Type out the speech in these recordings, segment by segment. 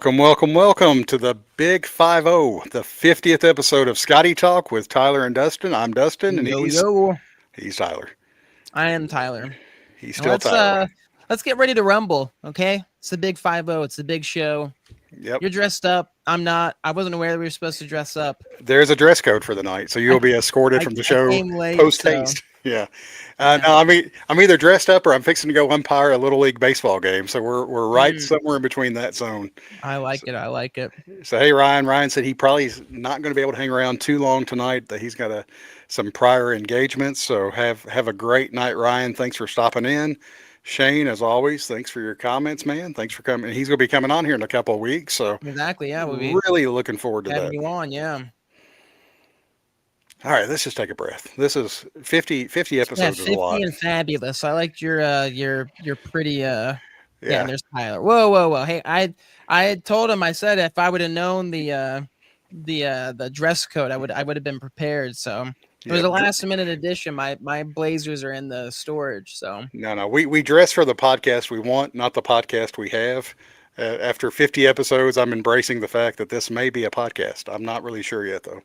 welcome to the Big 50, the 50th episode of Skottie Talk with Tyler and Dustin. I'm Dustin, and Yo he's yo, he's Tyler. I am Tyler. He's And still Tyler. let's get ready to rumble, okay? It's the big 50. It's the big show. Yep. You're dressed up. I'm not. I wasn't aware that we were supposed to dress up. There's a dress code for the night, so I you'll be escorted from the I show came late, post so haste. Yeah. yeah. No, I'm either dressed up or I'm fixing to go umpire a little league baseball game. So we're right Mm, somewhere in between that zone. I like So, it. I like it. so hey, Ryan. Ryan said he probably is not going to be able to hang around too long tonight. That he's got some prior engagements. So have a great night, Ryan. Thanks for stopping in. Shane, as always, thanks for your comments, man. Thanks for coming. He's going to be coming on here in a couple of weeks. So Exactly. Yeah, we'll be really looking forward to having that. you on. Yeah. All right, let's just take a breath. This is 50 Yeah, episodes is a 50 lot. and fabulous. I liked your pretty yeah, and Yeah. there's Tyler. Whoa. Hey, I had told him, I said if I would have known the dress code, I would have been prepared. So it was Yeah. a last minute addition. My blazers are in the storage. So No. We dress for the podcast we want, not the podcast we have. After 50 episodes, I'm embracing the fact that this may be a podcast. I'm not really sure yet, though.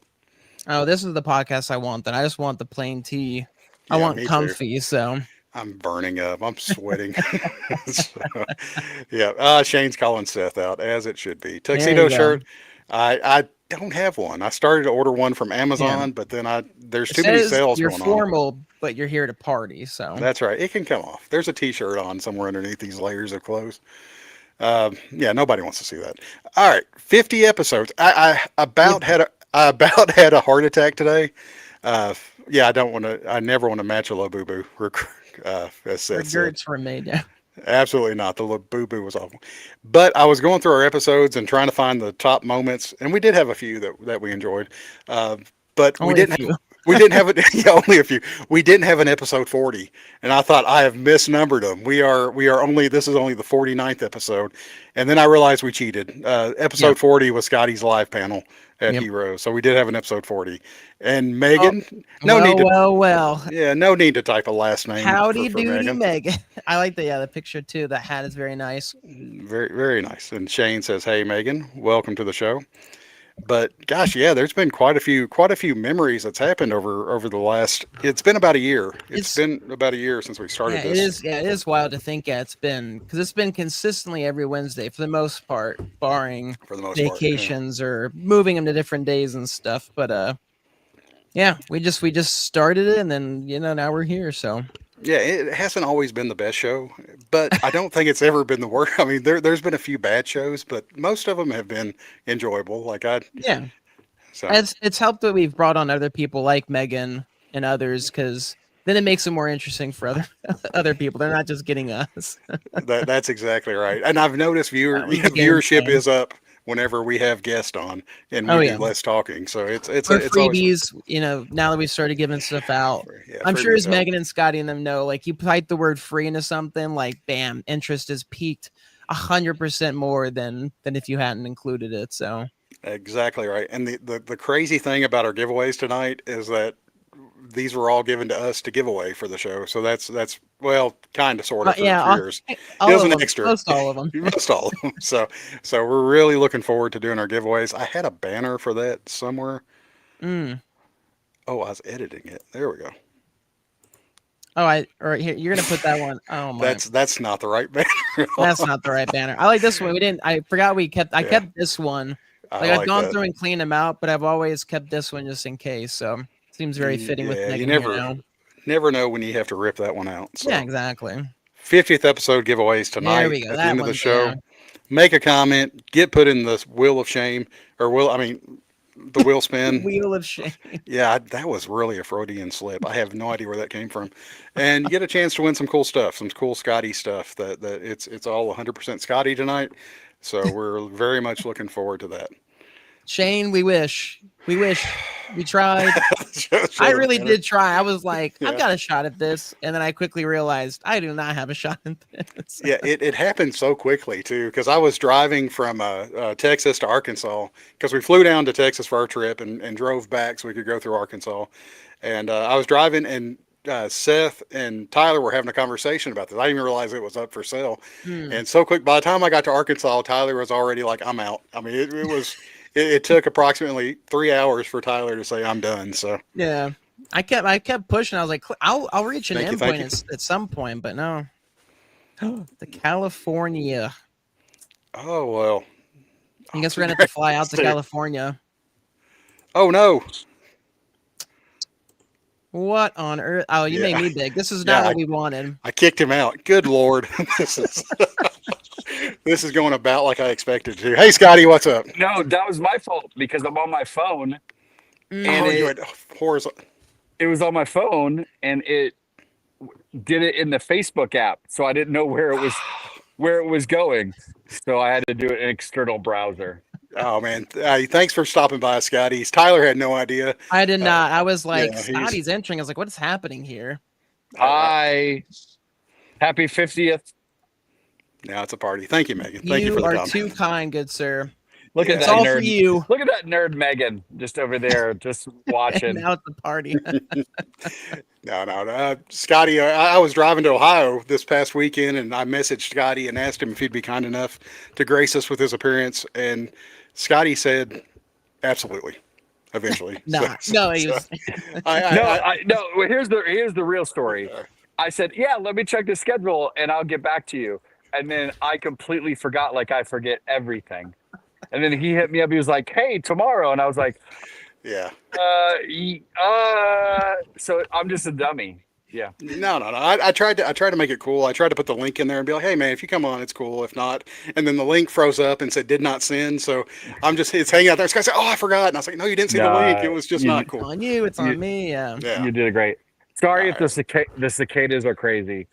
oh, this is the podcast I want. Then I just want the plain tee. I Yeah, want me too. comfy. So I'm burning up. I'm sweating. So, yeah. Shane's calling Seth out, as it should be. there you Tuxedo go. shirt. I don't have one. I started to order one from Yeah. Amazon, but then there's It too many says sales you're going on. formal, but you're here to party. So That's right. It can come off. There's a T-shirt on somewhere underneath these layers of clothes. Yeah, nobody wants to see that. All right, 50 episodes. I about had a heart attack today. Yeah, I don't want to. I never want to match a boo boo. As Seth said, regrets were made. Yeah. absolutely not. The boo boo was awful. But I was going through our episodes and trying to find the top moments, and we did have a few that we enjoyed. Uh, but Only a few. we didn't have it. Yeah, only a few. We didn't have an episode 40, and I thought I have misnumbered them. We are only. This is only the 49th episode, and then I realized we cheated. Yeah. Episode 40 was Scotty's live panel at Yep. Heroes, so we did have an episode 40. And Oh, Megan, no need to. well. Yeah, no need to type a last name Howdy for doody, Megan. Megan. I like the picture too. The hat is very nice. Very very nice. And Shane says, "Hey Megan, welcome to the show." But gosh, yeah, there's been quite a few memories that's happened over the last. It's been about a year. It's It's been about a year since we started yeah, it this is. Yeah, it is wild to think. Yeah, it's been consistently every Wednesday for the most part, barring for the most part. Yeah. vacations or moving them to different days and stuff. But yeah, we just started it, and then now we're here. So Yeah, it hasn't always been the best show, but I don't think it's ever been the worst. I mean, there's been a few bad shows, but most of them have been enjoyable. yeah, So it's helped that we've brought on other people like Megan and others because then it makes it more interesting for other other people. They're not just getting us. that's exactly right. And I've noticed That was the game viewership plan. is up whenever we have guests on and Oh we do yeah. less talking. So Or it's always freebies, now that we started giving stuff out. yeah, I'm sure freebies as help. Megan and Scotty and them know, like you type the word free into something, like bam, interest is peaked 100% more than if you hadn't included it. So Exactly right. And the crazy thing about our giveaways tonight is that these were all given to us to give away for the show. So that's well, kind of sort of yeah, for yours. It all was of an them, extra. most all of them. Most all of them. So we're really looking forward to doing our giveaways. I had a banner for that somewhere. Mm. Oh, I was editing it. There we go. Oh, all right, here you're gonna put that one. Oh my, That's not the right banner. At that's all. not the right banner. I like this one. We didn't. I forgot I Yeah, kept this one. I Like I've like gone that. through and cleaned them out, but I've always kept this one just in case. So seems very fitting with Yeah, you Megan here now. never know when you have to rip that one out. Yeah, So exactly. 50th episode giveaways There tonight we go. at the That end of the one's yeah. show. Make a comment, get put in the wheel of shame, or the wheel spin. Wheel of shame. Yeah, that was really a Freudian slip. I have no idea where that came from. And you get a chance to win some cool stuff, some cool Scotty stuff. That it's all 100% Scotty tonight. So we're very much looking forward to that. Shane, we wish. We tried. Show I the really banner. did try. I was like, I've Yeah, got a shot at this. And then I quickly realized I do not have a shot at this. yeah. It happened so quickly too, because I was driving from Texas to Arkansas, because we flew down to Texas for our trip and drove back so we could go through Arkansas. And I was driving, and Seth and Tyler were having a conversation about this. I didn't even realize it was up for sale. Hmm. And so quick, by the time I got to Arkansas, Tyler was already like, I'm out. I mean, it took approximately 3 hours for Tyler to say, I'm done. So, Yeah. I kept pushing. I was like, I'll reach an Thank you. endpoint at some point, but no. The California. oh, well. I guess we're gonna have to fly out to Dude. California. Oh, no. What on earth? Oh, you made Yeah. me big. This is Yeah, not what we wanted. I kicked him out. Good Lord. this is this is going about like I expected to. Hey, Skottie, what's up? No, that was my fault because I'm on my phone and Oh, you it had horizontal. it was on my phone and it did it in the Facebook app, so I didn't know where it was going. So I had to do it in an external browser. Oh man, thanks for stopping by, Scotty. Tyler had no idea. I did not. I was like, yeah, Scotty's entering. I was like, what is happening here? Hi. Happy 50th. Now it's a party. Thank you, Megan. Thank you for You the are comment. too kind, good sir. Look Yeah. at It's that all for nerd. you. Look at that nerd Megan just over there, just And watching. now it's a party. No. Scotty, I was driving to Ohio this past weekend, and I messaged Scotty and asked him if he'd be kind enough to grace us with his appearance, and Scotty said, "Absolutely." Eventually, no, he was. No. Well, here's the real story. I said, yeah, let me check the schedule and I'll get back to you. And then I completely forgot, like I forget everything. And then he hit me up. He was like, hey, tomorrow. And I was like, yeah. so I'm just a dummy. Yeah. No. I tried to make it cool. I tried to put the link in there and be like, "Hey, man, if you come on, it's cool. If not," and then the link froze up and said "did not send." So it's hanging out there. This guy said, "Oh, I forgot," and I was like, "No, you didn't see the link. It was just not cool." On you, it's You- on me. Yeah. Yeah. You did great. Sorry if Alright. the cicadas are crazy.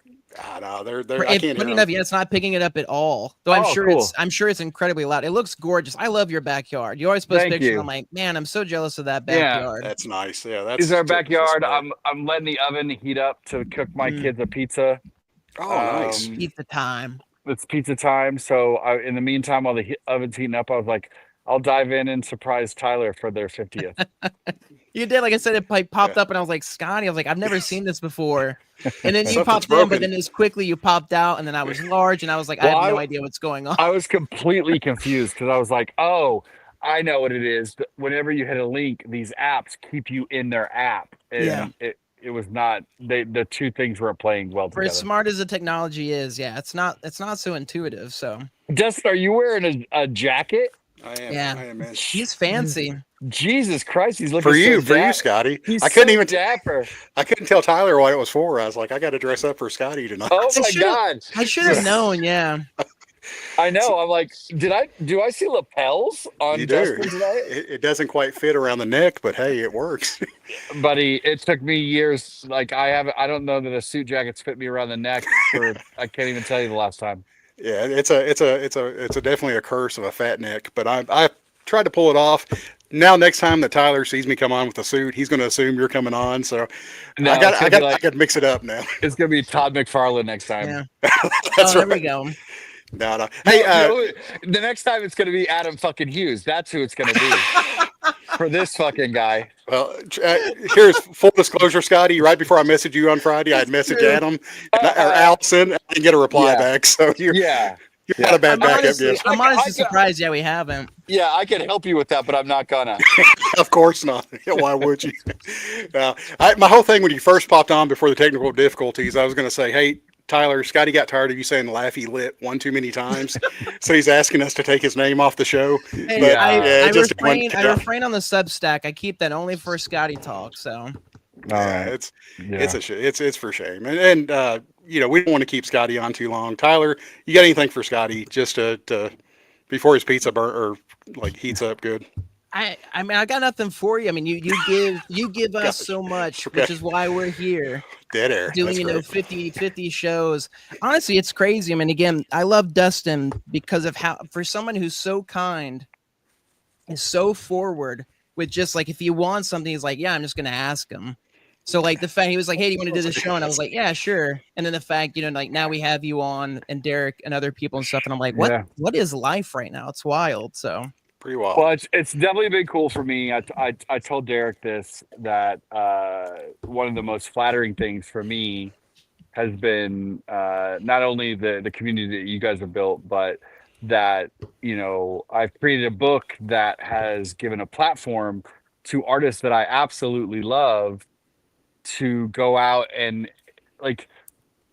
No, they're. I can't hear Funny them. enough, yeah, it's not picking it up at all. Though Oh, cool. I'm sure it's incredibly loud. It looks gorgeous. I love your backyard. You always post Thank pictures. you. I'm like, man, I'm so jealous of that Yeah. backyard. That's nice. Yeah, that's This is our just backyard. smart. I'm letting the oven heat up to cook my Mm. kids a pizza. Oh, nice. Pizza time. It's pizza time. So in the meantime, while the oven's heating up, I was like, I'll dive in and surprise Tyler for their 50th. You did, like I said, it like, popped up, and I was like, Scotty, I was like, I've never seen this before. And then you Something's popped in, broken. but then as quickly you popped out, and then I was large, and I was like, I Well, have no idea what's going on. I was completely confused because I was like, oh, I know what it is. Whenever you hit a link, these apps keep you in their app. And Yeah. it was not, the two things weren't playing well For together. as smart as the technology is, yeah, it's not so intuitive. So Dustin, are you wearing a jacket? I am. yeah, I am, man. he's fancy. Jesus Christ, he's looking For you, so Scotty. He's I couldn't so even. dapper. I couldn't tell Tyler what it was for. I was like, I got to dress up for Scotty tonight. Oh I my should've- God. I should have known. Yeah, I know. I'm like, do I see lapels on You do. Dustin tonight? It doesn't quite fit around the neck, but hey, it works. Buddy, it took me years. Like I don't know that a suit jacket's fit me around the neck for I can't even tell you the last time. Yeah, it's a definitely a curse of a fat neck, but I tried to pull it off. Now, next time that Tyler sees me come on with a suit, he's going to assume you're coming on. So No, I got like, to mix it up now. it's gonna be Todd McFarlane next time. yeah. That's There right. we go. No. Hey, No, the next time it's gonna be Adam fucking Hughes. That's who it's gonna be. For this fucking guy. well, here's full disclosure, Scotty. Right before I messaged you on Friday, I had messaged true. Adam or Allison. I didn't get a reply Yeah. back, so you Yeah. had a bad I'm backup honestly, gift. I'm I honestly got- surprised. Yeah, we haven't. Yeah, I can help you with that, but I'm not gonna. Of course not. Why would you? My whole thing when you first popped on before the technical difficulties, I was going to say, hey, Tyler, Scotty got tired of you saying Laffy Lit one too many times, so he's asking us to take his name off the show. Hey, But, I, yeah, I it just refrain. went- I refrain on the Substack. I keep that only for Skottie Talk. So Yeah, it's Yeah. it's for shame, and we don't want to keep Scotty on too long. Tyler, you got anything for Scotty just to before his pizza burn or like heats up good? I mean, I got nothing for you. I mean, you give us so much, which Okay. is why we're here Dead air. doing, That's great. 50 shows. Honestly, it's crazy. I mean, again, I love Dustin because of how, for someone who's so kind, is so forward with just like, if you want something, he's like, yeah, I'm just going to ask him. So like the fact he was like, hey, do you want to do this show? And I was like, yeah, sure. And then the fact, like now we have you on and Derek and other people and stuff. And I'm like, what is life right now? It's wild. So Pretty wild. Well, it's definitely been cool for me. I told Derek this, that one of the most flattering things for me has been not only the community that you guys have built, but that, I've created a book that has given a platform to artists that I absolutely love to go out and, like,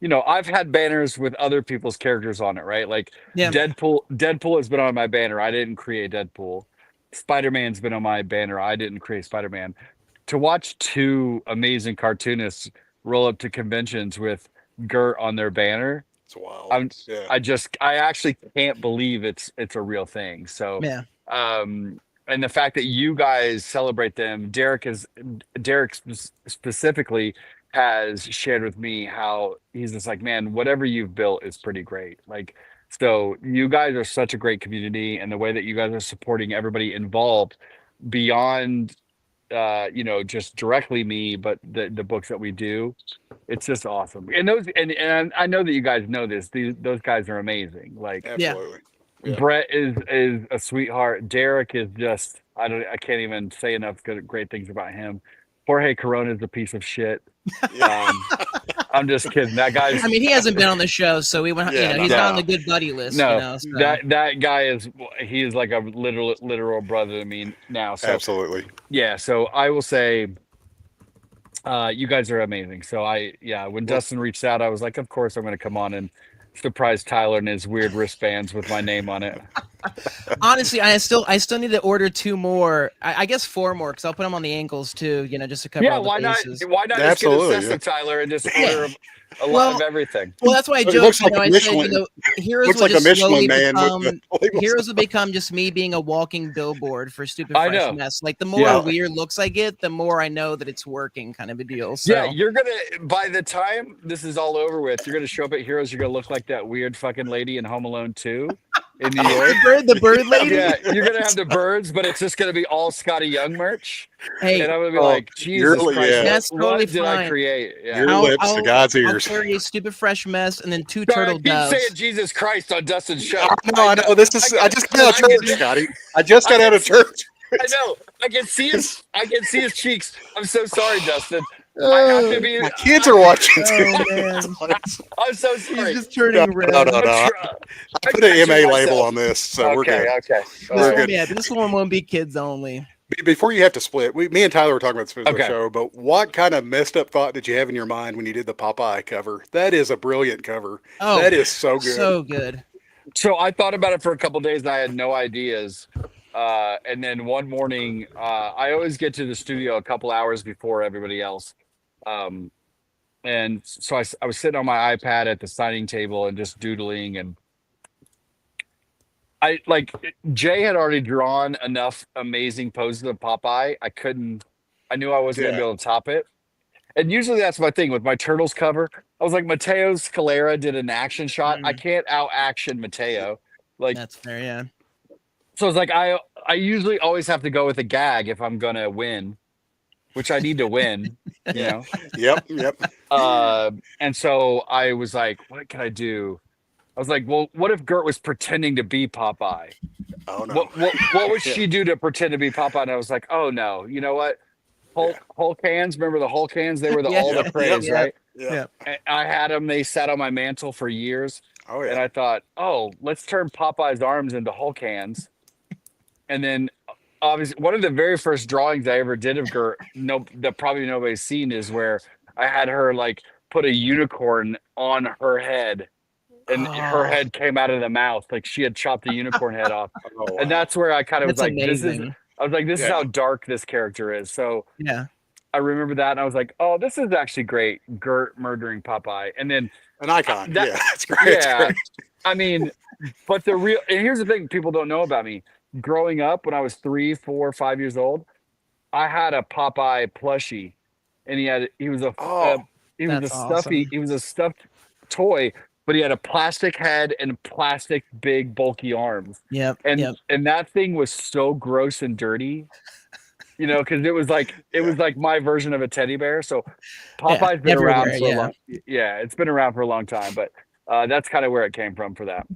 I've had banners with other people's characters on it, right? Like Yeah. Deadpool has been on my banner. I didn't create Deadpool. Spider-Man's been on my banner. I didn't create Spider-Man. To watch two amazing cartoonists roll up to conventions with Gert on their banner, It's wild. I'm Yeah. I actually can't believe it's a real thing. So Yeah. and the fact that you guys celebrate them, Derek specifically has shared with me how he's just like, man, whatever you've built is pretty great. Like, so you guys are such a great community, and the way that you guys are supporting everybody involved beyond just directly me, but the books that we do, it's just awesome. And those, and I know that you guys know this, those guys are amazing. Like, Absolutely. Yeah. Brett is a sweetheart. Derek is just, I can't even say enough great things about him. Jorge Corona is a piece of shit. I'm just kidding. That guy's, I mean, he hasn't been on the show, so we went. Yeah, He's no. not on the good buddy list. no, So. that guy he is like a literal brother to me now. So Absolutely. yeah, so I will say, you guys are amazing. So when Dustin reached out, I was like, of course I'm going to come on and surprise Tyler and his weird wristbands with my name on it. Honestly, I still need to order 2 more. I guess 4 more, because I'll put them on the ankles too. Just to cover Yeah, all the why not? bases. Why not just Absolutely, get obsessive, Tyler, and just order a lot of everything? Well, that's why I It joked. looks like a I said, Michelin- heroes looks will like a just Michelin slowly man with become the labels. heroes will become just me being a walking billboard for stupid I fresh know. mess. Like the more Yeah. weird looks I get, the more I know that it's working, kind of a deal. So Yeah, you're gonna, by the time this is all over with, you're gonna show up at Heroes. You're gonna look like that weird fucking lady in Home Alone 2 in New York. the bird lady. Yeah, you're gonna have the birds, but it's just gonna be all Skottie Young merch. Hey, And I'm gonna be Oh, like, Jesus you're- Christ, yeah. That's what totally did I fine. create? Yeah. Your lips to God's I'll ears. carry a stupid fresh mess and then 2 Sorry, I turtle keep doves. saying Jesus Christ on Dustin's show. I know. This is. I just got out of church, Scotty. I just got out of church. I know. I can see his cheeks. I'm so sorry, Dustin. I have to be. My kids are watching Oh, too. man. I'm so He's sorry. just turning red. No. I put an MA label on this, so we're Okay. good. Okay. We're good. Yeah, this one won't be kids only. Before you have to split, me and Tyler were talking about this before the Okay. show, but what kind of messed up thought did you have in your mind when you did the Popeye cover? That is a brilliant cover. Oh, That is so good. so good. So I thought about it for a couple days and I had no ideas. And then one morning, I always get to the studio a couple hours before everybody else. And so I was sitting on my iPad at the signing table and just doodling, and Jay had already drawn enough amazing poses of Popeye. I knew I wasn't gonna be able to top it. And usually that's my thing with my Turtles cover. I was like, Mateo Scalera did an action shot. I can't out action Mateo. Like, That's fair, yeah. so it's like I usually always have to go with a gag if I'm gonna win, which I need to win, you know. Yep. And so I was like, what can I do? I was like, well, what if Gert was pretending to be Popeye? Oh no. What would she do to pretend to be Popeye? And I was like, oh no, you know what? Hulk hands, remember the Hulk hands? They were all the craze, right? Yeah. And I had them. They sat on my mantle for years. Oh yeah. And I thought, oh, let's turn Popeye's arms into Hulk hands. And then, obviously, one of the very first drawings I ever did of Gert, that probably nobody's seen, is where I had her like put a unicorn on her head, and her head came out of the mouth, like she had chopped the unicorn head off. Oh, wow. And that's where I kind of was That's like, amazing. this is how dark this character is. So Yeah. I remember that, and I was like, oh, this is actually great. Gert murdering Popeye, and then An icon. that- yeah, it's great. It's yeah, great. I mean, but and here's the thing people don't know about me. Growing up, when I was 3, 4, 5 years old, I had a Popeye plushie, and he was a That's stuffy, awesome. he was a stuffed toy, but he had a plastic head and plastic big bulky arms, Yep. and that thing was so gross and dirty. You know, because it was like my version of a teddy bear. So Popeye's been around everywhere, for a long, it's been around for a long time, but that's kind of where it came from for that.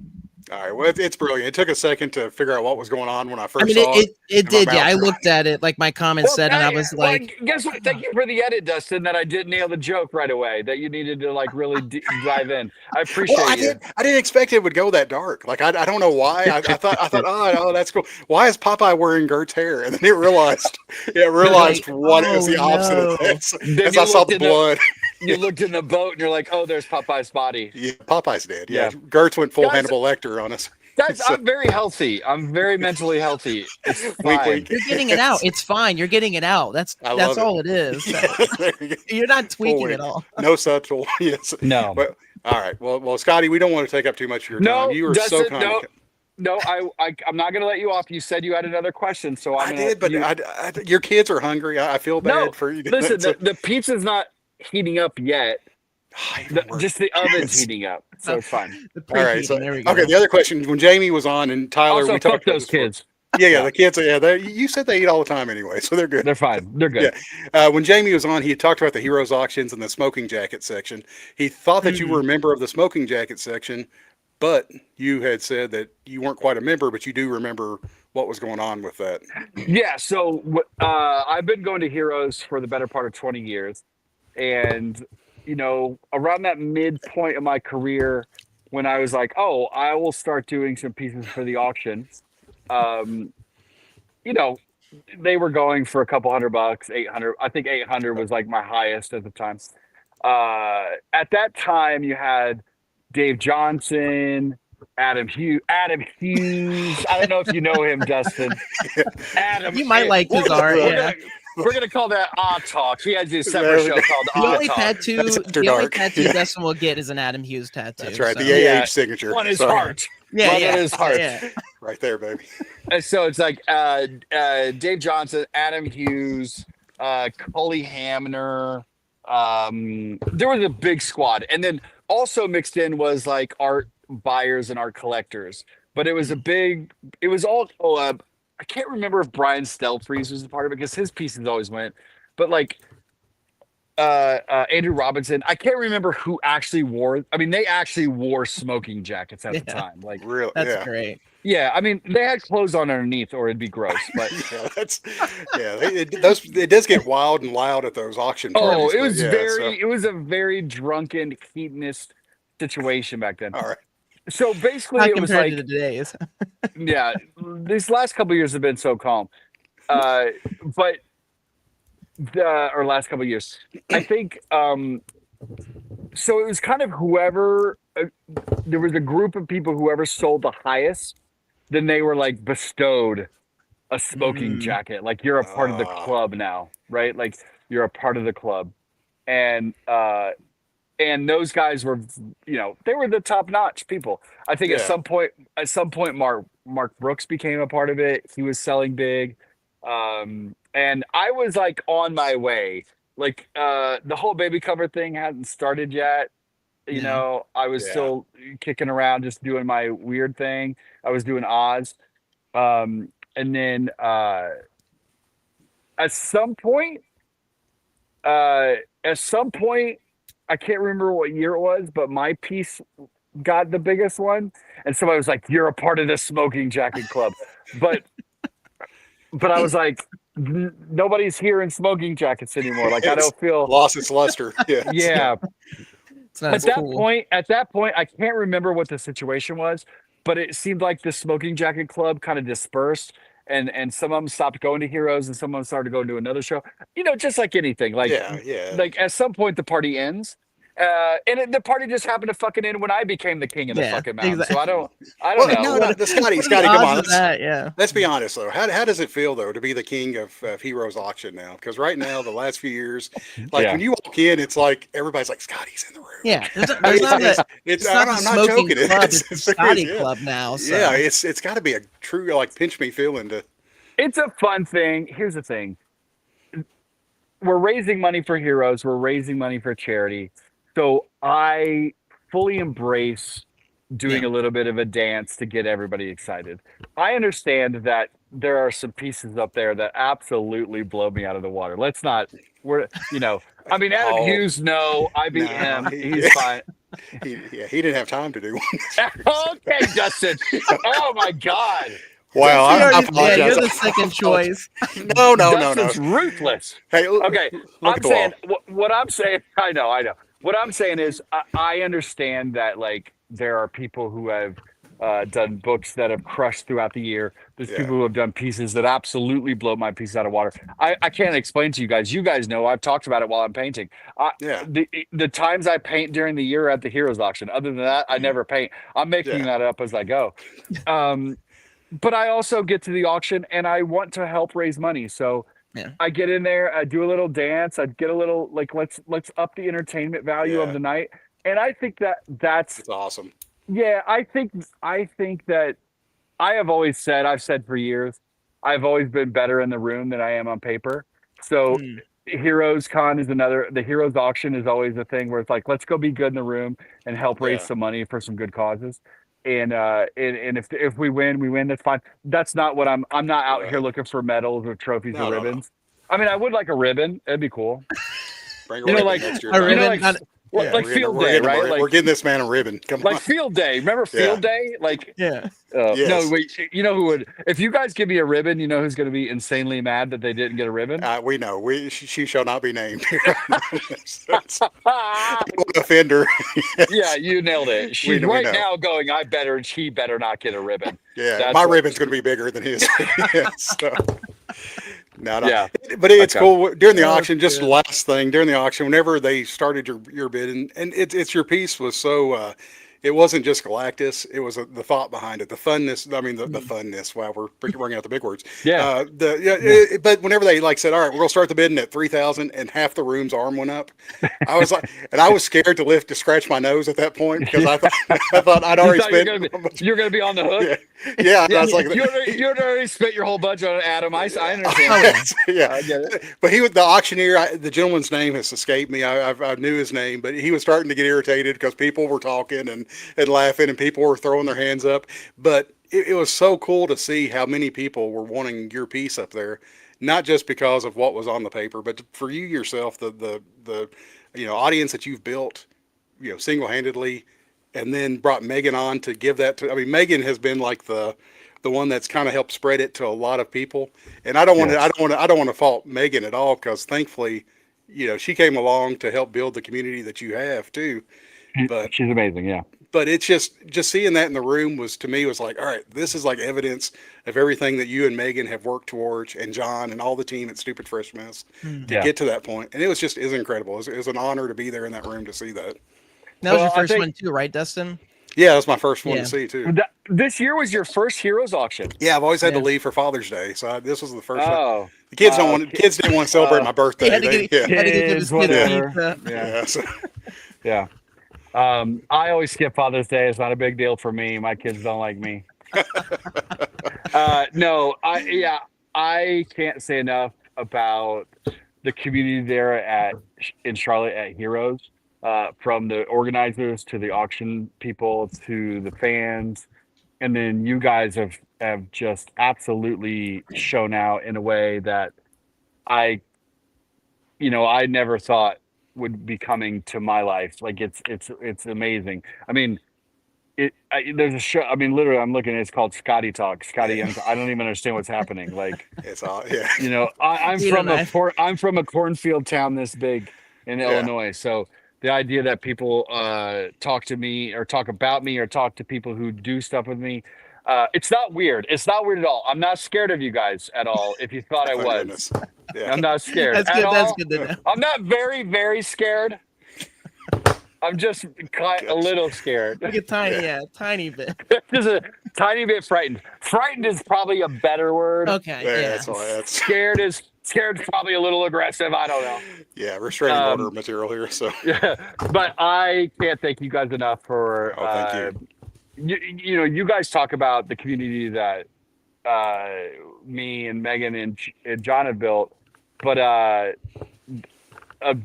All right. Well, it's brilliant. It took a second to figure out what was going on when I I first mean, saw it. it and my did. Yeah, mouth I dropped. looked at it like my comment said, and I was like, guess what? Thank you for the edit, Dustin. That I did nail the joke right away. That you needed to like really dive in. I appreciate Well, you. I didn't expect it would go that dark. Like I don't know why. I thought, oh, that's cool. Why is Popeye wearing Gert's hair? And then it realized like, what is oh, the opposite of no. that. Then As you I saw looked the in the- blood. You looked in the boat and you're like, oh, there's Popeye's body. Yeah, Popeye's dead. Yeah, Yeah. Gertz went full Guys- Hannibal Lecter on us. Guys, So- I'm very healthy. I'm very mentally healthy. It's fine. Wink, wink. You're getting it out. It's fine. You're getting it out. That's I love all it is. Yeah, there you go. You're not tweaking wink. at all. No subtle. Yes. No. Well, all right. Well, Skottie, we don't want to take up too much of your No, time. You were so Dustin, kind. no, I'm not going to let you off. You said you had another question, so I'm I gonna, did, but your kids are hungry. I feel bad No, for you. listen, the pizza's not heating up yet. Even worse. Just the oven's heating up, so it's fine. The All right. preheating, So, there we go. okay. The other question: when Jamie was on and Tyler, Also, we fuck talked about those this before. kids. Yeah, the kids. Yeah, you said they eat all the time anyway, so they're good. They're fine. They're good. Yeah. When Jamie was on, he had talked about the heroes auctions and the smoking jacket section. He thought that you were a member of the smoking jacket section, but you had said that you weren't quite a member, but you do remember what was going on with that. Yeah, so I've been going to Heroes for the better part of 20 years. And, around that midpoint of my career, when I was like, oh, I will start doing some pieces for the auction, they were going for a couple $100, 800. I think 800 was like my highest at the time. At that time, you had Dave Johnson, Adam Hughes. I don't know if you know him, Dustin. Adam. You might like his art. Yeah. We're gonna call that Odd Talk. He has his separate show called The Odd only Talk. tattoo, That's after the only dark. tattoo Yeah. Dustin will get is an Adam Hughes tattoo. That's right. so. The AH Yeah. signature. On his Sorry. heart. Yeah, Right yeah, on his heart. yeah. Right there, baby. And so it's like Dave Johnson, Adam Hughes, Cully Hamner. There was a big squad, and then also mixed in was like art buyers and art collectors. But it was it was all. I can't remember if Brian Stelfreeze was a part of it because his pieces always went. But like Andrew Robinson, I can't remember who actually wore. I mean, they actually wore smoking jackets at the time. Like, Really? That's great. yeah, I mean, they had clothes on underneath, or it'd be gross. But It does get wild and loud at those auction parties. it was so- it was a very drunken, hedonist situation back then. all right. So basically, Not it was compared like, to today's. yeah, these last couple of years have been so calm. But or last couple of years, I think. So it was kind of whoever. There was a group of people whoever sold the highest, then they were like bestowed a smoking jacket. Like you're a part of the club now, right? Like you're a part of the club, and those guys were, they were the top notch people. I think at some point, Mark Brooks became a part of it. He was selling big. And I was like on my way, like, the whole baby cover thing hadn't started yet. I was still kicking around, just doing my weird thing. I was doing Oz. And then, at some point, I can't remember what year it was, but my piece got the biggest one. And somebody was like, you're a part of the smoking jacket club. But I was like, nobody's here in smoking jackets anymore. Like, I don't feel Lost its luster. Yeah. yeah. It's not as cool. At that point, I can't remember what the situation was, but it seemed like the smoking jacket club kind of dispersed, and some of them stopped going to Heroes, and some of them started going to another show. Just like anything. Like, like at some point the party ends, and the party just happened to fucking end when I became the king of the fucking mountain. exactly. So I don't Well, know. no, Scotty, What are the come odds on. of that? Yeah. Let's be honest, though. How does it feel, though, to be the king of Heroes Auction now? Because right now, the last few years, like when you walk in, it's like everybody's like, Scotty's in the room. Yeah. There's not a, It's not I'm the not smoking joking. club. It's the Skottie serious, club now. So. Yeah, it's got to be a true like pinch me feeling to. It's a fun thing. Here's the thing. We're raising money for Heroes. We're raising money for charity. So I fully embrace doing a little bit of a dance to get everybody excited. I understand that there are some pieces up there that absolutely blow me out of the water. I mean, Adam Hughes, no, I beat him. He's fine. he didn't have time to do one. Okay, Dustin. Oh my God. Wow, You I already- apologize. yeah, you're the second choice. No. Dustin's ruthless. Hey, Okay, look I'm at the saying wall. what I'm saying. I know. What I'm saying is, I understand that like there are people who have done books that have crushed throughout the year. There's Yeah, people who have done pieces that absolutely blow my pieces out of water. I can't explain to you guys. You guys know I've talked about it while I'm painting. yeah, The times I paint during the year at the Heroes auction. Other than that, I never paint. I'm making yeah, that up as I go. Um, but I also get to the auction and I want to help raise money. So Yeah. I get in there, I do a little dance, I get a little like let's up the entertainment value of yeah. the night. And I think that's It's awesome. yeah, I think that I have always said, I've said for years, I've always been better in the room than I am on paper. So Hmm. Heroes Con is the Heroes auction is always a thing where it's like, let's go be good in the room and help raise Yeah, some money for some good causes. And if we win, we win. That's fine. That's not what I'm not out here right. looking for medals or trophies or No, no, no. ribbons. I mean, I would like a ribbon. It'd be cool. Bring a You know, ribbon like next year, A Tom. you know, ribbon. like Yeah. like field day, right? We're Like getting this man a ribbon. Come on. field day. Remember Yeah. field day? Like Yeah. no, Yes. wait. You know who would? If you guys give me a ribbon, you know who's going to be insanely mad that they didn't get a ribbon? We know. She shall not be named. That's an offender. Yeah, you nailed it. She's we right know. now going. He better not get a ribbon. Yeah, That's my what- ribbon's going to be bigger than his. Yeah, so. No. Yeah. But it's Okay. cool during the Oh, auction. Just the good. last thing during the auction, whenever they started your bid, and it's your piece was so. It wasn't just Galactus; it was the thought behind it, the funness. I mean, the funness. Wow, we're bringing out the big words. Yeah. But whenever they like said, "All right, we're gonna start the bidding at 3,000," and half the room's arm went up, I was like, and I was scared to scratch my nose at that point because I thought I'd already spent. You're gonna be on the hook. Yeah, Yeah, I was like, you already spent your whole budget on Adam. I understand. yeah. I get it. But he was the auctioneer. The gentleman's name has escaped me. I knew his name, but he was starting to get irritated because people were talking and laughing, and people were throwing their hands up. But it was so cool to see how many people were wanting your piece up there, not just because of what was on the paper, but for you yourself, the audience that you've built, single handedly, and then brought Megan on to give that to. I mean, Megan has been like the one that's kind of helped spread it to a lot of people. And I don't want to fault Megan at all, because thankfully, she came along to help build the community that you have too. But She's amazing. Yeah. but it's just seeing that in the room was, to me, was like, all right, this is like evidence of everything that you and Megan have worked towards, and John and all the team at Stupid Fresh Mess to get to that point. And it was incredible. It was an honor to be there in that room to see that. That was Well, your I first think- one too, right, Dustin? Yeah, that was my first one Yeah. to see too. This year was your first Heroes auction. Yeah, I've always had to Yeah. leave for Father's Day, so this was the first one. Oh. The kids kids didn't want to celebrate my birthday. Had to They- get his Kids, kids whatever. pizza. yeah, so- Yeah. I always skip Father's Day. It's not a big deal for me. My kids don't like me. No, I can't say enough about the community there in Charlotte at Heroes. From the organizers to the auction people to the fans, and then you guys have just absolutely shown out in a way that I never thought would be coming to my life. Like it's amazing. I mean, there's a show. I mean, literally, I'm looking at it's called Skottie Talk. Skottie, I don't even understand what's happening. Like, it's all yeah. I'm Eat a knife. I'm from a cornfield town this big in Illinois. So the idea that people talk to me or talk about me or talk to people who do stuff with me, it's not weird. It's not weird at all. I'm not scared of you guys at all. If you thought I Thank was, goodness. Yeah. I'm not scared. That's at good. all. That's good to know. I'm not very, very scared. I'm just a little scared. Like a tiny bit. Just a tiny bit frightened. Frightened is probably a better word. Okay. Yeah, Yeah. that's why that's Scared's probably a little aggressive. I don't know. yeah, restraining order material here. So Yeah, but I can't thank you guys enough for. thank you. You guys talk about the community that me and Megan and John have built, but a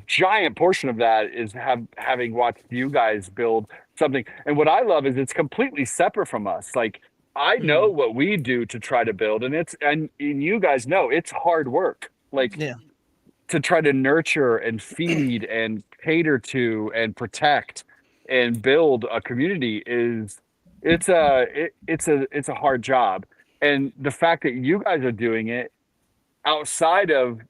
giant portion of that is having watched you guys build something. And what I love is it's completely separate from us. Like, I know what we do to try to build, and you guys know it's hard work. Like, Yeah. to try to nurture and feed and cater to and protect. and build a community it's a hard job. And the fact that you guys are doing it outside of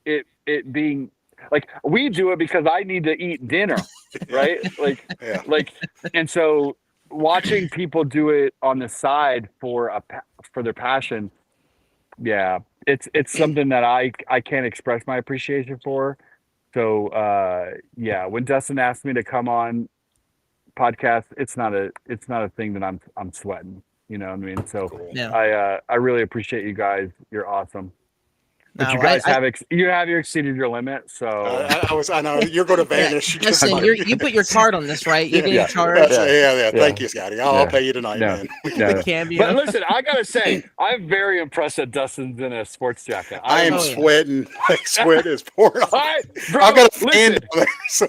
it being like, we do it because I need to eat dinner, right? Yeah. Like, and so watching people do it on the side for their passion, yeah, it's something that I can't express my appreciation for. So yeah, when Dustin asked me to come on podcast, it's not a thing that I'm sweating. You know what I mean? So Cool. Yeah. I really appreciate you guys. You're awesome. But No, you guys have exceeded your limit. So I know you're going to vanish. Listen, you put your card on this, right? You're Yeah. getting charged. Yeah. Thank you, Skottie. I'll pay you tonight, Yeah. man. Yeah. The cameo. But listen, I gotta say, I'm very impressed that Dustin's in a sports jacket. I am Oh, yeah. sweating. Like sweat is pouring off. Bro, I've got a fan listen, down there. So,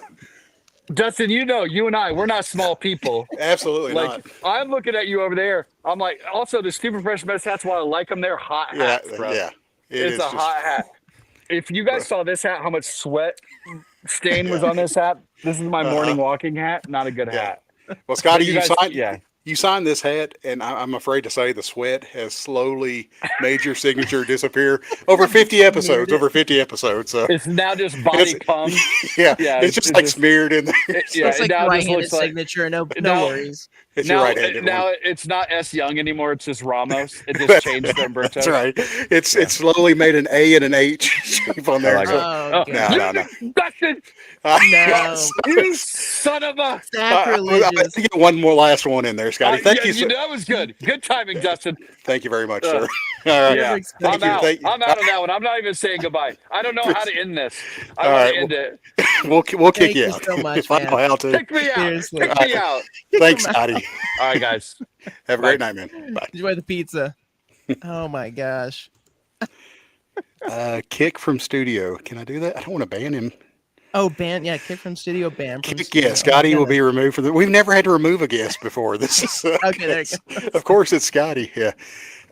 Dustin, you know, you and I, we're not small people. absolutely Like, not. I'm looking at you over there. I'm like, also the Super Fresh Mess hats, while I like them, they're hot Yeah, hats, bro. yeah. It's a hot hat. If you guys saw this hat, how much sweat stain was on this hat. This is my morning walking hat. Not a good hat. Well, Skottie, you you guys- signed. yeah. You signed this hat, and I'm afraid to say the sweat has slowly made your signature disappear over 50 episodes. Over 50 episodes. So It's now just body cum. yeah, Yeah, it's just it's like just- smeared in there. Yeah, It's like now the it just right-handed looks like signature. No now- worries. It's your now, right-handed now one. it's not S. Young anymore. It's just Ramos. It just changed to Umberto. That's right. It's slowly made an A and an H shape on there. like so- it. Oh, No, God. no. Dustin, No. you son of a. I Sacrilegious. to get one more last one in there, Skottie. Thank you. That was good. Good timing, Dustin. Thank you very much, sir. All right. Yeah, Thank I'm you. out. Thank you. I'm out on that one. I'm not even saying goodbye. I don't know how to end this. I All want right, to end it. We'll kick Thank you you out. so much, If I know man. how to. Kick me out. Seriously. Kick me out. Thanks, Skottie. All right, guys. Have a great night, man. Bye. Enjoy the pizza. Oh my gosh. Kick from studio. Can I do that? I don't want to ban him. Oh, ban. Yeah, kid from studio ban. From Kick, studio. yeah, Skottie Oh, will be removed from the. We've never had to remove a guest before. This is Okay, there you go. Of course, it's Skottie. Yeah.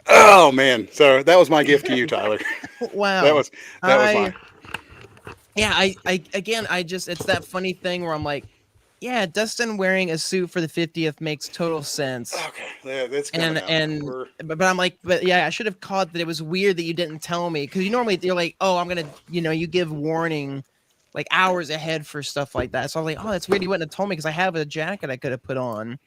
Oh man. So that was my gift to you, Tyler. Wow. That was mine. Yeah, I again, it's that funny thing where I'm like, yeah, Dustin wearing a suit for the 50th makes total sense. Okay. Yeah, that's coming out. And We're- but I'm like, but yeah, I should have caught that it was weird that you didn't tell me, because you're like, oh, I'm gonna, you give warning like hours ahead for stuff like that. So I was like, oh, that's weird. You wouldn't have told me, because I have a jacket I could have put on.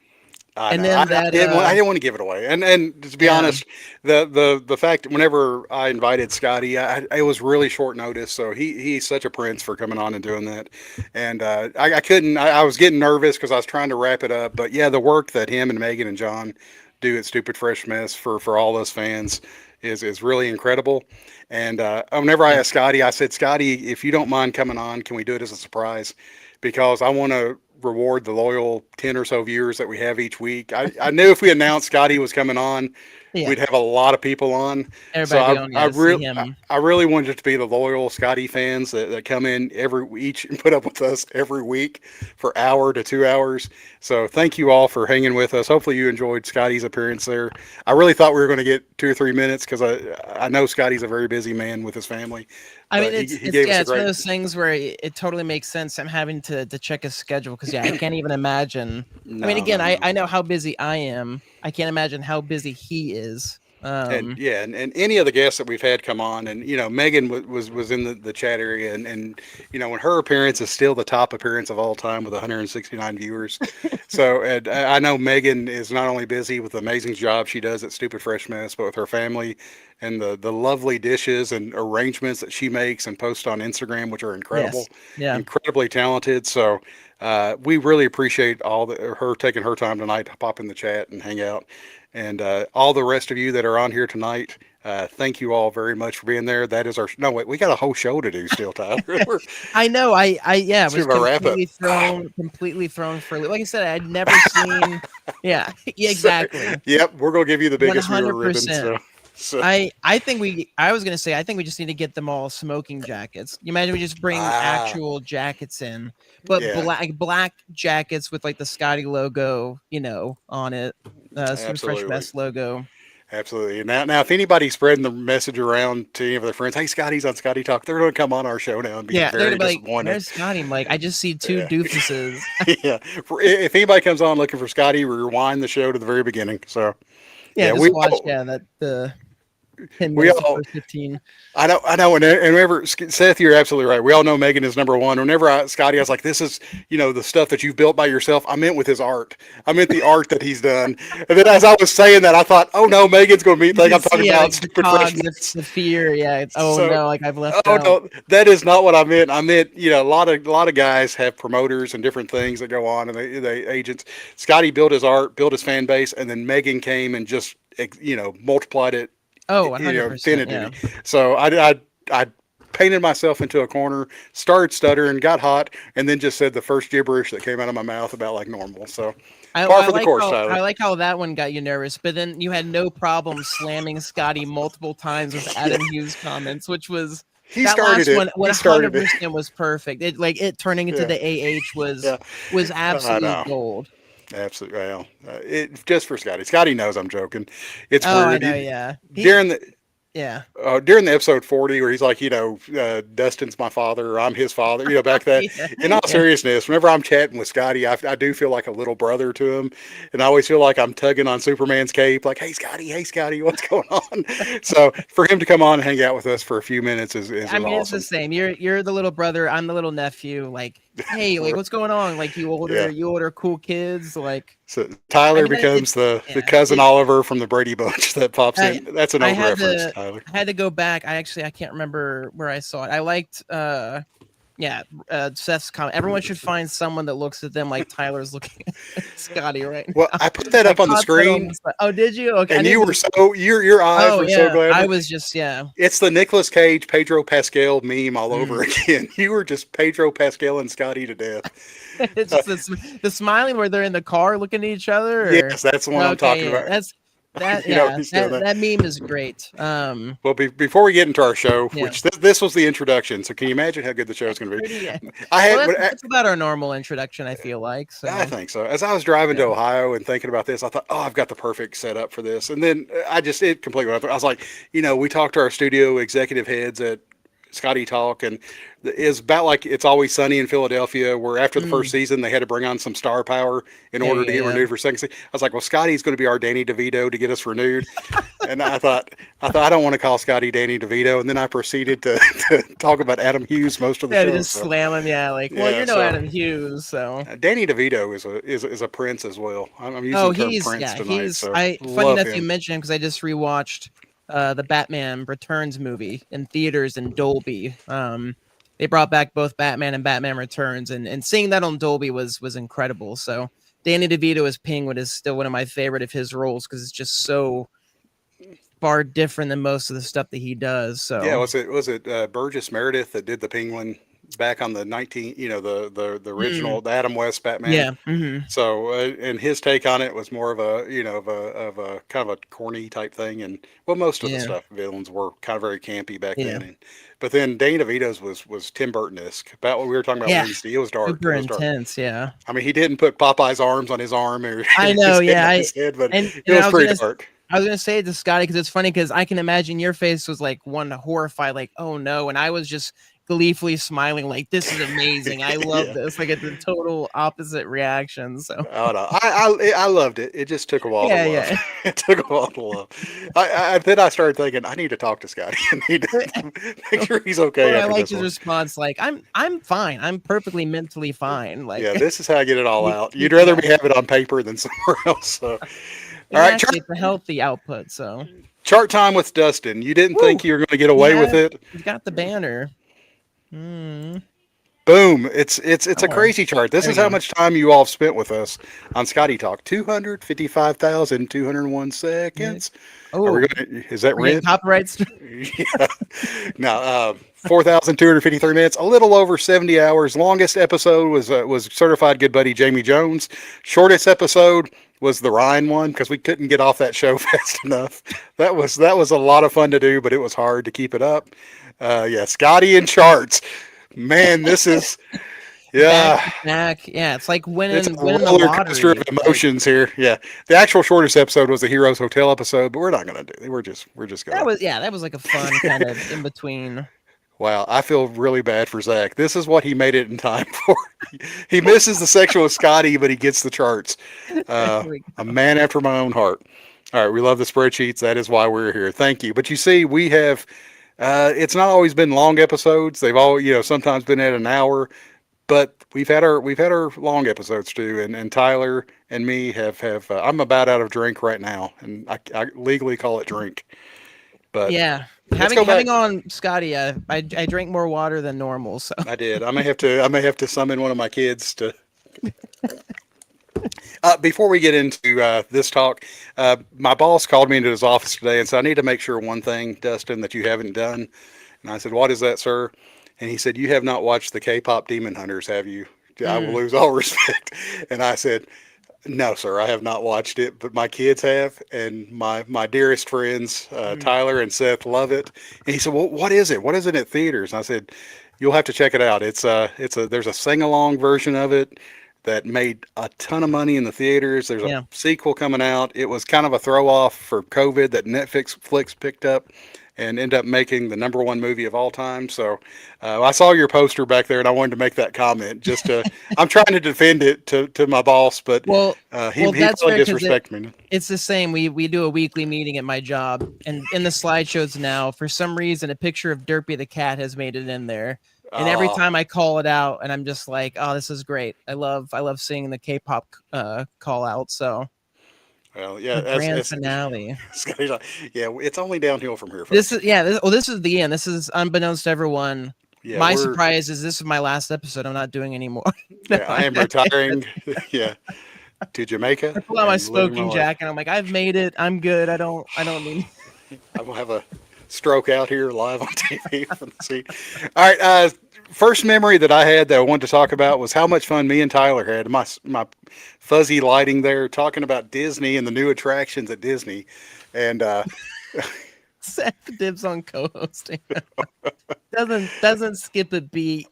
I And know. then I that, didn't want to give it away. And to be Yeah. honest, the fact that whenever I invited Skottie, it was really short notice. So he's such a prince for coming on and doing that. And I couldn't. I was getting nervous because I was trying to wrap it up. But yeah, the work that him and Megan and John do at Stupid Fresh Mess for all us fans is really incredible. And whenever I asked Skottie, I said, Skottie, if you don't mind coming on, can we do it as a surprise? Because I want to reward the loyal 10 or so viewers that we have each week. I knew if we announced Skottie was coming on, Yeah. we'd have a lot of people on. Everybody on, yeah, to see him. I really wanted it to be the loyal Skottie fans that come in each and put up with us every week for hour to 2 hours. So thank you all for hanging with us. Hopefully you enjoyed Skottie's appearance there. I really thought we were going to get 2 or 3 minutes because I know Skottie's a very busy man with his family. I mean, But it's gave us a it's one great- of those things where it totally makes sense. I'm having to check his schedule, because I can't even imagine. I mean, again, I know how busy I am. I can't imagine how busy he is. And any of the guests that we've had come on, and Megan was in the chat area, and when her appearance is still the top appearance of all time with 169 viewers. So and I know Megan is not only busy with the amazing job she does at Stupid Fresh Mess, but with her family and the lovely dishes and arrangements that she makes and posts on Instagram, which are incredible. Yeah. Incredibly talented. So we really appreciate her taking her time tonight to pop in the chat and hang out. And all the rest of you that are on here tonight, thank you all very much for being there. That is we got a whole show to do still, Tyler. I know. I was Let's do our wrap up. completely thrown for a loop. Like I said, I'd never seen. Yeah, exactly. Yep, we're gonna give you the biggest viewer ribbon. 100%. So. I think I was gonna say, I think we just need to get them all smoking jackets. You imagine we just bring actual jackets in, but Yeah. black jackets with like the Skottie logo, on it, Super Fresh Absolutely. Mess logo. Absolutely. Now, if anybody's spreading the message around to any of their friends, hey, Skottie's on Skottie Talk, they're going to come on our show now and be Yeah, they're very gonna be like, disappointed. "Where's Skottie?" I'm like, "I just see two Yeah. doofuses." Yeah. If anybody comes on looking for Skottie, we rewind the show to the very beginning. So, Yeah, yeah, just watch. Yeah, that the 10 we minutes of all, first 15. I know, and whenever Seth, you're absolutely right. We all know Megan is number one. Whenever Skottie, I was like, "This is, the stuff that you've built by yourself." I meant with his art. I meant the art that he's done. And then as I was saying that, I thought, "Oh no, Megan's going to You think I'm can talking see, about like, the stupid cogs, freshness." the fear. Yeah. Oh So, no, like I've left oh out. no, that is not what I meant. I meant, a lot of guys have promoters and different things that go on, and they agents. Skottie built his art, built his fan base, and then Megan came and just, multiplied it, Oh, 100%. infinity. Yeah. So I painted myself into a corner, started stuttering, got hot, and then just said the first gibberish that came out of my mouth about like normal. So par for the course, Tyler. I like how that one got you nervous, but then you had no problem slamming Skottie multiple times with Adam Hughes comments, which was He that started last it. one. He started it. 100% was perfect. It turning into Yeah. the AH Yeah. was I absolute know. gold. Absolutely. Well, it just for Skottie. Skottie knows I'm joking. It's Oh, I weird. know. Yeah. During the episode 40 where he's like, Dustin's my father, or I'm his father, back then. Yeah. In all seriousness, whenever I'm chatting with Skottie, I do feel like a little brother to him. And I always feel like I'm tugging on Superman's cape, like, hey, Skottie, what's going on? So for him to come on and hang out with us for a few minutes is I mean, awesome. it's the same. You're the little brother. I'm the little nephew. Like, hey, like, what's going on? Like, you older cool kids. Like, So Tyler I mean, becomes the cousin Oliver from the Brady Bunch that pops I- in. That's an I old had reference, to- Tyler. I had to go back. I can't remember where I saw it. I liked, Seth's comment. Everyone should find someone that looks at them like Tyler's looking at Skottie right now. Well, I put that up on the caught that screen, oh, did you? Okay. and you were your eyes Oh were yeah. so glad. I was just It's the Nicolas Cage, Pedro Pascal meme all over Mm. again. You were just Pedro Pascal and Skottie to death. It's just the smiling where they're in the car looking at each other. Or? Yes, that's the one I'm talking about. He's doing that. That meme is great. Well, before we get into our show, which this was the introduction, so can you imagine how good the show is going to be? That's about our normal introduction, I feel like. So. I think so. As I was driving to Ohio and thinking about this, I thought, I've got the perfect setup for this. And then it completely went up. I was like, we talked to our studio executive heads at Skottie Talk, and it's about like It's Always Sunny in Philadelphia, where after the first season they had to bring on some star power in order to get renewed for second season. I was like, well, Skottie's going to be our Danny DeVito to get us renewed. And I thought I don't want to call Skottie Danny DeVito, and then I proceeded to talk about Adam Hughes most of the show. Just slam him, Adam Hughes. So Danny DeVito is a prince as well. I'm using the term prince tonight. Funny enough you mentioned him because I just rewatched the Batman Returns movie in theaters in Dolby. They brought back both Batman and Batman Returns, and seeing that on Dolby was incredible. So Danny DeVito as Penguin is still one of my favorite of his roles because it's just so far different than most of the stuff that he does. So yeah, was it Burgess Meredith that did the Penguin back on the the original the Adam West Batman? Yeah. Mm-hmm. So and his take on it was more of a of a kind of a corny type thing, and most of the stuff villains were kind of very campy back then. But then Danny DeVito's was Tim Burton-esque. About what we were talking about Wednesday. It was dark. Super intense, yeah. I mean, he didn't put Popeye's arms on his arm or I know, his head, but it was pretty dark. I was gonna say it to Skottie because it's funny because I can imagine your face was like one horrified, like, oh no, and I was just gleefully smiling, like, this is amazing. I love this. Like, it's a total opposite reaction. So I loved it. It just took a while to love. Yeah. It took a while to love. Then I started thinking I need to talk to Skottie. I need to make sure he's okay. I like his response, like, I'm fine. I'm perfectly mentally fine. Like, this is how I get it all out. You'd rather me have it on paper than somewhere else. So all right, it's a healthy output. So chart time with Dustin. You didn't think you were going to get away with it. You got the banner. Boom. It's a crazy chart. This is how much time you all have spent with us on Skottie Talk. 255,201 seconds. Oh, is that red? Copyrights? Yeah. No, 4,253 minutes, a little over 70 hours. Longest episode was certified good buddy Jamie Jones. Shortest episode was the Ryan one because we couldn't get off that show fast enough. That was a lot of fun to do, but it was hard to keep it up. Skottie and charts. Man, this is Yeah. back to back. Yeah, it's like It's winning a winning the roller coaster of lottery. Like, emotions here. Yeah, the actual shortest episode was the Heroes Hotel episode, but we're not gonna do. We're just that going. was that was like a fun kind of in between. Wow, I feel really bad for Zach. This is what he made it in time for. He misses the section with Skottie, but he gets the charts. A man after my own heart. All right, we love the spreadsheets. That is why we're here. Thank you. But you see, we have. It's not always been long episodes. They've all, sometimes been at an hour. But we've had our long episodes too, and Tyler and me have. I'm about out of drink right now, and I legally call it drink. But Yeah, let's go back. having on Scotty, I drink more water than normal. So I did. I may have to summon one of my kids to. Before we get into this talk, my boss called me into his office today and said, I need to make sure one thing, Dustin, that you haven't done. And I said, what is that, sir? And he said, you have not watched the K-pop Demon Hunters, have you? I will lose all respect. And I said, no, sir, I have not watched it, but my kids have, and my dearest friends, Tyler and Seth, love it. And he said, well, what is it? What is it at theaters? And I said, you'll have to check it out. There's a sing-along version of it that made a ton of money in the theaters. There's a sequel coming out. It was kind of a throw off for COVID that Netflix picked up and ended up making the #1 movie of all time. So I saw your poster back there, and I wanted to make that comment. I'm trying to defend it to my boss, but he that's probably fair, 'cause disrespected me. it's the same. We do a weekly meeting at my job, and in the slideshows now, for some reason, a picture of Derpy the cat has made it in there. And every time I call it out, and I'm just like, "Oh, this is great! I love seeing the K-pop call out." So, Well, yeah, the grand finale. Yeah, it's only downhill from here. This Folks. is this is the end. This is unbeknownst to everyone. Yeah, My surprise is this is my last episode. I'm not doing anymore. Yeah, I am retiring. Yeah, to Jamaica. I pull out my and living smoking life. jacket. I'm like, I've made it. I'm good. I don't need. I'm gonna have a stroke out here live on TV from the seat. All right. First memory that I had that I wanted to talk about was how much fun me and Tyler had. My fuzzy lighting there, talking about Disney and the new attractions at Disney, and Seth dibs on co-hosting. doesn't skip a beat.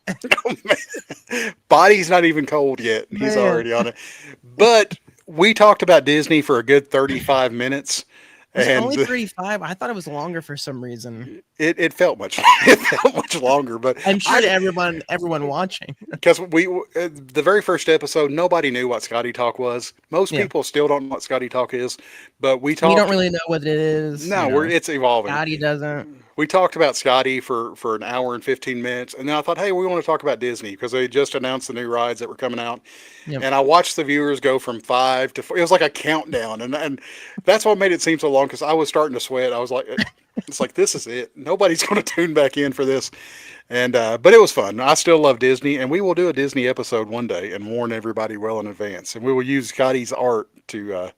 Body's not even cold yet. He's already on it. But we talked about Disney for a good 35 minutes. It's And only 35. I thought it was longer for some reason. it felt much longer, but I'm sure to everyone watching. Because the very first episode, nobody knew what Skottie Talk was. Most people still don't know what Skottie Talk is, but we don't really know what it is. No, it's evolving. Scotty doesn't. We talked about Skottie for an hour and 15 minutes, and then I thought, hey, we want to talk about Disney because they just announced the new rides that were coming out. Yep. And I watched the viewers go from 5 to 4. It was like a countdown, and that's what made it seem so long because I was starting to sweat. I was like, it's like, this is it. Nobody's going to tune back in for this. And but it was fun. I still love Disney, and we will do a Disney episode one day and warn everybody well in advance. And we will use Skottie's art to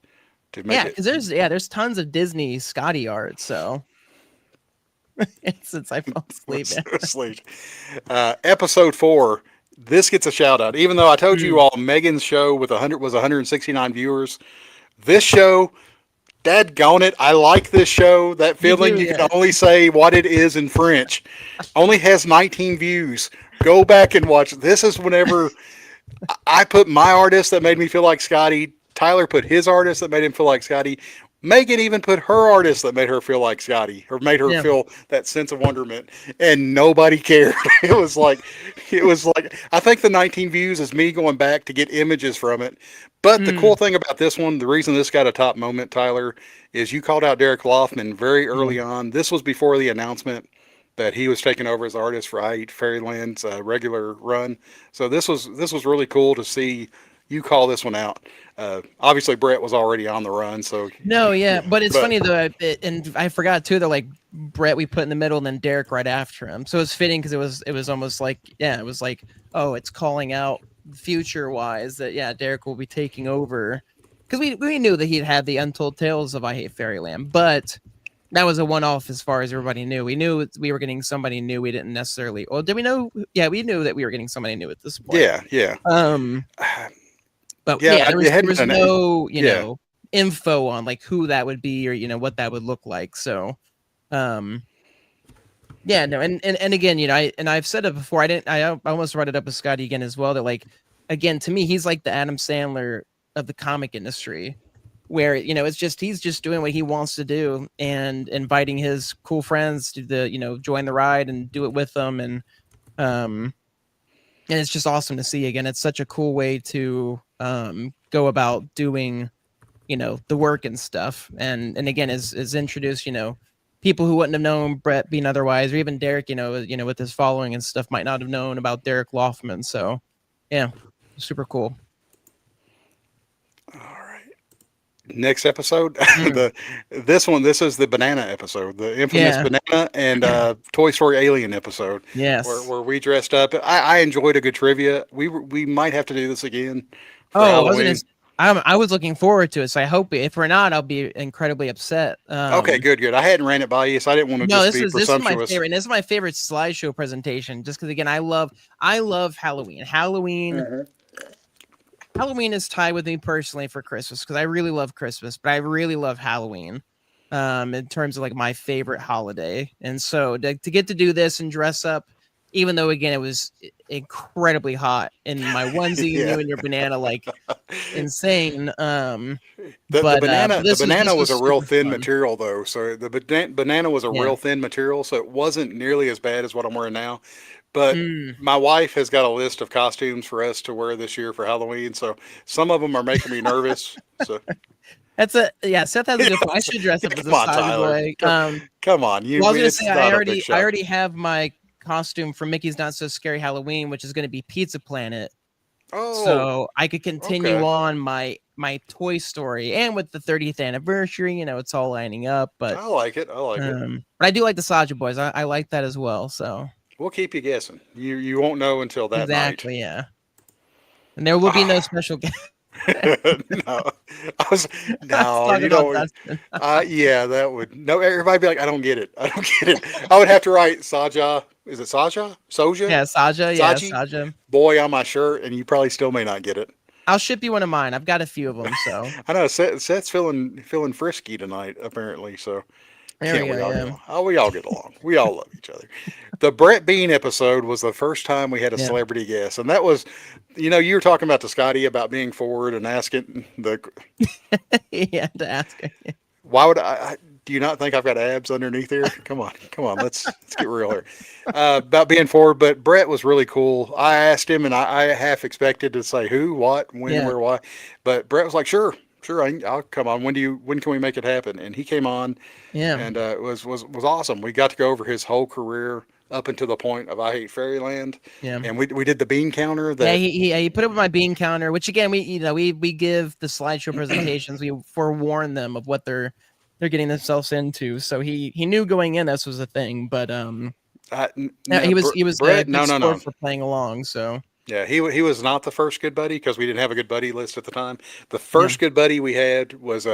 make it. Because there's tons of Disney Skottie art. So since I fell asleep. Episode 4. This gets a shout out. Even though I told you all Megan's show was 169 viewers, this show, dadgone it, I like this show. That feeling you can only say what it is in French. Only has 19 views. Go back and watch. This is whenever I put my artist that made me feel like Skottie. Tyler put his artist that made him feel like Skottie. Megan even put her artist that made her feel like Skottie, or made her feel that sense of wonderment, and nobody cared. It was like I think the 19 views is me going back to get images from it. But the cool thing about this one, the reason this got a top moment, Tyler, is you called out Derek Loffman very early on. This was before the announcement that he was taking over as artist for I Eat Fairyland's regular run. So this was really cool to see you call this one out. Obviously Brett was already on the run, so but it's funny though, and I forgot too that like Brett we put in the middle and then Derek right after him, so it was fitting because it was almost like it was like, oh, it's calling out future wise that Derek will be taking over, because we knew that he'd had the Untold Tales of I Hate Fairyland, but that was a one-off as far as everybody knew. We knew we were getting somebody new. We didn't necessarily, or did we know? Yeah, we knew that we were getting somebody new at this point. Yeah. But there was no, know, info on like who that would be or what that would look like. So, Yeah, no, and again, I've said it before. I almost brought it up with Skottie again as well. That like, again, to me, he's like the Adam Sandler of the comic industry, where it's just he's just doing what he wants to do and inviting his cool friends to join the ride and do it with them, um, and it's just awesome to see. Again, it's such a cool way to go about doing the work and stuff, and again is introduced people who wouldn't have known Brett being otherwise, or even Derek, with his following and stuff, might not have known about Derek Loffman. So, yeah, super cool. All right. Next episode, this is the banana episode, the infamous banana and Toy Story Alien episode. Yes, where we dressed up. I enjoyed a good trivia. We might have to do this again. For Halloween. I was looking forward to it, so I hope if we're not, I'll be incredibly upset. Okay, good. I hadn't ran it by you, so I didn't want to be presumptuous. This is my favorite. And this is my favorite slideshow presentation, just because again, I love Halloween. Halloween is tied with me personally for Christmas because I really love Christmas, but I really love Halloween. In terms of like my favorite holiday, and so to get to do this and dress up. Even though, again, it was incredibly hot in my onesie, you and your banana, like insane. The banana was a real thin material, though. So the banana was a real thin material, so it wasn't nearly as bad as what I'm wearing now. But my wife has got a list of costumes for us to wear this year for Halloween. So some of them are making me nervous. So. Seth has a good point. I should dress up as a Tyler. Come on, I was gonna say I already have my costume for Mickey's Not So Scary Halloween, which is going to be Pizza Planet. So I could continue on my Toy Story, and with the 30th anniversary, it's all lining up. But I like it. But I do like the Saja Boys. I like that as well. So we'll keep you guessing. You won't know until that night. Exactly. Yeah. And there will be no special guest. No, you don't. That would everybody be like, I don't get it. I would have to write Saja. Is it Saja? Soja? Yeah, Saja. Yeah, Saja. Boy on my shirt, and you probably still may not get it. I'll ship you one of mine. I've got a few of them. So I know Seth's feeling frisky tonight, apparently. So we all get along. We all love each other. The Brett Bean episode was the first time we had a celebrity guest, and that was, you were talking about to Skottie about being forward and asking the. To ask. Why would I? Do you not think I've got abs underneath here? Come on. Let's get real here. About being forward, but Brett was really cool. I asked him, and I half expected to say who, what, when, where, why, but Brett was like, sure, I'll come on. When can we make it happen? And he came on. Yeah. And it was awesome. We got to go over his whole career up until the point of I Hate Fairyland. Yeah. And we did the bean counter. He put up my bean counter, which again we give the slideshow presentations. We forewarn them of what they're getting themselves into. So he knew going in this was a thing, but he was Brett, no for playing along. So yeah, he was not the first good buddy because we didn't have a good buddy list at the time. The first good buddy we had was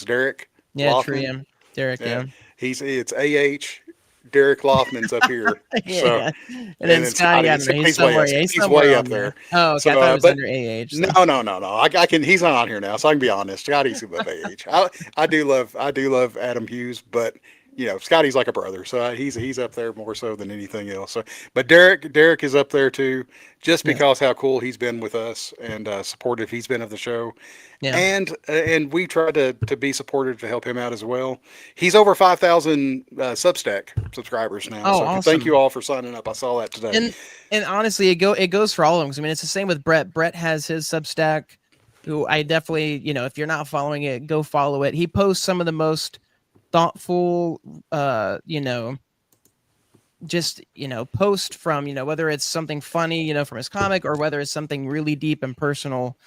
Derek. Yeah, Loffman. True. Derek. Yeah. It's AH. Derek Loffman's up here. Yeah. And then Skottie, he's somewhere. He's way up there. Oh, okay. I thought it was under AH. So. No. I can. He's not on here now, so I can be honest. Skottie's above AH. I do love Adam Hughes, but Skottie's like a brother, so he's up there more so than anything else. So, but Derek is up there too, just because how cool he's been with us and supportive he's been of the show. Yeah. And we try to be supportive to help him out as well. He's over 5,000 Substack subscribers now. So awesome. Thank you all for signing up. I saw that today. And honestly, it goes for all of them. I mean, it's the same with Brett. Brett has his Substack, who I definitely, if you're not following it, go follow it. He posts some of the most thoughtful, post from, whether it's something funny, from his comic, or whether it's something really deep and personal.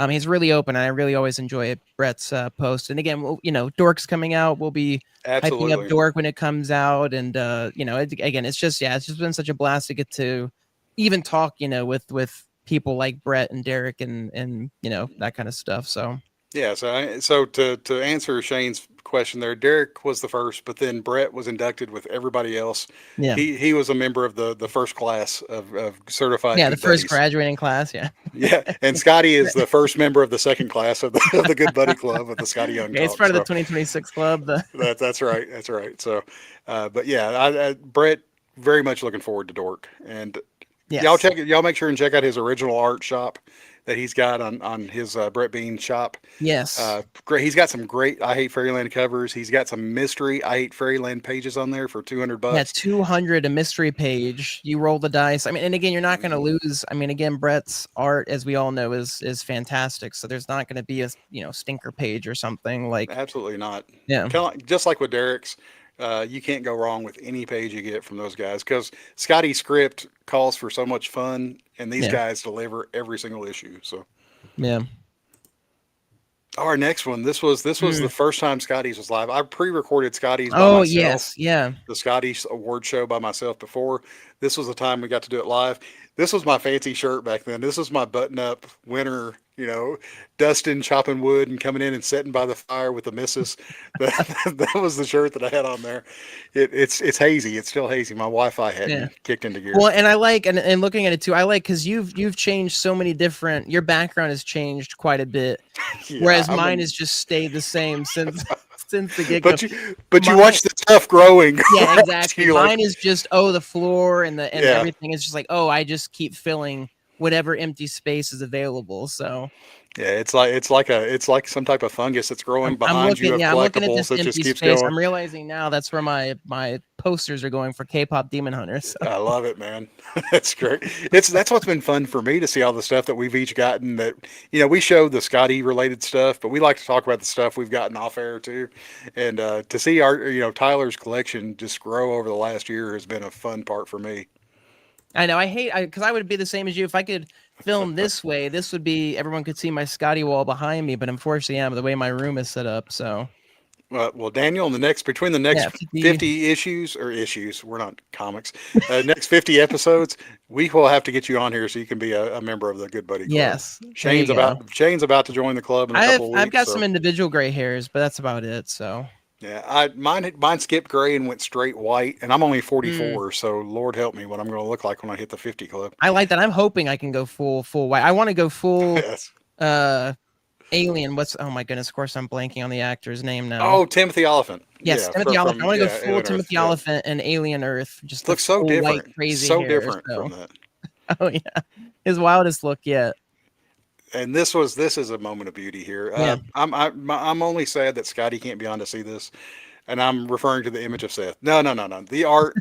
He's really open, and I really always enjoy Brett's post. And again, Dork's coming out. We'll be hyping up Dork when it comes out. And, again, it's just been such a blast to get to even talk, with people like Brett and Derek and that kind of stuff. So. Yeah, so to answer Shane's question there, Derek was the first, but then Brett was inducted with everybody else. Yeah, he was a member of the first class of certified. Yeah, the first graduating class. Yeah. Yeah, and Skottie is the first member of the second class of the Good Buddy Club of the Skottie Young. It's part of the 2026 club. That's right. So, but yeah, Brett very much looking forward to Dork. And Yes. y'all make sure and check out his original art shop that he's got on his Brett Bean shop. Yes. Great. He's got some great I Hate Fairyland covers. He's got some mystery I Hate Fairyland pages on there for $200. Yeah, 200 a mystery page. You roll the dice. I mean, and again, you're not going to lose. I mean, again, Brett's art, as we all know, is fantastic. So there's not going to be a stinker page or something like. Absolutely not. Yeah. Kind of like, just like with Derek's, you can't go wrong with any page you get from those guys because Skottie's script calls for so much fun, and these Yeah. guys deliver every single issue. So. Yeah. Our next one. This was the first time Skottie's was live. I pre-recorded Skottie's by Oh myself. yes, yeah. The Skottie's award show by myself before. This was the time we got to do it live. This was my fancy shirt back then. This was my button-up winter, Dustin chopping wood and coming in and sitting by the fire with the missus. That was the shirt that I had on there. It's hazy. It's still hazy. My Wi-Fi hadn't kicked into gear. Well, and I like and looking at it too. I like because you've changed so many different. Your background has changed quite a bit, Yeah, whereas mine has just stayed the same since the get go. But you watch the stuff growing. Yeah, exactly. You Mine is just the floor and Yeah. everything is just like I just keep filling whatever empty space is available. So Yeah, it's like some type of fungus that's growing behind you of I'm looking at collectibles this that empty just keeps space. going. I'm realizing now that's where my posters are going for K-pop Demon Hunters. So. I love it, man. That's great. That's what's been fun for me to see all the stuff that we've each gotten. That we show the Skottie related stuff, but we like to talk about the stuff we've gotten off air too. And to see our Tyler's collection just grow over the last year has been a fun part for me. I know. Because I would be the same as you. If I could film this way, this would be everyone could see my Skottie wall behind me. But unfortunately, the way my room is set up. So, well, Daniel, between the next 50 issues, we're not comics. Next 50 episodes, we will have to get you on here so you can be a member of the Good Buddy Club. Yes, Shane's about to join the club in a couple of weeks. I've got some individual gray hairs, but that's about it. So. Yeah, mine skipped gray and went straight white, and I'm only 44, so Lord help me what I'm going to look like when I hit the 50 club. I like that. I'm hoping I can go full white. I want to go full Yes. Alien. Oh my goodness! Of course, I'm blanking on the actor's name now. Oh, Timothy Oliphant. Yes, Yeah, Timothy Oliphant. I want to go full Alien Timothy Earth, Oliphant and Alien Earth. Just looks so different. White, crazy so hair, different from that. Oh yeah, his wildest look yet. And this is a moment of beauty here. Yeah. I'm only sad that Skottie can't be on to see this. And I'm referring to the image of Seth. No. The art.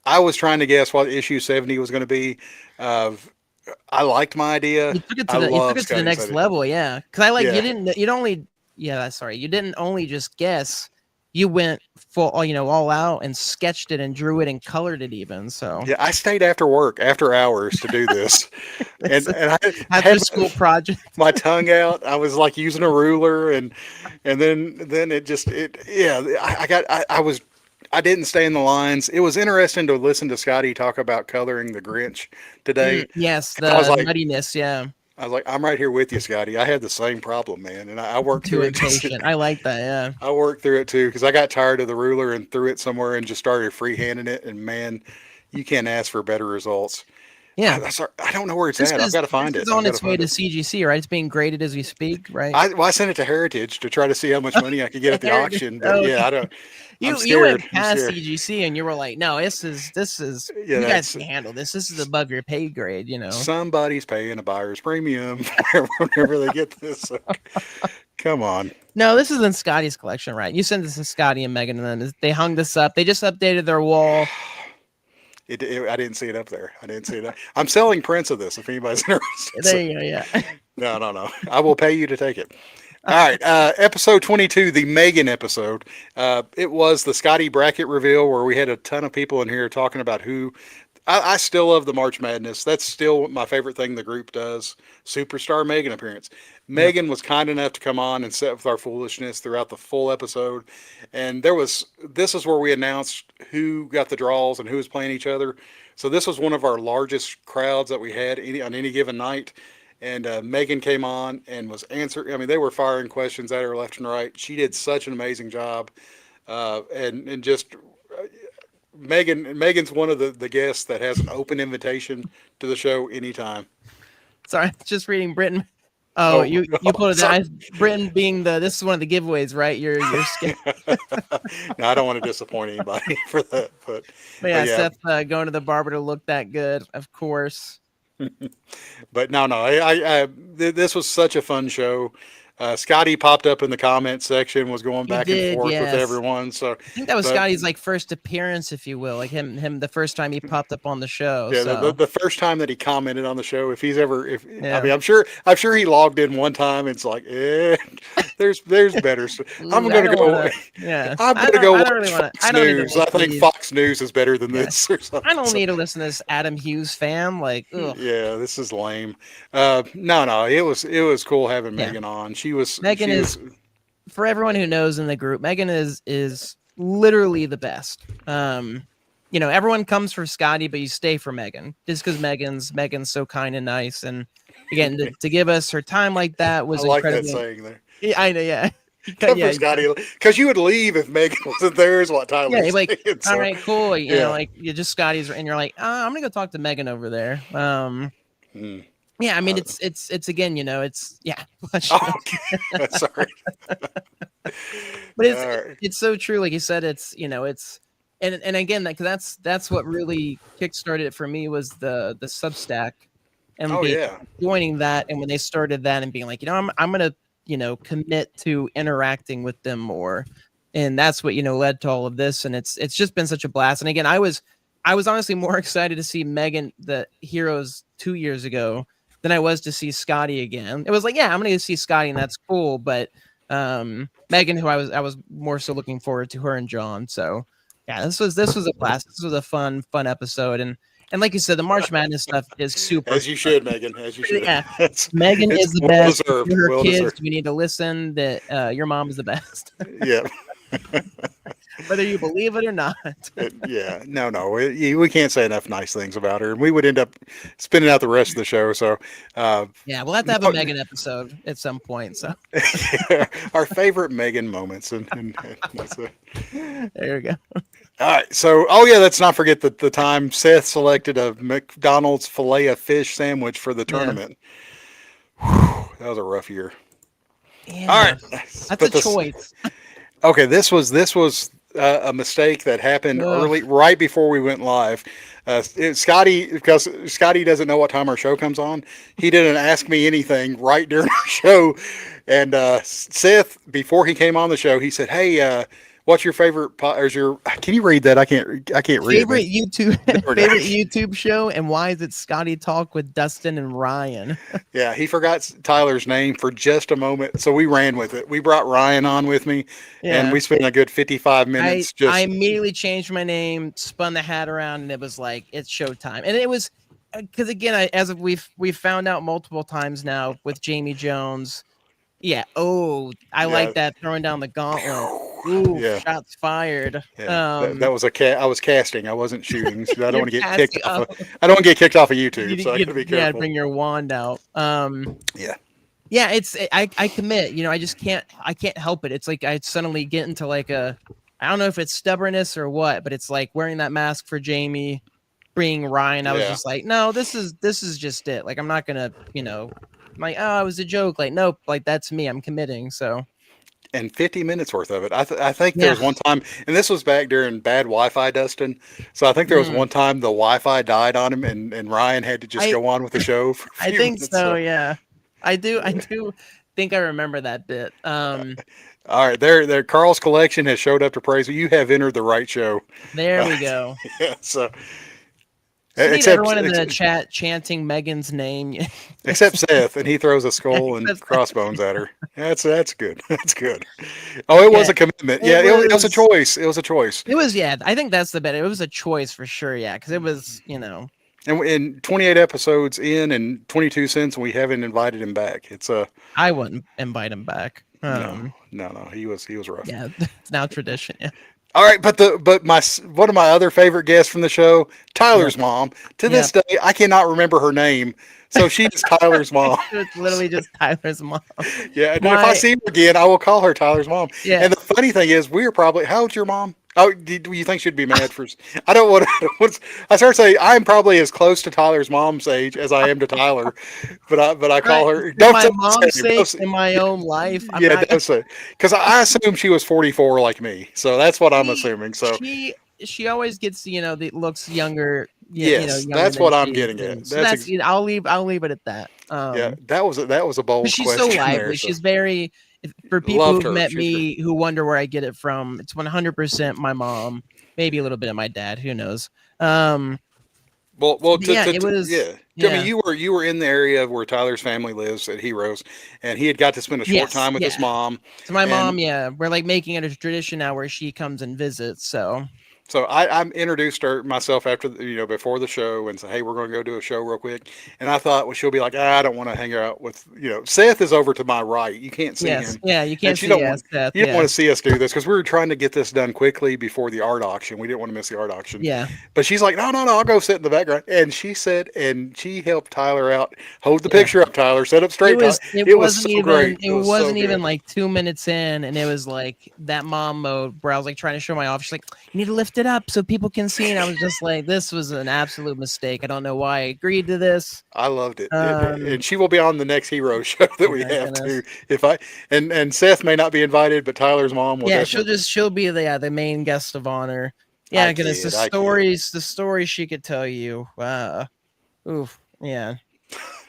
I was trying to guess what issue 70 was going to be. I liked my idea. You took it to the next level, yeah. Because you didn't only just guess. You went full, all out and sketched it and drew it and colored it even. So yeah, I stayed after work, after hours to do this, and I had school project. My tongue out. I was like using a ruler, and then I didn't stay in the lines. It was interesting to listen to Skottie talk about coloring the Grinch today. Yes, the nuttiness. Yeah. I was like, I'm right here with you, Skottie. I had the same problem, man, and I worked through it. I like that, yeah. I worked through it too because I got tired of the ruler and threw it somewhere and just started freehanding it. And man, you can't ask for better results. Yeah, I don't know where it's at. I've got to find it. It's on its way to CGC, right? It's being graded as we speak, right? I sent it to Heritage to try to see how much money I could get at the auction. But yeah, I don't. You went past CGC and you were like, no, this is you guys can handle this. This is above your pay grade, Somebody's paying a buyer's premium whenever they get this. So, come on. No, this is in Skottie's collection, right? You sent this to Skottie and Megan, and then they hung this up. They just updated their wall. I didn't see it up there. I didn't see it. I'm selling prints of this if anybody's interested. There you go, yeah. No. I will pay you to take it. All right, episode 22, the Megan episode. It was the Skottie bracket reveal where we had a ton of people in here talking about who. I still love the March Madness. That's still my favorite thing the group does. Superstar Megan appearance. Megan was kind enough to come on and sit with our foolishness throughout the full episode. And this is where we announced who got the draws and who was playing each other. So this was one of our largest crowds that we had on any given night. And Megan came on and was answering. I mean, they were firing questions at her left and right. She did such an amazing job. And just Megan's one of the guests that has an open invitation to the show anytime. Sorry, just reading Britain. Oh, Oh, you pulled it sorry. down. Britain being this is one of the giveaways, right? You're scared. No, I don't want to disappoint anybody for that, But but yeah, yeah, Seth going to the barber to look that good, of course. but no, this was such a fun show. Scotty popped up in the comment section, was going He back and did, forth with yes. everyone. So, I think that was but Scottie's like first appearance, if you will, like him the first time he popped up on the show. yeah, So the first time that he commented on the show, if he's ever, if I yeah, mean, I'm sure he logged in one time. It's like, there's better. I'm I gonna don't go. want to. Yeah, I'm gonna go I don't watch really want to. Fox I don't need to News. I think leave. Fox News is better than Yeah, this or something. I don't So, need to listen to this Adam Hughes fan. Like, ugh. yeah, this is lame. No, it was cool having Yeah, Megan on. Megan She was is, for everyone who knows in the group, Megan is literally the best. Everyone comes for Scottie, but you stay for Megan just because Megan's so kind and nice. And again, to give us her time like that I was like that incredible. saying there. Yeah, I know, yeah. Come Yeah, for Scotty, because you would leave if Megan wasn't there, is what yeah, Tyler's you're like, saying. all So, right, cool. yeah. Like you just Scotty's, and you're like, I'm gonna go talk to Megan over there. Hmm. Yeah, I mean, Uh, it's again, it's yeah, Oh, okay. Sorry. but All right. it's so true. Like you said, it's and again, that's what really kickstarted it for me was the Substack and Oh, being yeah. joining that, and when they started that and being like, I'm gonna commit to interacting with them more, and that's what led to all of this, and it's just been such a blast. And again, I was honestly more excited to see Megan the Heroes 2 years ago than I was to see Scotty again. It was like, yeah, I'm gonna see Scotty, and that's cool, but Megan, who I was more so looking forward to, her and John. So yeah, this was a blast. This was a fun episode, and like you said, the March Madness stuff is super As you fun. should, Megan. As you should. Yeah, It's Megan is the well best. deserved. To her Well kids, deserved. we need to listen that your mom is the best, Yeah. whether you believe it or not. Yeah. No. We can't say enough nice things about her, and we would end up spinning out the rest of the show. So, Yeah, we'll have to have a Megan episode at some point. So our favorite Megan moments, and that's it. there we go. All right. So, oh yeah, let's not forget the time Seth selected a McDonald's filet of fish sandwich for the tournament. Whew, that was a rough year. Yeah, All right. that's a choice. Okay, this was a mistake that happened early, right before we went live. Scotty, because Scotty doesn't know what time our show comes on, he didn't ask me anything right during our show. And Seth, before he came on the show, he said, "Hey, what's your favorite? Can you read that? I can't read Favorite it. favorite YouTube show, and why is it Skottie Talk with Dustin and Ryan? Yeah, he forgot Tyler's name for just a moment, so we ran with it. We brought Ryan on with me, and we spent a good 55 minutes. I immediately changed my name, spun the hat around, and it was like it's showtime. And it was because again, we've found out multiple times now with Jamie Jones. Yeah. Oh, I like that throwing down the gauntlet. Ooh, Yeah. shots fired. Yeah, that was I was casting. I wasn't shooting. So I don't want to get kicked casting, off. I don't want to get kicked off of YouTube. So I you gotta be yeah, careful. bring your wand out. Yeah. Yeah, I commit. I just can't help it. It's like I suddenly get into like I don't know if it's stubbornness or what, but it's like wearing that mask for Jamie, bringing Ryan. I was just like, no, this is just it. Like I'm not gonna, I'm like, oh, it was a joke. Like, nope, like that's me. I'm committing. So. And 50 minutes worth of it. I think there was one time, and this was back during bad Wi-Fi, Dustin. So I think there was one time the Wi-Fi died on him, and Ryan had to just go on with the show. For a few minutes, so. Yeah, I do think I remember that bit. All right, there. Carl's collection has showed up to praise. You have entered the right show. There we go. Yeah. So. Except everyone in the chat chanting Megan's name, except Seth, and he throws a skull and crossbones at her. That's good. That's good. Oh, it was a commitment. It was a choice. It was a choice. It was, I think that's the better. It was a choice for sure. Yeah, because it was, And in 28 episodes in and 22 cents, we haven't invited him back. It's I wouldn't invite him back. No, he was rough. Yeah, it's now tradition. Yeah. All right, but one of my other favorite guests from the show, Tyler's mom. To this day, I cannot remember her name, so she's Tyler's mom. It's literally just Tyler's mom. Yeah, and if I see her again, I will call her Tyler's mom. Yeah. And the funny thing is, we are probably, how old's your mom? Oh, do you think she'd be mad for? I don't want to. I start saying I'm probably as close to Tyler's mom's age as I am to Tyler, but I call her. For Don't my say mom's the same. Don't sake say, in my own life, I'm yeah, not. don't say because I assume she was 44 like me, so that's what I'm She assuming. So she she always gets that looks younger. Yeah, yes, younger that's than what I'm she is, getting and at. so that's I'll leave it at that. Yeah, that was a But bold she's so question there. lively. So She's very for people loved who've her. met She was great. me who wonder where I get it from. It's 100% my mom, maybe a little bit of my dad. Who knows? Um, Well, but yeah, it was yeah. I mean, yeah. you were in the area where Tyler's family lives at Heroes, and he had got to spend a short Yes, time with his yeah. mom, So my and mom, yeah, we're like making it a tradition now where she comes and visits. So so I introduced her myself after before the show and said, hey, we're going to go do a show real quick. And I thought, well, she'll be like, I don't want to hang out with Seth is over to my right. You can't see yes, him, yeah, you and can't see yes, Seth, you don't yeah, want to see us do this because we were trying to get this done quickly before the art auction. We didn't want to miss the art auction. yeah, But she's like, no, no, no, I'll go sit in the background. And she said, and she helped Tyler out. Hold the yeah. picture up, Tyler. Set up It straight, Tyler. was it It was wasn't so even great. it It was so wasn't even good. like 2 minutes in, and it was like that mom mode where I was like trying to show my off. She's like, "You need to lift it up so people can see." And I was just like, "This was an absolute mistake. I don't know why I agreed to this." I loved it. Um, And she will be on the next hero show that oh we my have goodness. too. If I and Seth may not be invited, but Tyler's mom will Yeah, definitely. she'll be the main guest of honor. I Yeah, goodness, kid, I kid. the stories she could tell you. Oof, yeah,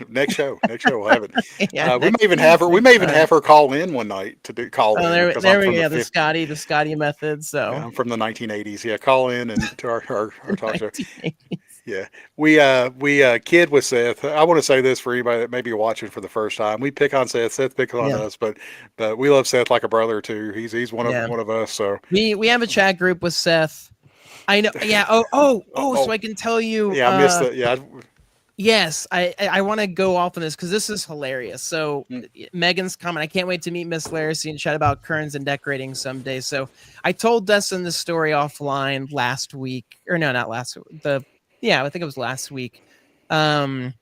Next show we'll have it. yeah. We may Next, even have her. We next may even time. have her call in one night to do call Oh, in there, because I'm there we from go. the Yeah, fifth. The Scotty method. Yeah, So, I'm from the 1980s. Yeah, call in and to our talk show. 1980s. Yeah, we kid with Seth. I want to say this for anybody that may be watching for the first time. We pick on Seth. Seth picks on Yeah, us, but we love Seth like a brother too. He's yeah. one of us. So We have a chat group with Seth. I know. Yeah. Oh. So oh I can tell you. yeah, I missed the yeah. Yes. I want to go off on this because this is hilarious. So Mm. Megan's coming. I can't wait to meet Miss Laracy and chat about curtains and decorating someday. So I told Dustin this story offline last week, or no, not last. I think it was last week. Um,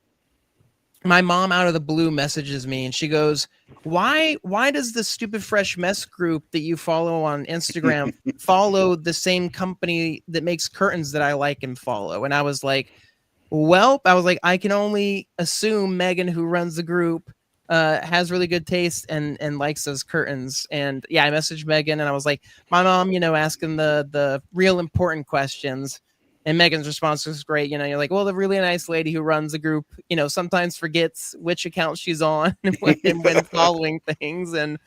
my mom out of the blue messages me and she goes, why does the stupid fresh mess group that you follow on Instagram follow the same company that makes curtains that I like and follow? And I was like, I can only assume Megan, who runs the group, has really good taste and likes those curtains. And yeah, I messaged Megan and I was like, my mom, asking the real important questions. And Megan's response was great. You're like, well, the really nice lady who runs the group, sometimes forgets which account she's on when following things. And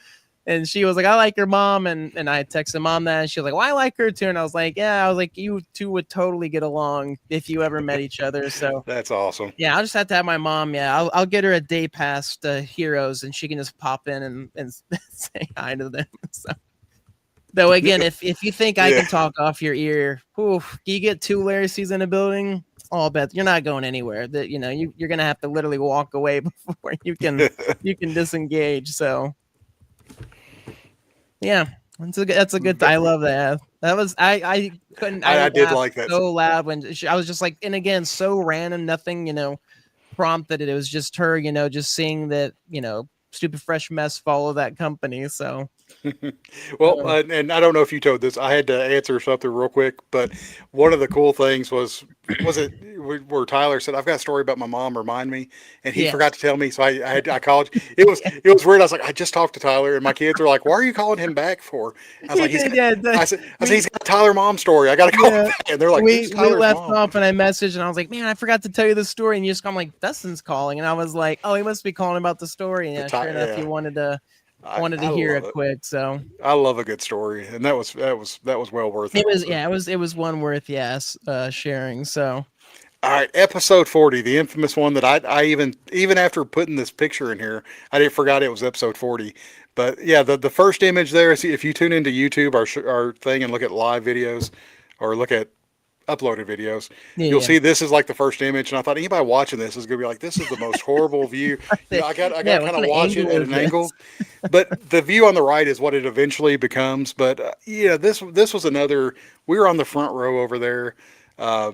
she was like, I like your mom. And I texted mom that. And she was like, well, I like her too. And I was like, yeah, I was like, you two would totally get along if you ever met each other. So That's awesome. yeah, I'll just have to have my mom. Yeah, I'll get her a day pass to Heroes and she can just pop in and say hi to them. So. Though again, if you think I Yeah. can talk off your ear, oof, you get two Laracies in a building, I'll bet you're not going anywhere. That you're gonna have to literally walk away before you can disengage. So yeah, that's a good. I love that. That was I couldn't I I did laughed like that. so loud when I was just like, and again, so random, nothing prompted it. It was just her, just seeing that stupid fresh mess follow that company. So Well, uh, and I don't know if you told this. I had to answer something real quick, but one of the cool things was it where Tyler said, "I've got a story about my mom. Remind me," and he yes, forgot to tell me, so I called. It was weird. I was like, I just talked to Tyler, and my kids were like, "Why are you calling him back for?" I was he like, "He's did. got." Yeah, I said he's got a Tyler mom story. I got to call him yeah. back. And they're like, We "Who's Tyler's left mom?" off and I messaged and I was like, man, I forgot to tell you the story. And you just come like, Dustin's calling. And I was like, oh, he must be calling about the story. And yeah, sure enough, Yeah, you wanted to I hear love it it. quick. So I love a good story, and that was well worth it it. was, So. yeah, it was one worth, yes, sharing. So All right, episode 40, the infamous one that I even after putting this picture in here, I didn't forgot it was episode 40. But yeah, the first image there, if you tune into YouTube, our thing, and look at live videos or look at uploaded videos, yeah, you'll yeah, see this is like the first image. And I thought anybody watching this is gonna be like, this is the most horrible view. I got yeah. to What kind of kind of watch it angle at is an this? angle. But the view on the right is what it eventually becomes. But yeah, this was another. We were on the front row over there. Uh,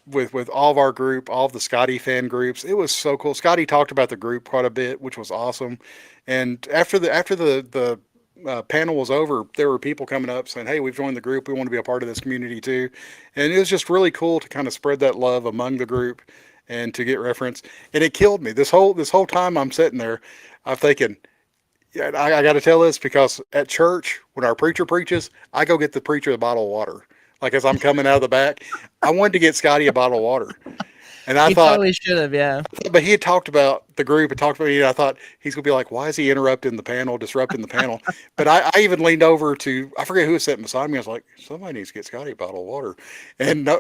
with all of our group, all of the Skottie fan groups. It was so cool. Skottie talked about the group quite a bit, which was awesome. And after the panel was over, there were people coming up saying, "Hey, we've joined the group. We want to be a part of this community too." And it was just really cool to kind of spread that love among the group and to get reference. And it killed me this whole time I'm sitting there. I'm thinking, yeah, I got to tell this because at church when our preacher preaches, I go get the preacher a bottle of water. Like as I'm coming out of the back, I wanted to get Skottie a bottle of water. And I You thought, totally should have, yeah. but he had talked about the group and talked about me. And I thought he's going to be like, why is he interrupting the panel, disrupting the panel? But I even leaned over to, I forget who was sitting beside me. I was like, somebody needs to get Skottie a bottle of water. And, no,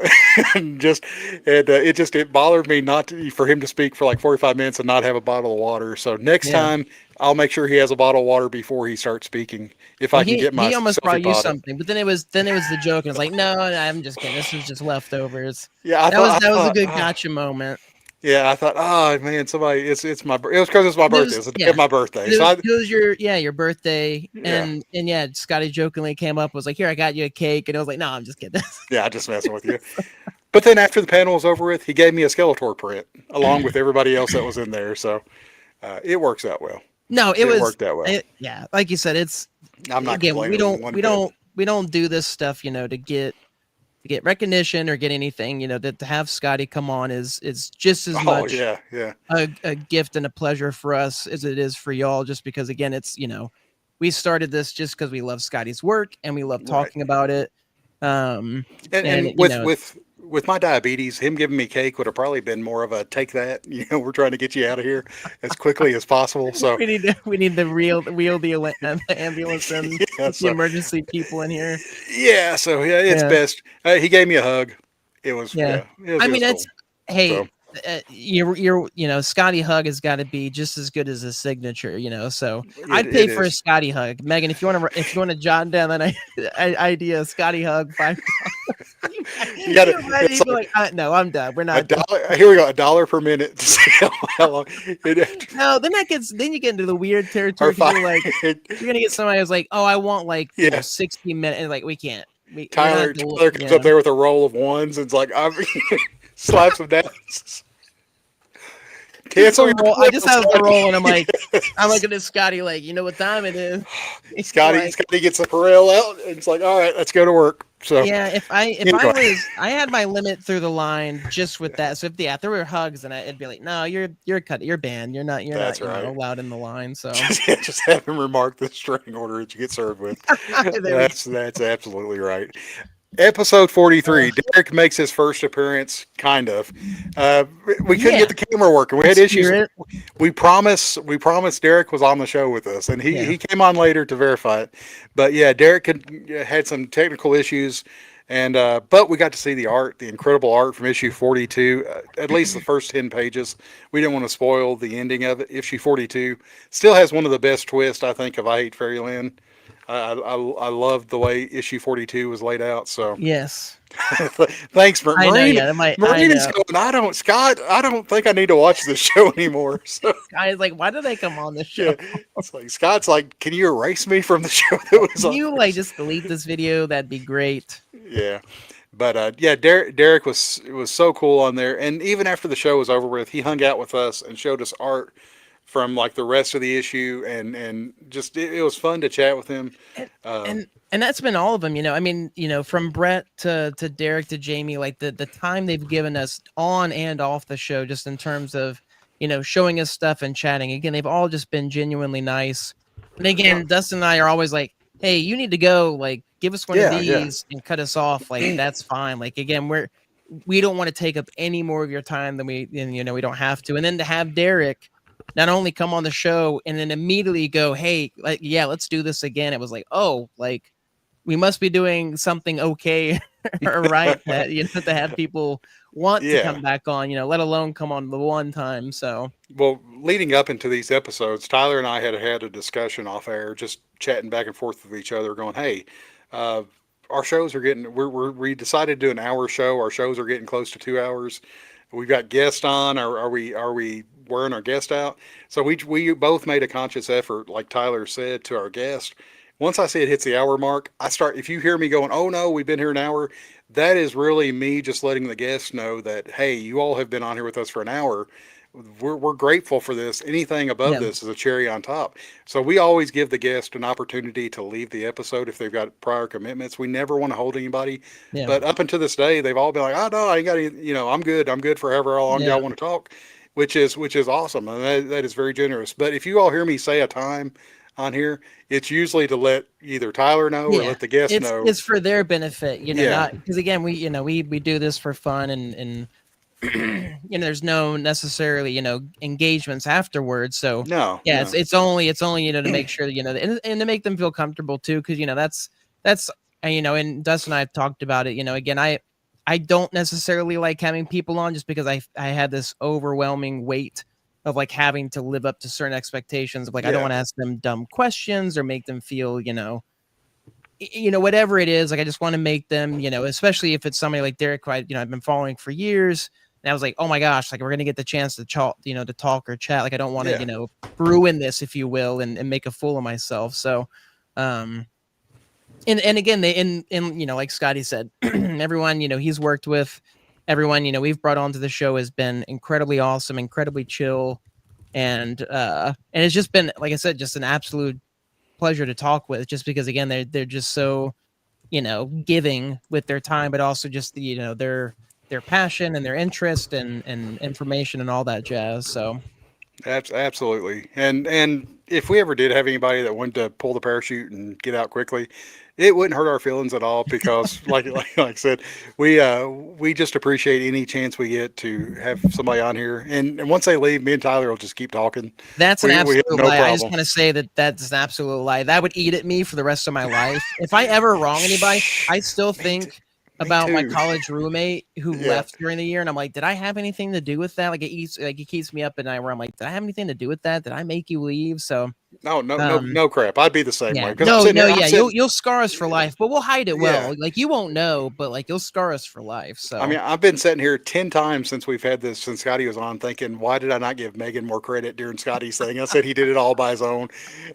and it bothered me for him to speak for like 45 minutes and not have a bottle of water. So next Yeah. time I'll make sure he has a bottle of water before he starts speaking. If I can get my he almost selfie brought you pot. something, but then it was the joke, and it's like, no, I'm just kidding. This is just leftovers. Yeah, That was a good oh, gotcha moment. yeah, I thought, oh man, somebody, it was because it's my birthday. It's the day of my birthday. It So was your birthday, and yeah, Skottie jokingly came up, was like, here, I got you a cake, and I was like, no, I'm just kidding. yeah, I just messing with you. But then after the panel was over with, he gave me a Skeletor print along with everybody else that was in there. So it works out well. No, It worked out well. Yeah, like you said, it's I'm not again, complaining. we don't do this stuff, to get recognition or get anything, that to have Skottie come on is just as much yeah. a gift and a pleasure for us as it is for y'all, just because again, it's, we started this just because we love Skottie's work and we love talking about it. And with my diabetes, him giving me cake would have probably been more of a take that. We're trying to get you out of here as quickly as possible. So we need to wheel the ambulance and the emergency people in here. Yeah, so it's best. He gave me a hug. It was I mean, cool. it's Skottie hug has got to be just as good as his signature. So I'd pay for a Skottie hug. Megan, if you want to jot down that idea, Skottie hug, $5. You got to be like, no, I'm done. We're not. Here we go. $1 per minute to see how long. No, then you get into the weird territory. You're gonna get somebody who's like, oh, I want 60 minutes, and like we can't. Tyler comes up there with a roll of ones and it's like, slaps him down. Cancel your roll. I just have the roll, and I'm looking at Skottie like, you know what time it is. Skottie gets the Perel out, and it's like, all right, let's go to work. So yeah, if I had my limit through the line just with that. So if there were hugs, and it'd be like, no, you're cut, you're banned. You're not allowed in the line. So just have him remark the string order that you get served with. That's absolutely right. Episode 43. Derek makes his first appearance, kind of. We couldn't get the camera working. We had issues. We promised Derek was on the show with us, and he came on later to verify it. But yeah, Derek had some technical issues, and but we got to see the art, the incredible art from issue 42, at least the first 10 pages. We didn't want to spoil the ending of it. Issue 42 still has one of the best twists, I think, of I Hate Fairyland. I love the way issue 42 was laid out. So yes, thanks, Marine. Marina's going, Scott, I don't think I need to watch this show anymore. So Scott's like, why do they come on this show? It's like Scott's like, can you erase me from the show that was on? Can you just delete this video? That'd be great. Yeah. But Derek was so cool on there, and even after the show was over with, he hung out with us and showed us art from like the rest of the issue, and just it was fun to chat with him. And that's been all of them, I mean, from Brett to Derek to Jamie, like the time they've given us on and off the show, just in terms of, showing us stuff and chatting. Again, they've all just been genuinely nice. And again, Dustin and I are always like, hey, you need to go, like, give us one of these and cut us off. Like, that's fine. Like, again, we don't want to take up any more of your time than we don't have to. And then to have Derek not only come on the show and then immediately go, hey, like, yeah, let's do this again. It was like, oh, like we must be doing something okay or right that, to have people want to come back on, let alone come on the one time. So, well, leading up into these episodes, Tyler and I had a discussion off air, just chatting back and forth with each other going, hey, our shows are getting, we decided to do an hour show. Our shows are getting close to 2 hours. We've got guests on. Are we wearing our guest out? So we both made a conscious effort, like Tyler said, to our guest. once I see it hits the hour mark, I start. If you hear me going, "Oh no, we've been here an hour," that is really me just letting the guests know that, hey, you all have been on here with us for an hour. We're grateful for this. Anything above Yeah, this is a cherry on top. So we always give the guest an opportunity to leave the episode if they've got prior commitments. We never want to hold anybody. yeah, But up until this day, they've all been like, "Oh no, I ain't got any. I'm good. I'm good for however long yeah, y'all want to talk," which is awesome, and that is very generous. But if you all hear me say a time on here, it's usually to let either Tyler know or yeah. let the guest It's know. it's for their benefit, Yeah. not because again, we do this for fun and there's no necessarily engagements afterwards. So No. yeah, No. it's only to make sure that and to make them feel comfortable too, because that's and Dustin and I have talked about it. Again, I don't necessarily like having people on just because I had this overwhelming weight of like having to live up to certain expectations of like I don't Yeah. want to ask them dumb questions or make them feel whatever it is. Like I just want to make them especially if it's somebody like Derek who I've been following for years. And I was like, oh my gosh, like we're gonna get the chance to to talk or chat. Like I don't want to, Yeah. ruin this, if you will, and make a fool of myself. So, and again, like Skottie said, everyone he's worked with, everyone we've brought onto the show has been incredibly awesome, incredibly chill, and it's just been, like I said, just an absolute pleasure to talk with. Just because again, they're just so giving with their time, but also just their passion and their interest and information and all that jazz. So Absolutely. And if we ever did have anybody that wanted to pull the parachute and get out quickly, it wouldn't hurt our feelings at all because like I said, we just appreciate any chance we get to have somebody on here. And once they leave, me and Tyler will just keep talking. that's an We have absolute no lie. I just problem. want to say that's an absolute lie. That would eat at me for the rest of my life. If I ever wrong anybody, I still think Me about my too. college roommate who Yeah. left during the year, and I'm like, did I have anything to do with that? Like it keeps me up at night where I'm like, did I have anything to do with that? Did I make you leave? So No crap. I'd be the same way yeah, because I'm sitting here. I'm yeah, sitting. you'll scar us for life, but we'll hide it Yeah. well. Like you won't know, but like you'll scar us for life. I mean, So I've been sitting here 10 times since we've had this, since Skottie was on, thinking, why did I not give Megan more credit during Skottie's thing? I said he did it all by his own.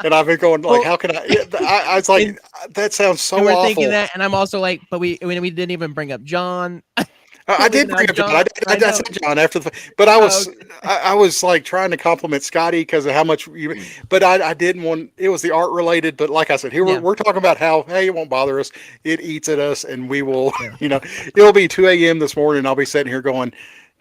And I've been going, like, well, how can I? Yeah, I was like, and, that sounds and so we're thinking awful. that, and I'm also like, but we didn't even bring up John. I We're did leaving bring out up John. John. I I know. said John after the, but Oh, I was like trying to compliment Skottie because of how much you, but I didn't want, it was the art related. But like I said, here yeah, we're talking about how, hey, it won't bother us. It eats at us and we will, yeah. it'll be 2 a.m. this morning. I'll be sitting here going,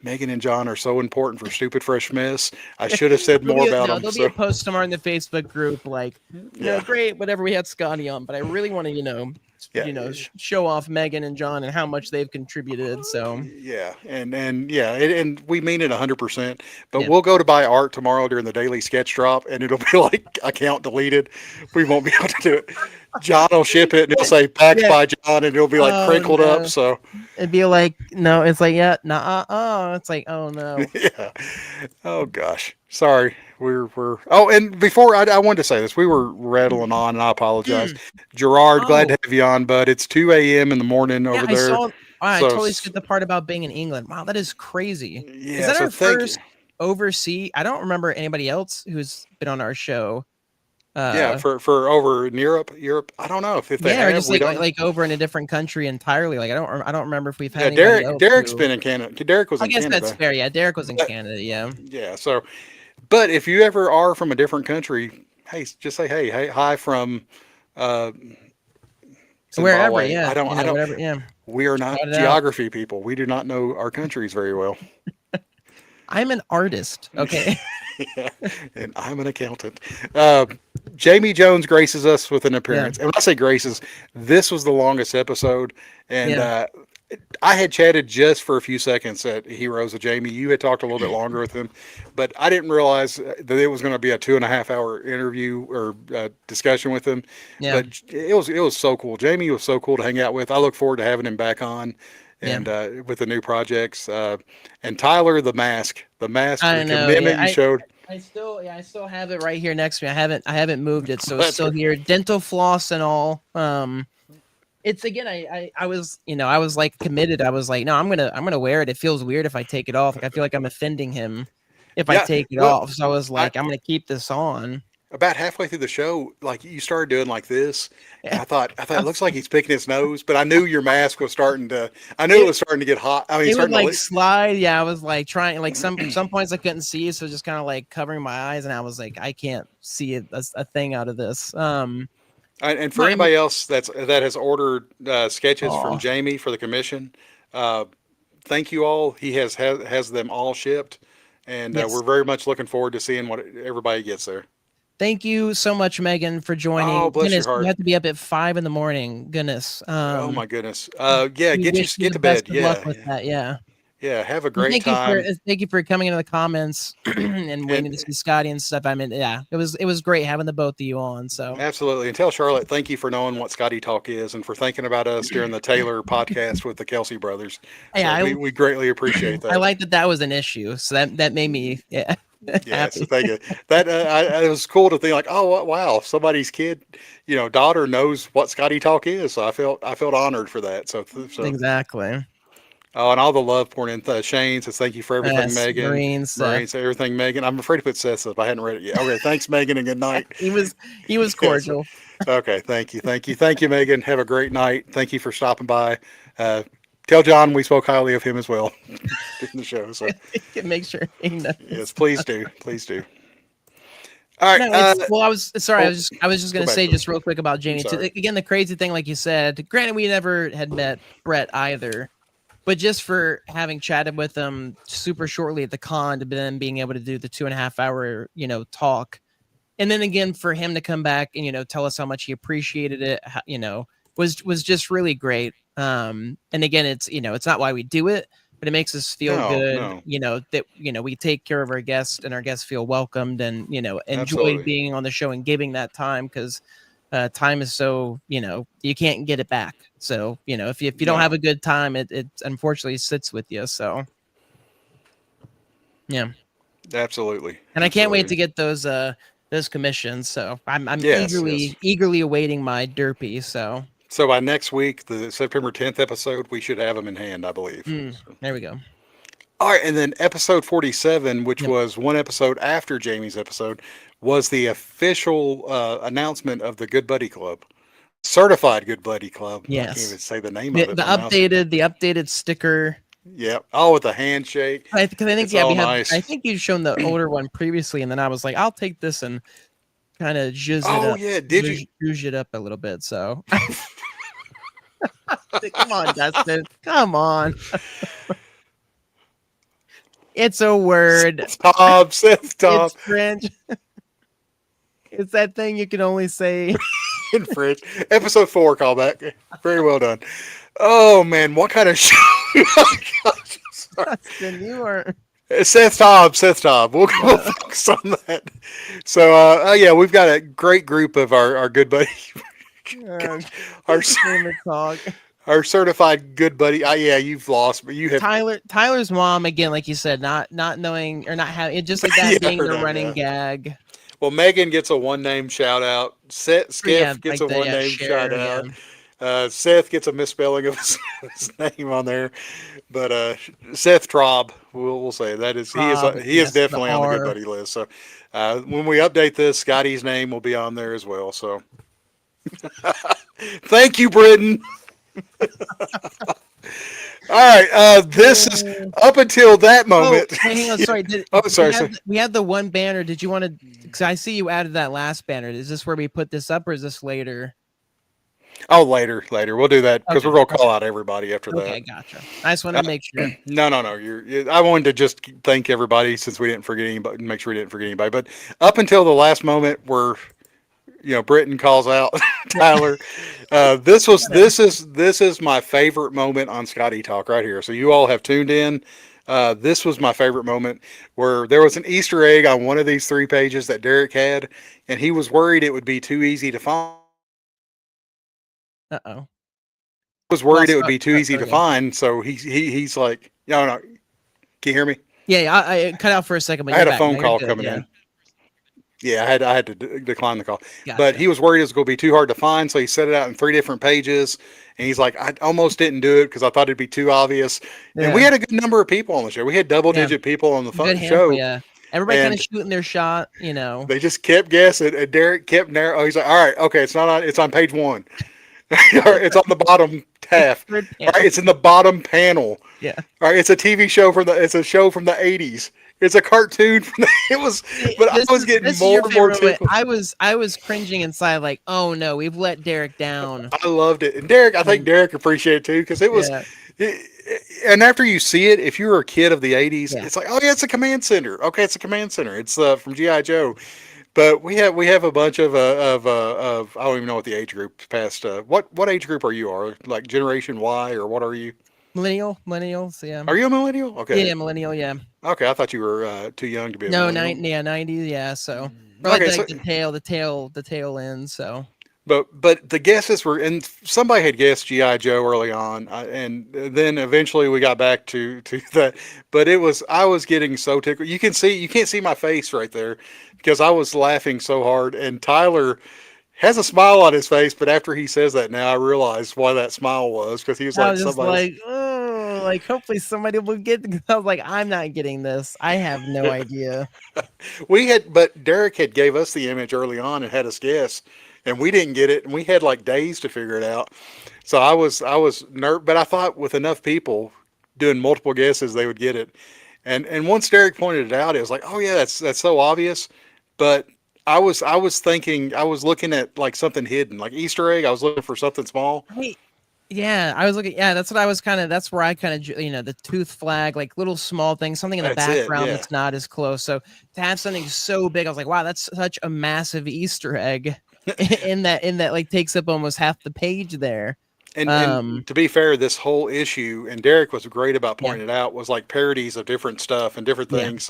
Megan and John are so important for Stupid Fresh Mess. I should have said more about them. There'll be a So post tomorrow in the Facebook group, like, yeah, great, whatever we had Skottie on, but I really want to, yeah. show off Megan and John and how much they've contributed. So Yeah, and yeah, and we mean it 100%. But yeah, we'll go to buy art tomorrow during the daily sketch drop, and it'll be like account deleted. We won't be able to do it. John will ship it, and it'll say packed yeah. by John, and it'll be like Oh crinkled up. no, So it'd be like no, it's like yeah, nah, it's like oh no, yeah. Oh gosh, sorry. We're. Oh, and before I wanted to say this, we were rattling on, and I apologize. Mm. Gerard, glad Oh to have you on, bud. It's 2 a.m. in the morning yeah, over I there. saw. I So totally skipped the part about being in England. Wow, that is crazy. Is yeah, that so our thank you. first overseas? I don't remember anybody else who's been on our show. Yeah, Uh, for over in Europe. I don't know if they yeah, or have. just We don't. like over in a different country entirely. Like I don't remember if we've had Yeah, anybody else Derek's who. been in Canada. Derek was I in guess that's Canada. fair. Yeah, Derek was in But Canada. Yeah. yeah, so but if you ever are from a different country, hey, just say hey, hi from uh, Wherever, Zimbabwe. yeah, I don't. whatever, yeah. We are Shout not it out. geography people. We do not know our countries very well. I'm an artist. Okay. Yeah, and I'm an accountant. Uh, Jamie Jones graces us with an Yeah. appearance. And when I say graces, this was the longest episode. And Yeah. I had chatted just for a few seconds at Heroes of Jamie. You had talked a little bit longer with him, but I didn't realize that it was going to be a 2.5 hour interview or discussion with him. Yeah. But it was so cool. Jamie was so cool to hang out with. I look forward to having him back on. Yeah. And with the new projects, and Tyler, the mask, I the know. commitment Yeah. you showed. I still have it right here next to me. I haven't moved it, so it's That's still here. Dental floss and all. It's again. I was I was like committed. I was like, no, I'm gonna wear it. It feels weird if I take it off. Like I feel like I'm offending him if I Yeah. take it Well, off. So I was I like, I'm gonna keep this on. about halfway through the show, like you started doing like this, and Yeah. I thought it looks like he's picking his nose, but I knew your mask was starting to. I knew it It, was starting to get hot. I mean, it would starting to. like slide. Yeah, I was like trying, like some points I couldn't see, so just kind of like covering my eyes, and I was like, I can't see a thing out of this. And No, for I mean, anybody else that has ordered sketches from oh Jamie for the commission, uh, thank you all. He has them all shipped, and yes. we're very much looking forward to seeing what everybody gets there. Thank you so much, Megan, for Oh, joining. bless your Goodness, you heart. have to be up at 5 in the morning. Goodness. Oh my goodness. Yeah, We wish you get the to best bed. of luck Yeah, with that. Yeah. yeah. Have a And great time. thank you for coming into the comments and And waiting to see Skottie and stuff. I mean, yeah, it was great having the both of you on. So absolutely. And tell Charlotte, thank you for knowing what Skottie Talk is and for thinking about us during the Taylor podcast with the Kelsey brothers. yeah, So we greatly appreciate I that. like that was an issue. So that made me Yeah, so happy. thank you. That it was cool to think like, oh wow, somebody's kid, daughter knows what Skottie Talk is. So I felt honored for that. So Exactly. oh, and all the love pouring in. Shane says thank you for everything, Yes, Megan. Marine Seth. Marine said everything, Megan. I'm afraid to put Seth up. I hadn't read it yet. Okay, thanks, Megan, and good night. He was Yes. cordial. Okay, thank you, Megan. Have a great night. Thank you for stopping by. Tell John we spoke highly of him as well during the show. So Make sure he knows. yes, please do, please do. All right. No, it's well. I was sorry. oh, I was just go gonna back say to just it. real quick about I'm Jamie. sorry. Again, the crazy thing, like you said, granted we never had met Brett either, but just for having chatted with him super shortly at the con, to then being able to do the 2.5 hour talk, and then again for him to come back and tell us how much he appreciated it, was just really great. And again, it's not why we do it, but it makes us feel No, good, no, that we take care of our guests and our guests feel welcomed and enjoy absolutely. being on the show and giving that time, because time is so you can't get it back. So if you don't No, have a good time, it unfortunately sits with you. So yeah, absolutely. and I can't wait to Absolutely. get those commissions. So I'm Yes, yes. eagerly awaiting my derpy. So So by next week, the September 10th episode, we should have them in hand, I believe. So. there we go. All right, and then episode 47, which Yep. was one episode after Jamie's episode, was the official announcement of the Good Buddy Club, certified Good Buddy Club. I can't even Yes. say the name The, of it. the My mouse. updated sticker. Yeah. Oh, with a handshake. Because I think It's all we have. nice. I think you've shown the older one previously, and then I was like, I'll take this and kind of Oh yeah. Did you? zhuzh it up a little bit. So come on, Dustin. Come on. It's a word. Seth Tom It's cringe. It's that thing you can only say. in French. Episode 4 callback. Very well done. Oh man, what kind of show? Oh, gosh, sorry. Dustin, you are. Seth Tom. We'll focus on that. So, yeah, we've got a great group of our good buddy, our Talk. our certified good buddy. Yeah, you've lost, but you have. Tyler's mom, again, like you said, not knowing or not having it, just like that Yeah, being I heard the that, gag. yeah. Well, Megan gets a one name shout out. Skiff gets a one name share, shout out. Seth gets a misspelling of his name on there, but Seth Traub, we'll say that is he is definitely on the good buddy list. So when we update this, Skottie's name will be on there as well. So thank you, Britton. All right, this is up until that moment. Oh, hang on, sorry. Sorry. We had the one banner. Did you want to? Because I see you added that last banner. Is this where we put this up, or is this later? Oh, later. We'll do that because Okay, we're gonna call out everybody after that. Okay, gotcha. I just wanted to make sure. No. I wanted to just thank everybody since we didn't forget anybody. Make sure we didn't forget anybody. But up until the last moment where Britton calls out Tyler, this is my favorite moment on Skottie Talk right here. So you all have tuned in. This was my favorite moment where there was an Easter egg on one of these 3 pages that Derek had, and he was worried it would be too easy to find. Uh-oh. Was worried it would be too easy to find, so he's like, no, can you hear me? Yeah, I cut out for a second, but I had a phone call coming in. Yeah, I had to decline the call. Gotcha. But he was worried it was going to be too hard to find, so he set it out in 3 different pages. And he's like, I almost didn't do it because I thought it'd be too obvious. And we had a good number of people on the show. We had double-digit people on the show. Yeah. Everybody kind And of shooting their shot, you know. they just kept guessing, and Derek kept narrow. Oh, he's like, all right, okay, it's not on. It's on page 1. It's on the bottom It's half. third All right, panel. it's in the bottom panel. Yeah. All right, it's a TV show it's a show from the 80s. It's a cartoon from it was, but I was getting This is more your and more favorite moment. tickled. I was cringing inside, like, oh no, we've let Derek down. I loved it, and Derek, I think Derek appreciated it too because it was. Yeah. And after you see it, if you were a kid of the 80s, Yeah. it's like, oh yeah, it's a command center. Okay, it's a command center. It's from GI Joe. But we have a bunch of I don't even know what the age group past. What age group are you? Are like Generation Y or what are you? Millennials, yeah. Are you a millennial? Okay. Yeah, millennial, yeah. Okay, I thought you were too young to be a No, millennial. 90s, yeah. So, or like Okay, the tail end. So, but the guesses were, and somebody had guessed GI Joe early on, and then eventually we got back to that. But I was getting so tickled. You can't see my face right there because I was laughing so hard. And Tyler has a smile on his face, but after he says that now, I realize why that smile was because he was I like was just somebody. like, oh, like hopefully somebody will get. I was like, I'm not getting this. I have no idea. But Derek had gave us the image early on and had us guess, and we didn't get it, and we had like days to figure it out. So I was nervous, but I thought with enough people doing multiple guesses, they would get it. And once Derek pointed it out, it was like, oh yeah, that's so obvious. But I was thinking, I was looking at like something hidden, like Easter egg. I was looking for something small. Yeah, I was looking. Yeah, that's what I was kind of. That's where I kind of, the tooth flag, like little small things, something in the That's it, background yeah. that's not as close. So to have something so big, I was like, wow, that's such a massive Easter egg. in that like takes up almost half the page there. And to be fair, this whole issue, and Derek was great about Yeah. pointing it out, was like parodies of different stuff and different Yeah. things.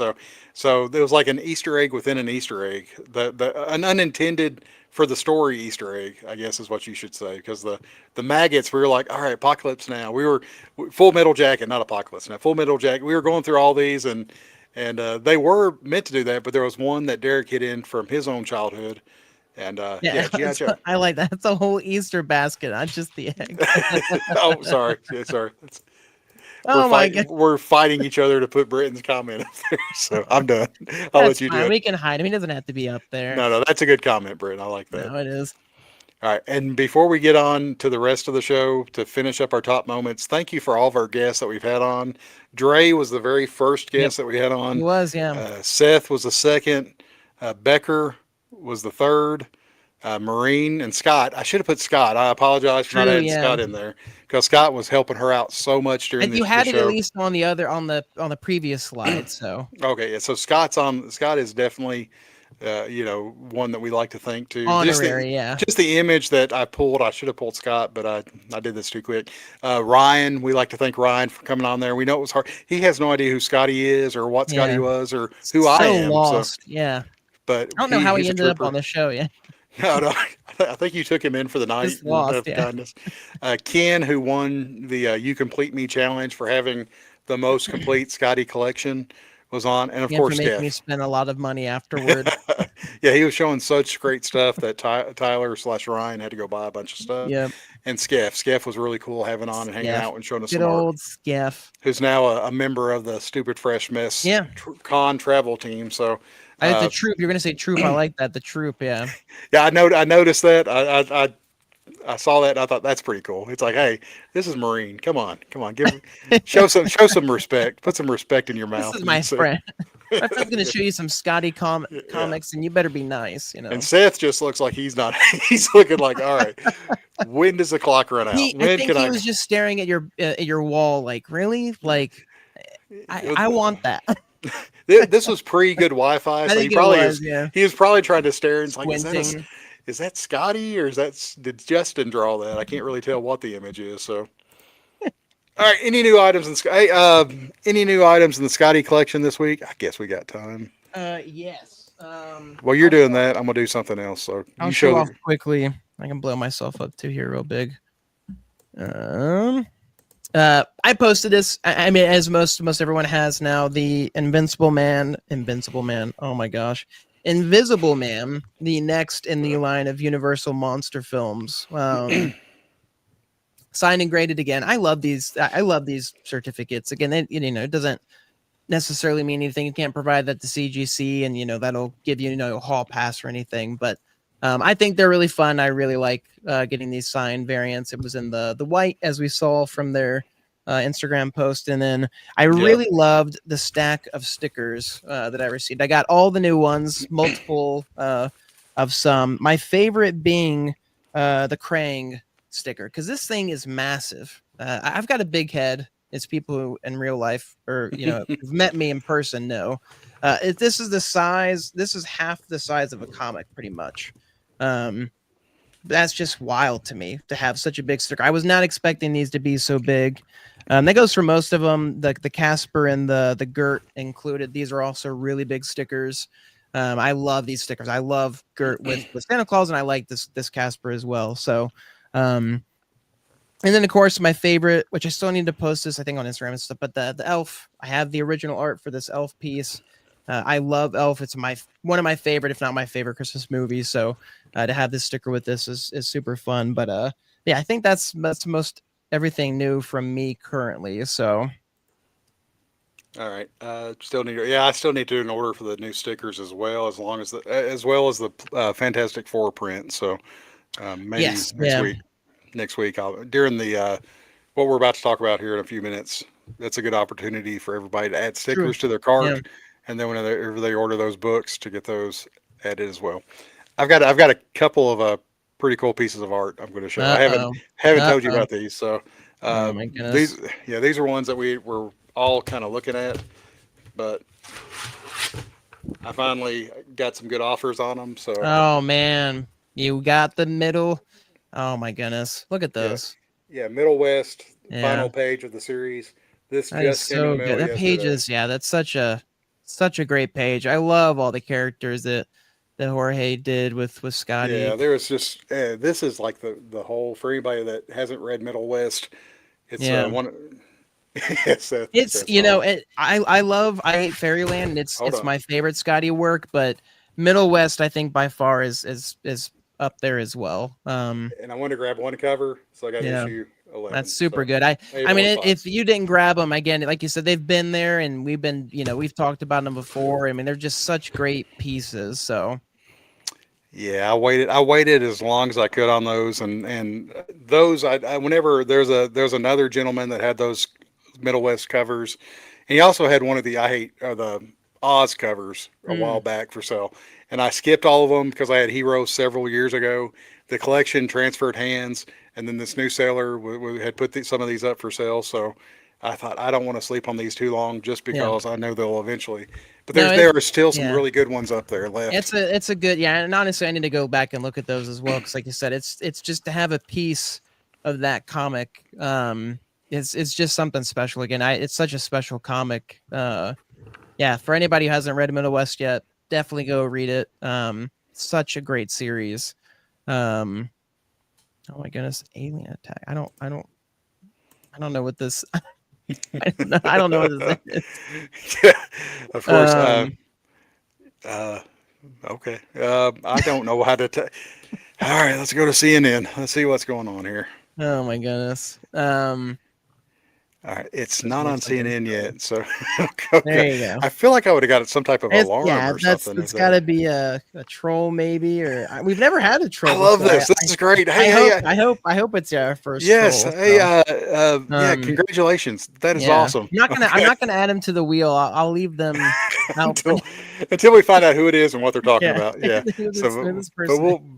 So there was like an Easter egg within an Easter egg, an unintended for the story Easter egg, I guess is what you should say, because the maggots, we were like, all right, Apocalypse Now. We were Full Metal Jacket, not Apocalypse Now. Full Metal Jacket. We were going through all these, and they were meant to do that, but there was one that Derek hit in from his own childhood. And yeah, G.I. Joe. I like that. It's a whole Easter basket, not just the egg. Oh, sorry. Yeah, sorry. Oh my god, We're fighting each other to put Britton's comment up there. So I'm done. I'll that's let you do fine. it. We can hide him. He doesn't have to be up there. No, that's a good comment, Britton. I like that. No, it is. All right. And before we get on to the rest of the show, to finish up our top moments, thank you for all of our guests that we've had on. Dre was the very first guest that we had on. He was, yeah. Seth was the second. Becker was the third. Marine and Scott. I should have put Scott. I apologize for not adding Scott in there because Scott was helping her out so much during And the you had the it show. at least on the previous slide. So Okay, yeah. So Scott is definitely, one that we like to thank too. honorary, yeah. Just the image that I pulled. I should have pulled Scott, but I did this too quick. Ryan, we like to thank Ryan for coming on there. We know it was hard. He has no idea who Scotty is or what Scotty was or who I am. Lost. So, yeah. but I don't know how he he's a ended up trooper. on the show. Yeah. No, I think you took him in for the night Just lost, of yeah. kindness. Ken, who won the You Complete Me challenge for having the most complete Skottie collection, was on, and of course, for making me Steph. spend a lot of money afterward. Yeah, he was showing such great stuff that Tyler/Ryan had to go buy a bunch of stuff. Yep. And Skeff was really cool having on and hanging Skeff. out and showing us Good some art. old Skeff. Who's now a member of the Stupid Fresh Mess con travel team. So The troop. You're gonna say troop. I like that. The troop. Yeah. yeah, I noticed that. I saw that and I thought that's pretty cool. It's like, hey, this is Marine. Come on, show some respect. Put some respect in your mouth. This is my friend. My friend's gonna show you some Skottie comics, and you better be nice. And Seth just looks like he's not. He's looking like, all right, when does the clock run out? I think he was just staring at your wall, like, really, like, I want that. This was pre-good Wi-Fi, so he was probably trying to stare and it's like, is that Scotty or did Justin draw that? I can't really tell what the image is. So, all right, any new items in the Skottie collection this week? I guess we got time. Yes. While you're doing that, I'm gonna do something else. So I'll show off quickly. I can blow myself up too here real big. I posted this. I mean, as most everyone has now, the Invincible Man. Oh my gosh. Invisible Man, the next in the line of Universal monster films. Signed and graded again. I love these certificates. Again, it doesn't necessarily mean anything. You can't provide that to CGC, and that'll give you a hall pass or anything. But I think they're really fun. I really like getting these signed variants. It was in the white, as we saw from their Instagram post, and then I really loved the stack of stickers that I received. I got all the new ones, multiple of some. My favorite being the Krang sticker, because this thing is massive. I've got a big head. It's people who in real life or who've met me in person know. This is the size. This is half the size of a comic, pretty much. That's just wild to me to have such a big sticker. I was not expecting these to be so big. That goes for most of them. The Casper and the Gert included. These are also really big stickers. I love these stickers. I love Gert with Santa Claus, and I like this Casper as well. So, and then of course my favorite, which I still need to post this, I think, on Instagram and stuff, but the Elf. I have the original art for this Elf piece. I love Elf. It's one of my favorite, if not my favorite, Christmas movies. So to have this sticker with this is super fun. But yeah, I think that's most everything new from me currently. So. All right. I still need to do an order for the new stickers as well as the Fantastic Four print. So maybe next week I'll during the what we're about to talk about here in a few minutes. That's a good opportunity for everybody to add stickers to their cart, and then whenever they order those books, to get those added as well. I've got a couple of pretty cool pieces of art I'm going to show. I haven't told you about these. So oh my goodness. These are ones that we were all kind of looking at, but I finally got some good offers on them. So oh man, you got the middle. Oh my goodness, look at those. Yeah, Middle West, final page of the series. This that just came in the mail good. That page is that's such a great page. I love all the characters that Jorge did with Skottie. Yeah, there was just this is like the whole, for anybody that hasn't read Middle West. It's one. I hate Fairyland, and it's my favorite Skottie work, but Middle West I think by far is up there as well. And I want to grab one cover, so I got issue 11. That's super good. I mean, if you didn't grab them, again, like you said, they've been there, and we've talked about them before. I mean, they're just such great pieces. So yeah, I waited as long as I could on those, and those I whenever there's another gentleman that had those Middle West covers, and he also had one of the Oz covers a while back for sale, and I skipped all of them because I had Heroes several years ago. The collection transferred hands, and then this new seller had put some of these up for sale. So I thought, I don't want to sleep on these too long, just because I know they'll eventually. But there are still some really good ones up there left. It's a good, and honestly, I need to go back and look at those as well, because like you said, it's just to have a piece of that comic. It's just something special. Again, it's such a special comic. For anybody who hasn't read Middle West yet, definitely go read it. Such a great series. Oh my goodness, Alien Attack. I don't know what this. I don't know what this is. Yeah, of course. Okay. I don't know how to. All right, let's go to CNN. Let's see what's going on here. Oh my goodness. All right, it's not on CNN yet, so okay. There you go. I feel like I would have got some type of alarm or something. It's got to be a troll, maybe, or we've never had a troll. I love this. This is great. I hope it's our first. Yes. Troll, yeah. Congratulations. That is awesome. I'm not gonna add them to the wheel. I'll leave them out until we find out who it is and what they're talking about. Yeah.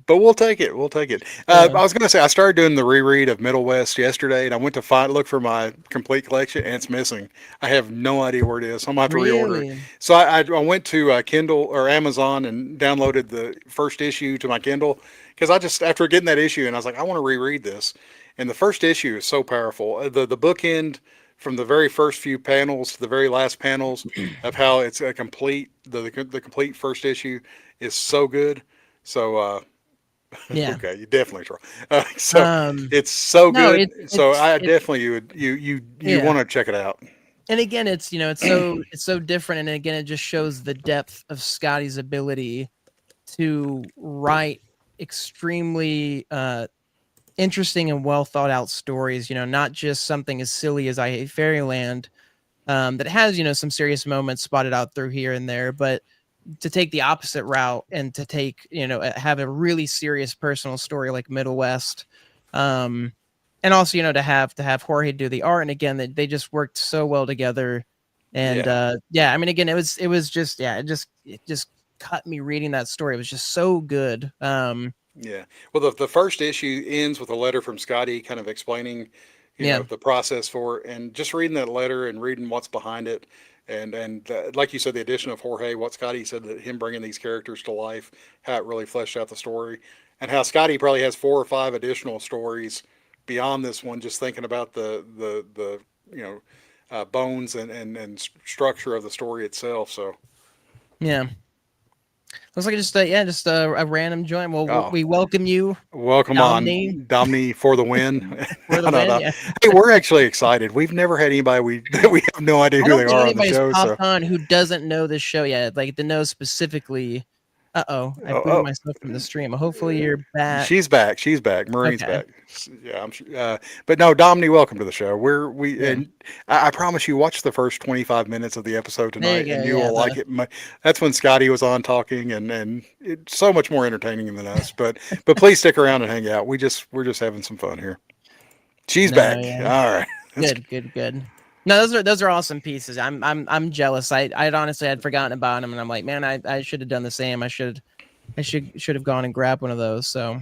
But we'll take it. We'll take it. I was gonna say I started doing the reread of Middle West yesterday, and I went to look for my complete collection, and it's missing. I have no idea where it is. So I'm gonna have to reorder it. So I went to Kindle or Amazon and downloaded the first issue to my Kindle, because after getting that issue, and I was like, I want to reread this. And the first issue is so powerful. The bookend from the very first few panels to the very last panels of how it's a complete the complete first issue is so good. So okay, you definitely try. It's so good. I definitely you want to check it out. And again, it's so different, and again, it just shows the depth of Skottie's ability to write extremely interesting and well thought out stories. Not just something as silly as I Hate Fairyland, that has, some serious moments spotted out through here and there, but to take the opposite route and to take, have a really serious personal story like Middle West. And also, to have Jorge do the art. And again, they just worked so well together. And I mean, again, it was just, it just cut me reading that story. It was just so good. Yeah. Well, the first issue ends with a letter from Skottie kind of explaining, the process for it, and just reading that letter and reading what's behind it. And like you said, the addition of Jorge, what Skottie said, that him bringing these characters to life, how it really fleshed out the story, and how Skottie probably has 4 or 5 additional stories beyond this one, just thinking about the bones and structure of the story itself. So yeah. Looks like just a random joint. Well, we welcome you. Welcome Domney for the win. For the win, yeah. Hey, we're actually excited. We've never had anybody we have no idea who they are on the show. Popped on who doesn't know this show yet, like to know specifically. I booted myself from the stream. Hopefully you're back. She's back. Marine's back. Yeah, I'm sure. But no, Dominique, welcome to the show. And I promise you, watch the first 25 minutes of the episode tonight, and you will like it. That's when Skottie was on talking, and it's so much more entertaining than us. But please stick around and hang out. We're just having some fun here. She's back. All right. Good. No, those are awesome pieces. I'm jealous. I honestly had forgotten about them, and I'm like, man, I should have done the same. I should have gone and grabbed one of those. So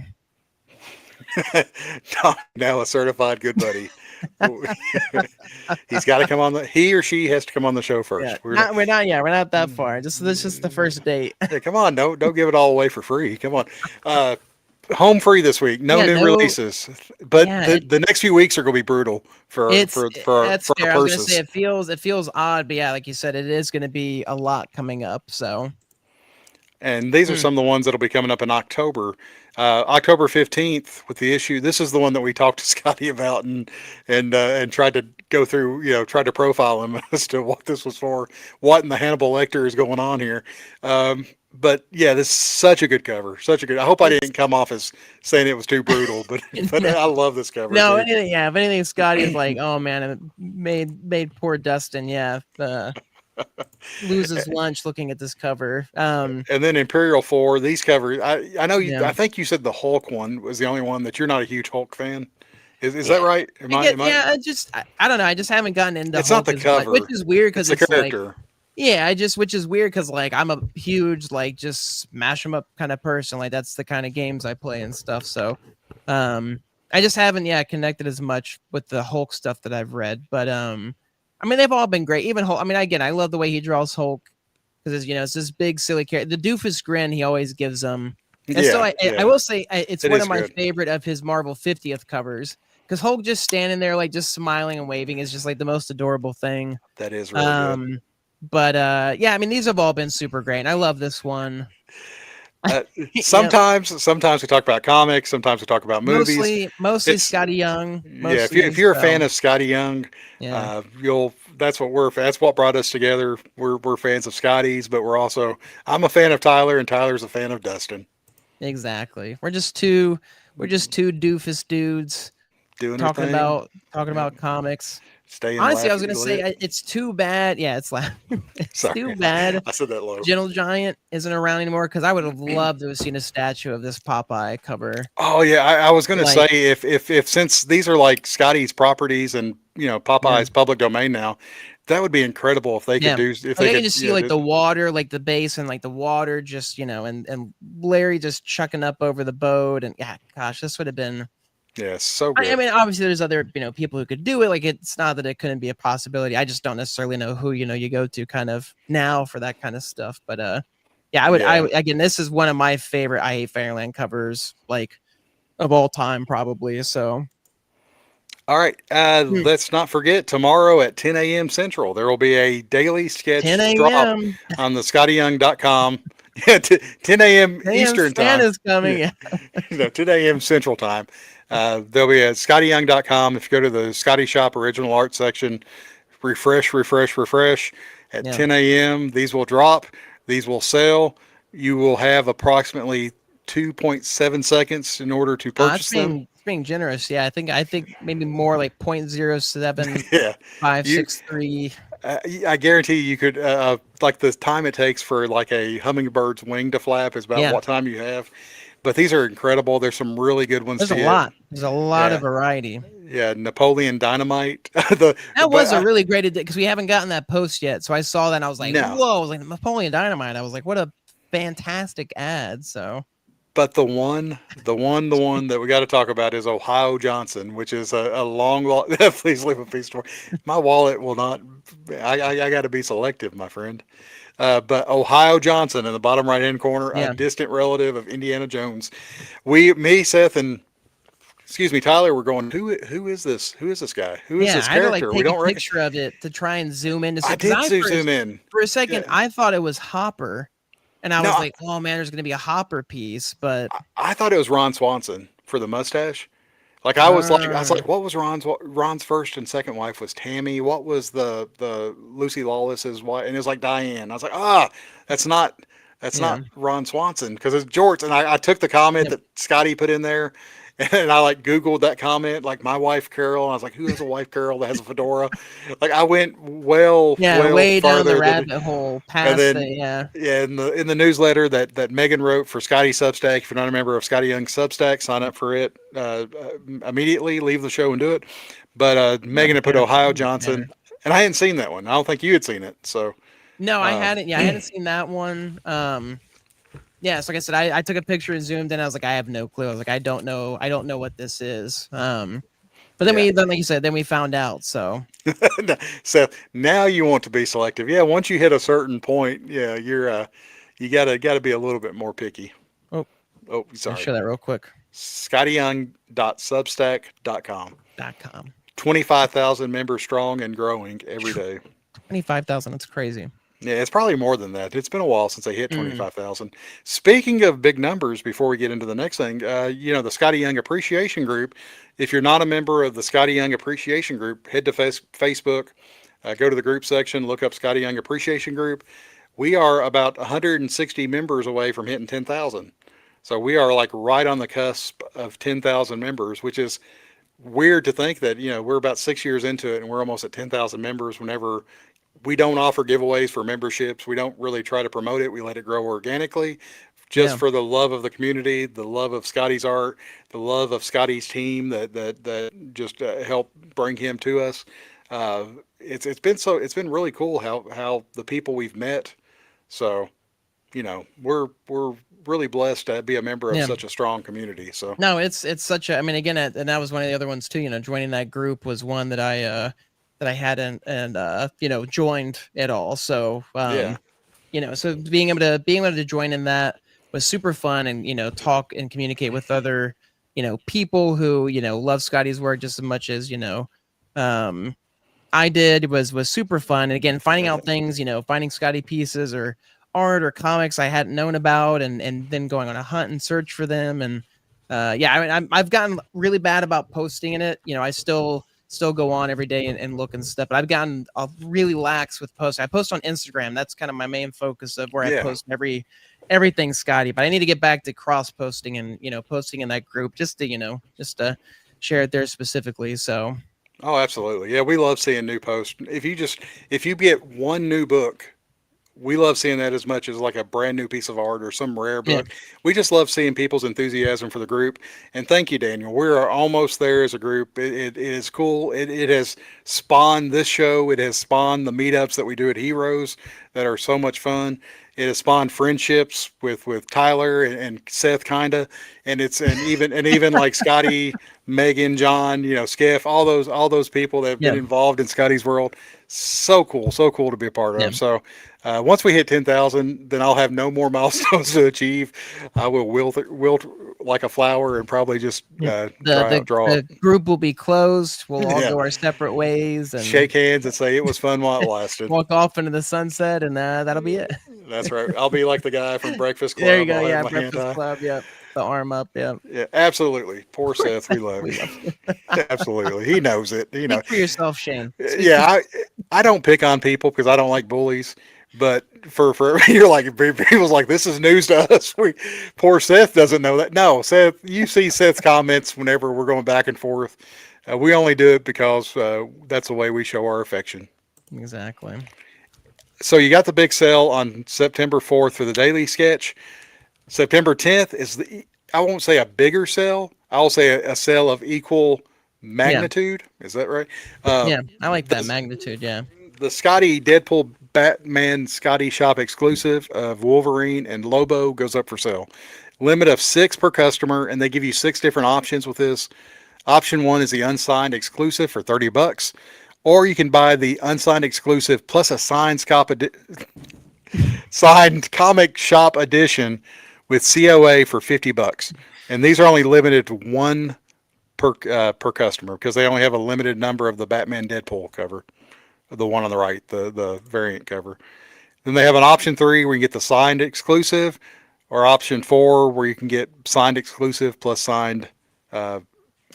now a certified good buddy. He's got to come on he or she has to come on the show first. Yeah. We're not that far. This is just the first date. Yeah, come on, don't give it all away for free. Come on. Home free this week. No new releases, but the next few weeks are going to be brutal for our purses. I was going to say it feels odd, but yeah, like you said, it is going to be a lot coming up. So, and these are some of the ones that'll be coming up in October. October 15th with the issue. This is the one that we talked to Skottie about and tried to go through, tried to profile him as to what this was for, what in the Hannibal Lecter is going on here. But yeah, this is such a good cover. I hope I didn't come off as saying it was too brutal, but I love this cover. No, if anything, Skottie is like, oh man, it made poor Dustin, loses lunch looking at this cover. And then Imperial 4, these covers. I know you. I think you said the Hulk one was the only one that you're not a huge Hulk fan. Is that right? I don't know. I just haven't gotten into. It's Hulk not the cover, which is weird because it's the character. Which is weird because like I'm a huge like just smash 'em up kind of person. Like that's the kind of games I play and stuff. So, I just haven't connected as much with the Hulk stuff that I've read. But I mean they've all been great. Even Hulk. I mean again I love the way he draws Hulk because it's this big silly character. The doofus grin he always gives them. And so I will say it's one of my favorite of his Marvel 50th covers. Because Hulk just standing there like just smiling and waving is just like the most adorable thing. That is really good. But I mean these have all been super great. And I love this one. Sometimes we talk about comics. Sometimes we talk about movies. Mostly Skottie Young. If you're a fan of Skottie Young, that's what brought us together. We're fans of Skottie's, but I'm a fan of Tyler, and Tyler's a fan of Dustin. Exactly. We're just two doofus dudes. Talking about comics. Honestly, I was gonna say it's too bad. Yeah, it's like it's too bad. I said that low. Gentle Giant isn't around anymore because I would have loved to have seen a statue of this Popeye cover. Oh yeah, I was gonna say if since these are like Skottie's properties and Popeye's public domain now, that would be incredible if they could do. If they could just see like the water, like the base and like the water, just and Larry just chucking up over the boat, and gosh, this would have been. Yeah, so good. I mean, obviously, there's other people who could do it. Like, it's not that it couldn't be a possibility. I just don't necessarily know who you go to kind of now for that kind of stuff. But I would. Again, this is one of my favorite I Hate Fairyland covers, like of all time, probably. So. All right, let's not forget tomorrow at 10 a.m. Central there will be a daily sketch drop on the SkottieYoung.com. Yeah, 10 a.m. Eastern time. Is coming. 10 a.m. Central time. There'll be at SkottieYoung.com. If you go to the Skottie Shop original art section, refresh at 10 a.m. These will drop. These will sell. You will have approximately 2.7 seconds in order to purchase them. Being generous, I think maybe more like 0.07. 563. I guarantee you could, like the time it takes for like a hummingbird's wing to flap is about Yeah. what time you have. But these are incredible. There's some really good ones There's to a get. lot. There's a lot of Yeah. variety. Yeah, Napoleon Dynamite. That But was a really great addition because we haven't gotten that post yet. So I saw that and I was like, no. whoa, I was like Napoleon Dynamite. I was like, what a fantastic ad. So But the one that we got to talk about is Ohio Johnson, which is a long wallet. Please leave a piece for my wallet will not. I got to be selective, my friend. But Ohio Johnson in the bottom right hand corner, a yeah. distant relative of Indiana Jones. Me, Seth, and excuse me, Tyler, we're going. Who is this? Who is this guy? Who is Yeah, this I had to like character? We take a don't reckon. picture of it to try and zoom in to see. I Because did I zoom first, in. for a second, Yeah. I thought it was Hopper, and I No, was like, oh man, there's gonna be a Hopper piece, but I thought it was Ron Swanson for the mustache. Like I was uh, like, what was Ron's first and second wife was Tammy. What was the Lucy Lawless's wife? And it was like Diane. I was like, that's not yeah, Ron Swanson because it's George. And I took the comment yeah, that Skottie put in there, and I like Googled that comment, like my wife Carol. And I was like, who has a wife Carol that has a fedora? Like I went well way down the farther than. rabbit hole, And past the then, yeah, in the newsletter that Megan wrote for Scotty Substack, if you're not a member of Scotty Young Substack, sign up for it immediately. Leave the show and do it. But Megan had put Ohio Johnson, and I hadn't seen that one. I don't think you had seen it. So No, I hadn't. Yeah, I hadn't seen that one. Yeah, so like I said, I took a picture and zoomed in. I was like, I have no clue. I was like, I don't know what this is. But then then like you said, then we found out. So Seth, now you want to be selective. Yeah, once you hit a certain point, yeah, you're you gotta be a little bit more picky. oh, Sorry. I'll show that real quick. ScottyYoung.substack.com. .com. 25,000 members strong and growing every day. 25,000. That's crazy. Yeah, it's probably more than that. It's been a while since they hit 25,000. Speaking of big numbers, before we get into the next thing, the Scotty Young Appreciation Group. If you're not a member of the Scotty Young Appreciation Group, head to Facebook, go to the group section, look up Scotty Young Appreciation Group. We are about 160 members away from hitting 10,000. So we are like right on the cusp of 10,000 members, which is weird to think that, we're about 6 years into it and we're almost at 10,000 members whenever we don't offer giveaways for memberships. We don't really try to promote it. We let it grow organically just for the love of the community, the love of Scotty's art, the love of Scotty's team that just helped bring him to us. It's been really cool how the people we've met. So, we're really blessed to be a member of such a strong community. So no, it's such a, I mean, again, and that was one of the other ones too, joining that group was one that I hadn't, and joined at all. So, so being able to join in that was super fun, and, talk and communicate with other, people who, love Scotty's work just as much as, I did was super fun. And again, finding out things, finding Scotty pieces or art or comics I hadn't known about, and then going on a hunt and search for them. And I've gotten really bad about posting in it. I still go on every day and look and stuff, but I've gotten really lax with posting. I post on Instagram. That's kind of my main focus of where I post everything Scotty, but I need to get back to cross posting and, posting in that group just to share it there specifically. So. Oh, absolutely. Yeah. We love seeing new posts. If you get one new book, we love seeing that as much as like a brand new piece of art or some rare book. Yeah. We just love seeing people's enthusiasm for the group. And thank you, Daniel. We are almost there as a group. It is cool. It has spawned this show. It has spawned the meetups that we do at Heroes that are so much fun. It has spawned friendships with Tyler and Seth, kinda, and even like Scotty, Megan, John, Skiff, all those people that have been involved in Scotty's world. So cool to be a part of. Yeah. So once we hit 10,000, then I'll have no more milestones to achieve. I will wilt like a flower and probably just draw. The group will be closed. We'll all go our separate ways and shake hands and say it was fun while it lasted. Walk off into the sunset, and that'll be it. That's right. I'll be like the guy from Breakfast Club. There you go. Yeah, Breakfast Club. Yep. The arm up. Yeah. Yeah, absolutely. Poor Seth. We love you. Absolutely. He knows it. Speak for yourself, Shane. Yeah, I don't pick on people because I don't like bullies. But for you're like, people's like, this is news to us. Poor Seth doesn't know that. No, Seth, you see Seth's comments whenever we're going back and forth. We only do it because that's the way we show our affection. Exactly. So you got the big sale on September 4th for the daily sketch. September 10th is I won't say a bigger sale. I'll say a sale of equal Yeah. magnitude. Is that right? Uh, Yeah. I like that the, magnitude. Yeah. the Skottie Deadpool Batman Skottie Shop exclusive of Wolverine and Lobo goes up for sale. Limit of 6 per customer, and they give you 6 different options with this. Option 1 is the unsigned exclusive for $30, or you can buy the unsigned exclusive plus a signed comic shop edition with COA for $50. And these are only limited to one per customer because they only have a limited number of the Batman Deadpool cover, the one on the right, the variant cover. Then they have an option 3 where you get the signed exclusive, or option 4 where you can get signed exclusive plus signed uh,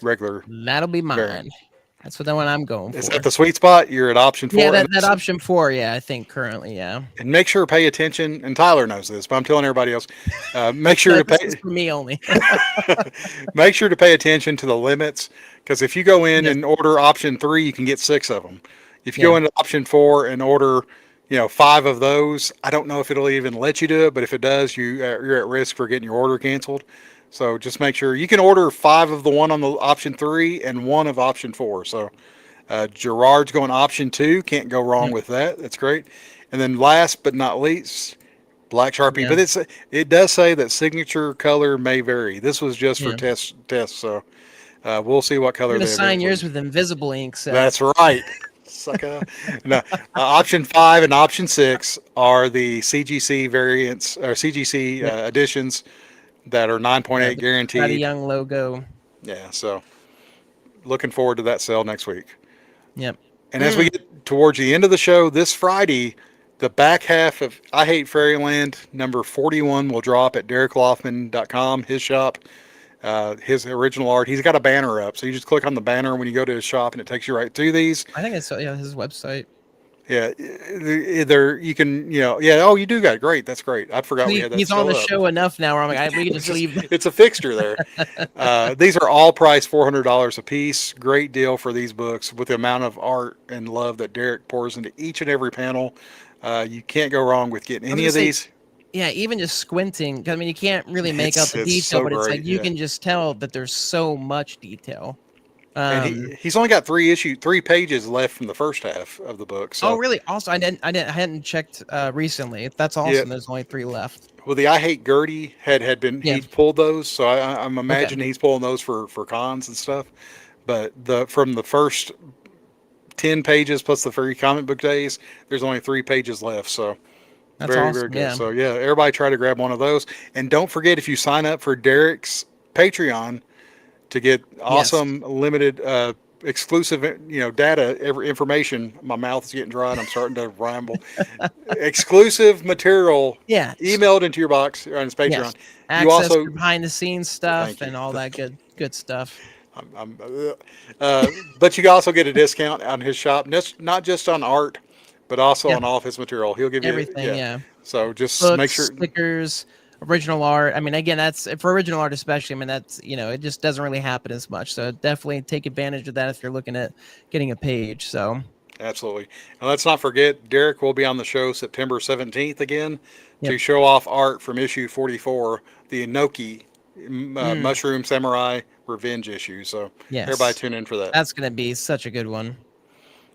regular That'll be variant. mine. That's what the one I'm going Is for. that the sweet spot? You're at option 4. Yeah, And that option 4. Yeah, I think currently. Yeah. make sure to pay attention. And Tyler knows this, but I'm telling everybody else. Make sure No, to this pay. is for me only. Make sure to pay attention to the limits, because if you go in Yes. and order option 3, you can get 6 of them. If you Yeah. go into option 4 and order, 5 of those, I don't know if it'll even let you do it, but if it does, you're at risk for getting your order canceled. So just make sure you can order 5 of the one on the option 3 and 1 of option 4. So Gerard's going option 2, can't go wrong Yep. with that. That's great. And then last but not least, Black Sharpie, Yeah. but it does say that signature color may vary. This was just for Yeah. tests, so we'll see what color I'm gonna they sign eventually. yours with invisible ink. So That's right, sucker. No, option 5 and option 6 are the CGC variants or CGC Yep. editions that are 9.8 got a guaranteed. young logo. Yeah, so looking forward to that sale next week. Yep. And as we get towards the end of the show this Friday, the back half of I Hate Fairyland number 41 will drop at DerekLoffman.com, his shop, his original art. He's got a banner up, so you just click on the banner when you go to his shop, and it takes you right through these. I think it's his website. Yeah, either you can, yeah. Oh, you do got it. Great. That's great. I forgot we had that. He's on still the up. show enough now where I'm like, we can just leave. It's a fixture there. These are all priced $400 a piece. Great deal for these books with the amount of art and love that Derek pours into each and every panel. You can't go wrong with getting any of these. Yeah, even just squinting. 'Cause, I mean, you can't really make out the It's detail, so but it's great, like you yeah. can just tell that there's so much detail. And he's only got 3 pages left from the first half of the book. So. Oh, really? Also, I hadn't checked recently. That's awesome. Yeah. There's only 3 left. Well, the I Hate Gertie had been Yeah. he pulled those, so I'm imagining he's pulling those for cons and stuff. But from the first 10 pages plus the free comic book days, there's only 3 pages left. So That's very, awesome. very good. Yeah. So yeah, everybody try to grab one of those. And don't forget, if you sign up for Derek's Patreon to get awesome limited exclusive data, information. My mouth is getting dry and I'm starting to ramble. Exclusive material Yeah. emailed into your box on his Patreon. Yes. You Access also to behind the scenes stuff Thank you. and all that good stuff. but you can also get a discount on his shop, not just on art, but also Yeah. on all of his material. He'll give you Everything. Yeah. So just Books, make sure. stickers, original art. I mean, again, that's for original art, especially. I mean, that's it just doesn't really happen as much. So definitely take advantage of that if you're looking at getting a page. So Absolutely. And let's not forget, Derek will be on the show September 17th again to Yep. show off art from issue 44, the Inoki Mushroom Samurai Revenge issue. So yes, everybody tune in for that. that's gonna be such a good one.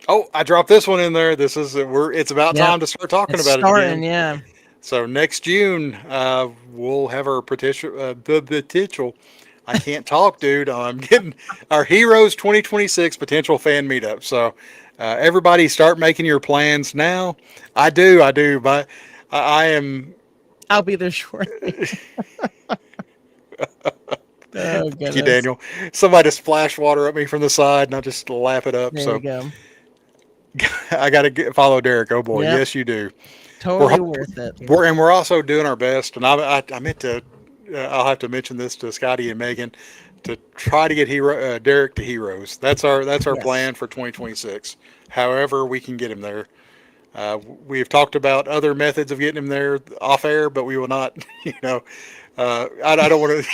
Oh, I dropped this one in there. It's about Yep. time to start talking It's about starting, it again. yeah. So next June, we'll have our potential. I can't talk, dude. I'm getting our Heroes 2026 potential fan meetup. So everybody, start making your plans now. I do, but I am. I'll be there shortly. Oh, Thank you, goodness. Daniel. Somebody splash water at me from the side, and I'll just lap it up. There So you go. I got to follow Derek. Oh boy, Yep. yes, you do. Totally worth it. We're also doing our best, and I meant to. I'll have to mention this to Skottie and Megan to try to get Derek to Heroes. That's our Yes. plan for 2026. However, we can get him there. We've talked about other methods of getting him there off air, but we will not. You know, I don't want to.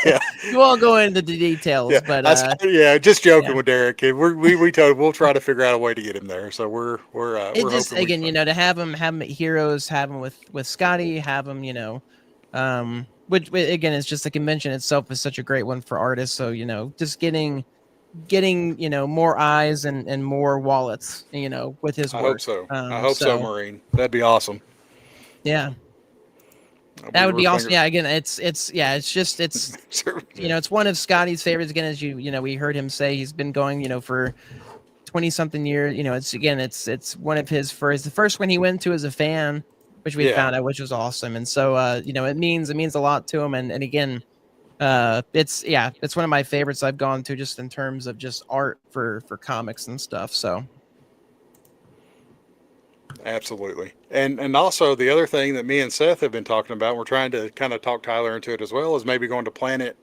Yeah, You won't go into the yeah, details, but yeah. Just joking yeah. with Derek. We told we'll try to figure out a way to get him there. So It we're just hoping we again, can. to have him at Heroes, have him with Skottie, have him, which again is just the convention itself is such a great one for artists. So just getting more eyes and more wallets, with his I hope work. so. I hope so, Marine. That'd be awesome. Yeah, that We would were be awesome. finger. Yeah, again, it's one of Scottie's favorites. Again, as we heard him say, he's been going, for 20 something years. It's one of his first, the first one he went to as a fan, which we Yeah. found out, which was awesome. And so, it means a lot to him. And again, it's one of my favorites I've gone to just in terms of just art for comics and stuff. So Absolutely. And also the other thing that me and Seth have been talking about, we're trying to kind of talk Tyler into it as well, is maybe going to Planet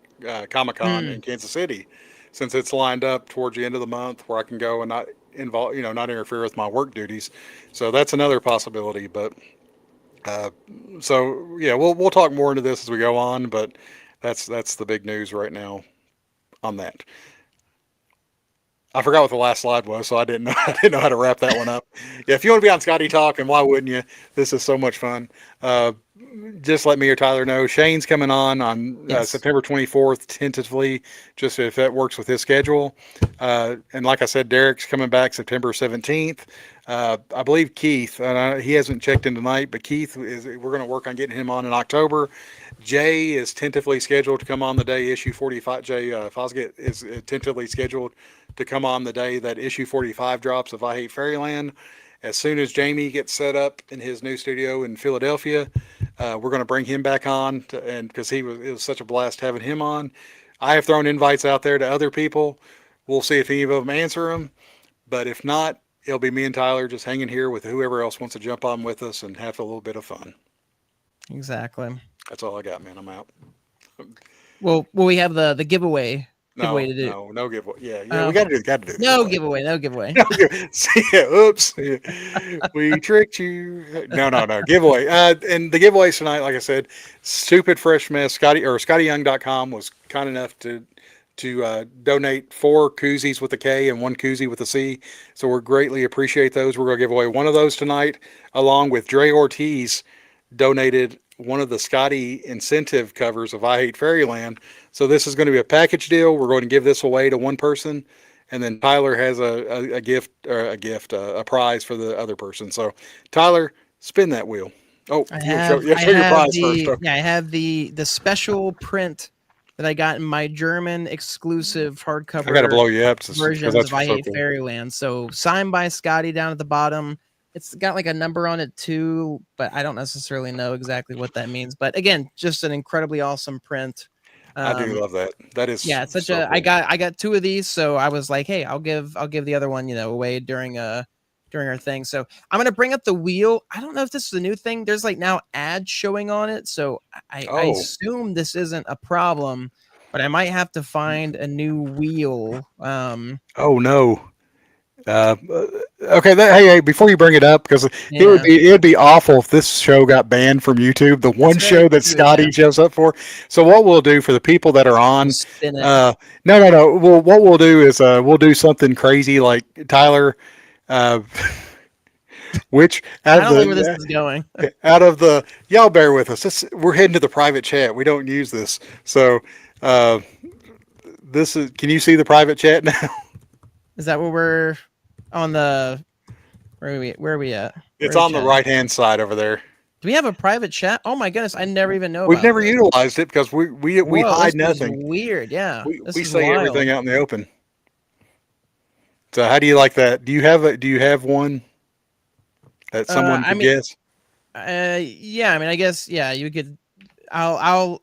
Comic Con in Kansas City, since it's lined up towards the end of the month where I can go and not involve, not interfere with my work duties. So that's another possibility. But uh, so yeah, we'll talk more into this as we go on. But that's the big news right now on that. I forgot what the last slide was, so I didn't know I didn't know how to wrap that one up. Yeah, if you want to be on Skottie Talk, and why wouldn't you? This is so much fun. Uh, just let me or Tyler know. Shane's coming on yes, September 24th, tentatively, just if that works with his schedule. And like I said, Derek's coming back September 17th. I believe Keith, he hasn't checked in tonight, but Keith we're going to work on getting him on in October. Jay is tentatively scheduled to come on the day issue 45. Jay Fosgate is tentatively scheduled to come on the day that issue 45 drops of I Hate Fairyland. As soon as Jamie gets set up in his new studio in Philadelphia, we're going to bring him back on, and because it was such a blast having him on. I have thrown invites out there to other people. We'll see if any of them answer them, but if not, it'll be me and Tyler just hanging here with whoever else wants to jump on with us and have a little bit of fun. exactly. That's all I got, man. I'm out. Well, we have the giveaway No, to do. no giveaway. Yeah, we Oh, got to do the no giveaway. giveaway. See, oops, we tricked you. No, giveaway. And the giveaways tonight, like I said, stupid fresh mess. ScottieYoung.com was kind enough to donate 4 koozies with a K and 1 koozie with a C. So we greatly appreciate those. We're going to give away one of those tonight, along with Dre Ortiz donated one of the Skottie incentive covers of I Hate Fairyland. So this is going to be a package deal. We're going to give this away to one person, and then Tyler has a gift, a prize for the other person. So Tyler, spin that wheel. Oh, I you show have your prize first. I have the special print that I got in my German exclusive I got to blow hardcover you up because versions that's of I so Hate cool. Fairyland. So signed by Skottie down at the bottom. It's got like a number on it too, but I don't necessarily know exactly what that means. But again, just an incredibly awesome print. I do love that. That is Yeah, it's such so a. cool. I got 2 of these, so I was like, hey, I'll give the other one, away during our thing. So I'm gonna bring up the wheel. I don't know if this is a new thing. There's like now ads showing on it, so I Oh, assume this isn't a problem, but I might have to find a new wheel. oh no. Okay, hey, before you bring it up, because Yeah, it'd be awful if this show got banned from YouTube. The that's one very show that true. Yeah, Skottie shows up for. So what we'll do for the people that are we'll on, spin it. no. Well, what we'll do is we'll do something crazy like Tyler. Uh, which I don't know where this is going. out of the y'all bear with us. We're heading to the private chat. We don't use this, so uh, this is. Can you see the private chat now? Is that where we're on the? Where are we at? It's Where are we on the chatting? right hand side over there. Do we have a private chat? Oh my goodness, I never even know We've about never this. utilized it because we Whoa, hide this is nothing. weird. Yeah, this We is say wild. everything out in the open. So how do you like that? Do you have one that someone I could mean, guess? yeah. I mean, I guess, yeah. You could. I'll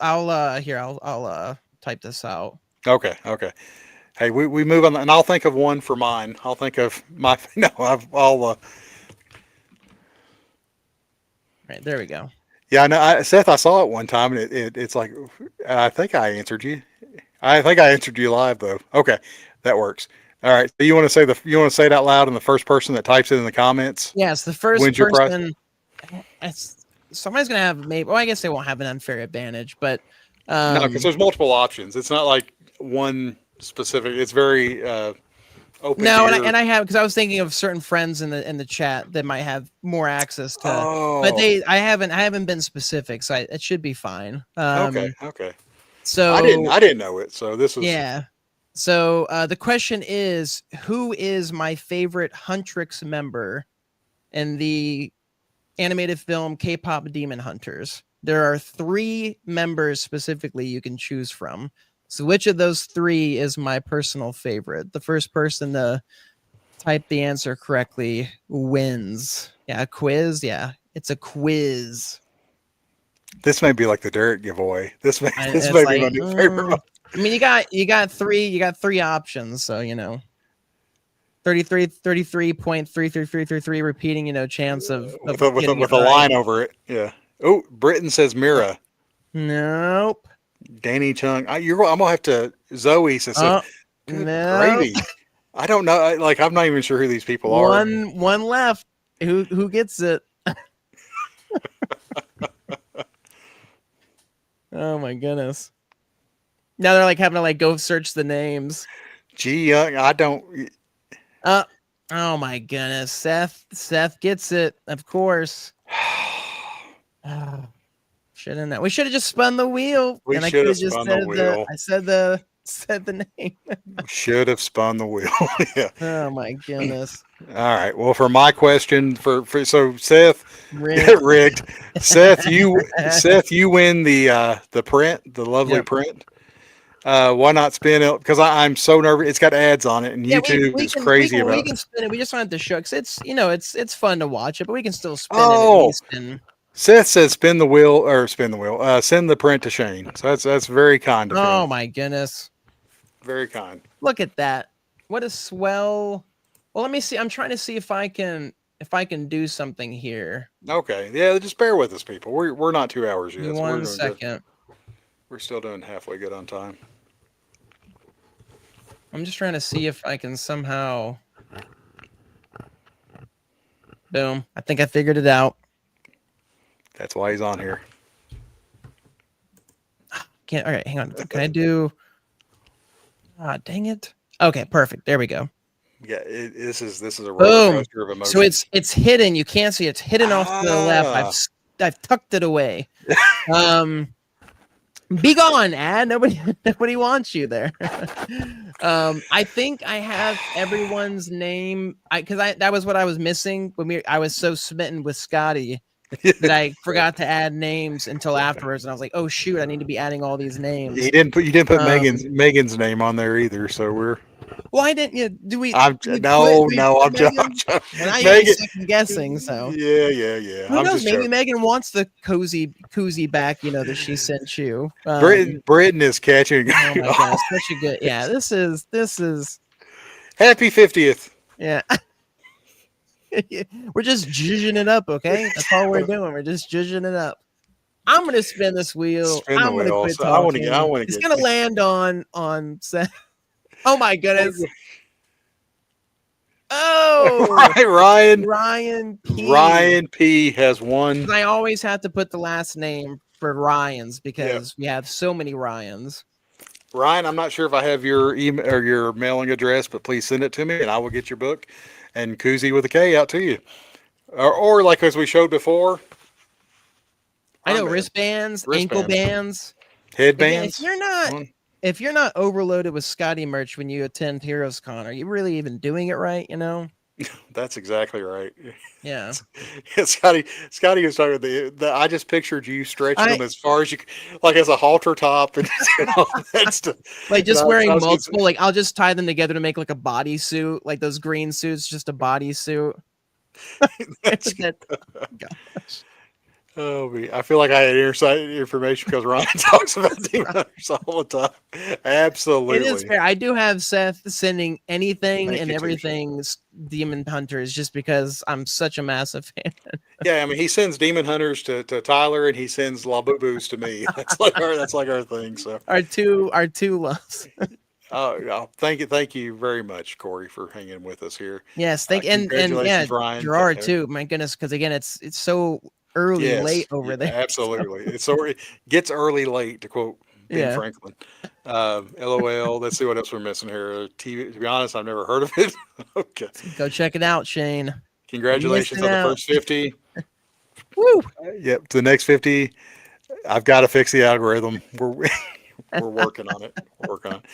type this out. Okay. Hey, we move on, and I'll think of one for mine. I'll think of my no. I'll Right there we go. yeah. I know, Seth. I saw it one time, and it's like I think I answered you. I think I answered you live though. Okay, that works. All right. So you want to say it out loud, and the first person that types it in the comments Yes, the first wins your prize. person. Somebody's gonna have maybe. Well, I guess they won't have an unfair advantage, but No, because there's multiple options. It's not like one specific. It's very open. no, to and I have because I was thinking of certain friends in the chat that might have more access to. Oh. But I haven't been specific, so it should be fine. Okay. So I didn't know it. So this was yeah. So the question is, who is my favorite Huntrix member in the animated film K-pop Demon Hunters? There are 3 members specifically you can choose from. So which of those 3 is my personal favorite? The first person to type the answer correctly wins. Yeah, a quiz. Yeah, it's a quiz. This may be like the Derek giveaway. This may It's be my like, new favorite one. I mean, you got 3 options, so 33.33333 repeating, chance of with getting it a right. line over it. Yeah. Oh, Britain says Mira. Nope. Danny Chung. I'm gonna have to. Zoe says, good no. gravy. I don't know. I'm not even sure who these people are. One left. Who gets it? Oh my goodness. Now they're having to go search the names. G Young. I don't. Oh my goodness. Seth gets it, of course. Shouldn't know. We should have just spun the wheel. We and I should could have just spun said the wheel. I said the name. Should have spun the wheel. Yeah. Oh my goodness. All right. Well, for my question, so Seth Rigged. rigged. Seth, you win the print, the lovely Yep. print. Why not spin it? Because I'm so nervous. It's got ads on it, and YouTube is crazy about We it. can spin it. We just don't have to show because it's fun to watch it, but we can still spin it Oh. at least. And Seth says spin the wheel. Send the print to Shane. So that's very kind of oh him. my goodness. Very kind. Look at that. What a swell. Well, let me see. I'm trying to see if I can do something here. Okay. Yeah, just bear with us, people. We're not 2 hours yet. Give me So we're one doing good. second. We're still doing halfway good on time. I'm just trying to see if I can somehow. Boom. I think I figured it out. That's why he's on here. All right, hang on. Can I do? Ah, dang it. Okay, perfect. There we go. Yeah, this is a roller Boom. coaster of emotions. So it's hidden. You can't see. It's hidden off to the left. I've tucked it away. Be gone, ad. Nobody wants you there. I think I have everyone's name. Because that was what I was missing when I was so smitten with Skottie that I forgot to add names until afterwards, and I was like, "Oh shoot, I need to be adding all these names." You didn't put Megan's name on there either, so we're. Why didn't you? Do we? I'm joking. joking. Well, now Megan, you're second guessing. So yeah. who I'm knows? just Maybe joking. Megan wants the koozie back. That she sent you. Britain is catching. Oh my gosh, such a good. Yeah, this is. Happy 50th. Yeah. We're just judging it up, okay? That's all we're doing. We're just judging it up. I'm gonna spin this wheel. Spin the I'm gonna wheel. quit So talking. I want to It's get. gonna land on Seth. Oh my goodness. Oh, Ryan P. Ryan P has won. I always have to put the last name for Ryan's because we have so many Ryans. Ryan, I'm not sure if I have your email or your mailing address, but please send it to me, and I will get your book and koozie with a K out to you. Or like as we showed before. I know wristbands, ankle bands, headbands. If you're not overloaded with Skottie merch when you attend Heroes Con, are you really even doing it right? That's exactly right. Yeah. Skottie was talking about I just pictured you stretching them as far as you, like as a halter top and all that stuff. Like just wearing multiple, like I'll just tie them together to make like a bodysuit, like those green suits, just a bodysuit. Gosh. Oh, I feel like I had inside information because Ryan talks about Demon Hunters all the time. Absolutely. It is fair. I do have Seth sending anything and everything Demon Hunters just because I'm such a massive fan. Yeah, I mean, he sends Demon Hunters to Tyler and he sends La Boo Boos to me. That's like our thing. So our two loves. Thank you very much, Corey, for hanging with us here. Yes, thank and yeah, Congratulations, Ryan. Gerard too. My goodness, because again, it's so early, late Yes, over there. So, absolutely. It gets early late, to quote Ben yeah, Franklin. LOL. Let's see what else we're missing here. TV. To be honest, I've never heard of it. Okay. go check it out, Shane. You're Congratulations missing on the out. first 50. Woo! Yep. To the next 50. I've got to fix the algorithm. We're working on it. We're working on it.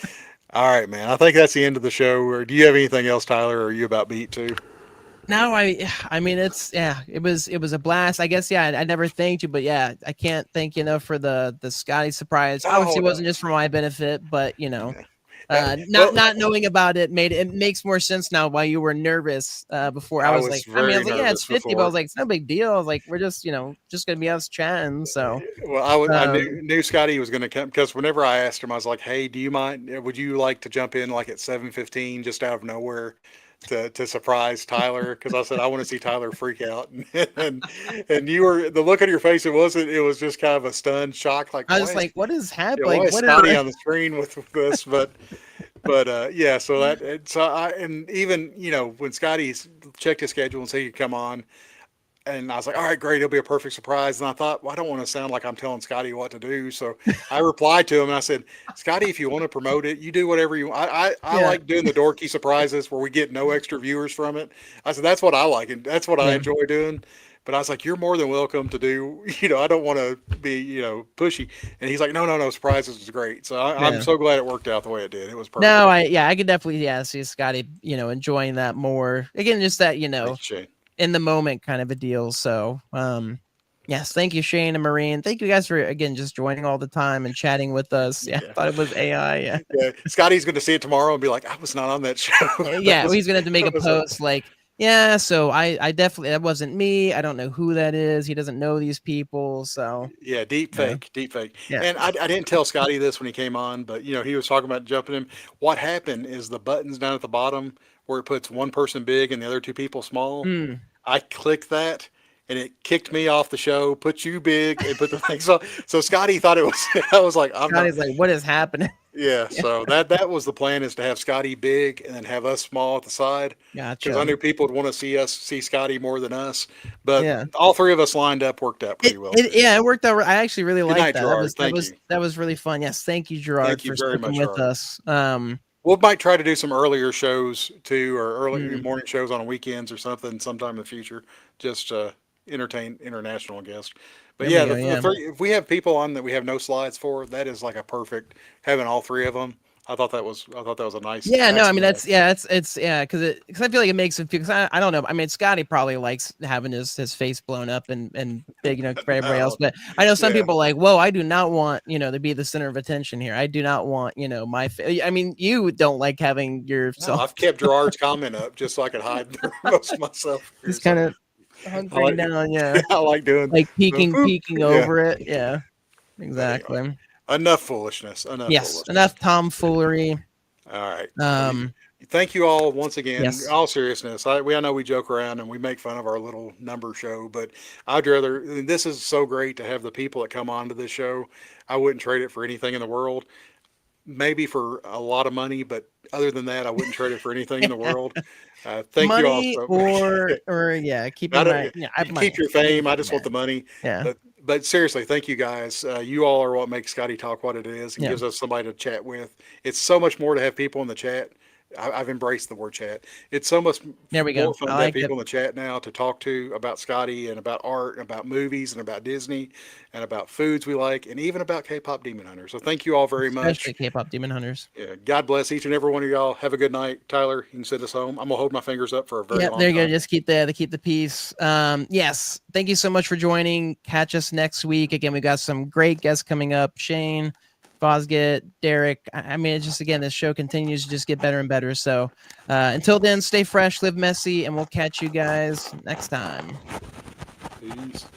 All right, man. I think that's the end of the show. Or do you have anything else, Tyler? Or are you about beat too? No, I mean, it was a blast. I guess, yeah, I never thanked you, but yeah, I can't thank you enough for the Skottie surprise. Oh Obviously, it no. wasn't just for my benefit, but Well, not knowing about it makes more sense now why you were nervous before. I I was was like, I mean, I very was like, yeah, it's nervous 50, but I before. was like, it's no big deal. I was like, we're just just gonna be us chatting. So Well, I knew Scotty was going to come because whenever I asked him, I was like, "Hey, do you mind? Would you like to jump in like at 7:15 just out of nowhere to surprise Tyler?" Because I said I want to see Tyler freak out, and you were the look on your face. It was just kind of a stunned shock, like I was just why is like, what is yeah, happening? why Like, is what Scotty are on the screen with this? But yeah, so and even when Scotty checked his schedule and said he could come on. And I was like, all right, great. It'll be a perfect surprise. And I thought, well, I don't want to sound like I'm telling Scotty what to do. So I replied to him and I said, Scotty, if you want to promote it, you do whatever you want. I yeah, like doing the dorky surprises where we get no extra viewers from it. I said, that's what I like. And that's what I yeah. enjoy doing. But I was like, you're more than welcome to do, I don't want to be, pushy. And he's like, no, surprises is great. So I'm Yeah. so glad it worked out the way it did. It was perfect. No, I could definitely see Scotty, enjoying that more. Again, just that, Thank you, Shane. in the moment kind of a deal. So, yes, thank you, Shane and Marine. Thank you guys for again just joining all the time and chatting with us. Yeah, Yeah. thought it was AI. Yeah, Yeah. Scotty's going to see it tomorrow and be like, I was not on that show. That yeah. was, He's gonna have to make a that was post like, yeah. So I definitely that wasn't me. I don't know who that is. He doesn't know these people. So Yeah, deep yeah, fake, deep fake. yeah. And I didn't tell Scotty this when he came on, but he was talking about jumping him. What happened is the buttons down at the bottom where it puts one person big and the other two people small. Mm. I clicked that and it kicked me off the show, put you big and put the things on. So Scotty thought it was I was like, I'm not Scotty's like, what is happening? yeah, so that was the plan is to have Scotty big and then have us small at the side because I Gotcha. knew people would want to see Scotty more than us. But Yeah. all three of us lined up worked out pretty well. It worked out. I actually really Good liked night, that. Gerard. Thank you. That was really fun. Yes, thank you, Gerard, Thank you for very sticking much, with Gerard. us. We might try to do some earlier shows too, or early Mm. morning shows on weekends or something sometime in the future, just entertain international guests. But There yeah, we go. the Yeah. three, if we have people on that we have no slides for, that is like a perfect having all three of them. I thought that was a nice. Yeah, no, I mean accident. it's because I feel like it makes it because I don't know. I mean, Scotty probably likes having his face blown up and big, for everybody else. No, But I know some yeah. people are like, whoa, I do not want to be the center of attention here. I do not want my. I mean, you don't like having No, yourself I've kept Gerard's comment up just so I could hide most of myself. Here, just so kind of I hunkering like, down. Yeah, I like doing like the whoop. peeking Yeah. over it. Yeah, But anyway, exactly. enough foolishness. Enough Yes, foolishness. enough tomfoolery. All right. Um, Thank you all once again. yes. All seriousness, I know we joke around and we make fun of our little number show, but I'd rather. This is so great to have the people that come onto this show. I wouldn't trade it for anything in the world. Maybe for a lot of money, but other than that, I wouldn't trade it for anything in the world. Thank you all. Money So, or yeah, keeping my you I have money. keep your fame. I just Yeah, want the money. yeah, But seriously, thank you guys. You all are what makes Skottie Talk what it is and yeah. gives us somebody to chat with. It's so much more to have people in the chat. I've embraced the word chat. It's so much There we more go. fun I to have like it. people in the chat now to talk to about Scotty and about art and about movies and about Disney and about foods we like and even about K-pop Demon Hunters. So thank you all very much. Especially K-pop Demon Hunters. Yeah, God bless each and every one of y'all. Have a good night. Tyler, you can send us home. I'm gonna hold my fingers up for a very Yeah, long there you go. time. Just keep the peace. Yes. Thank you so much for joining. Catch us next week. Again, we got some great guests coming up. Shane, Fosgit, Derek. I mean, it's just again, this show continues to just get better and better. So until then, stay fresh, live messy, and we'll catch you guys next time. Peace.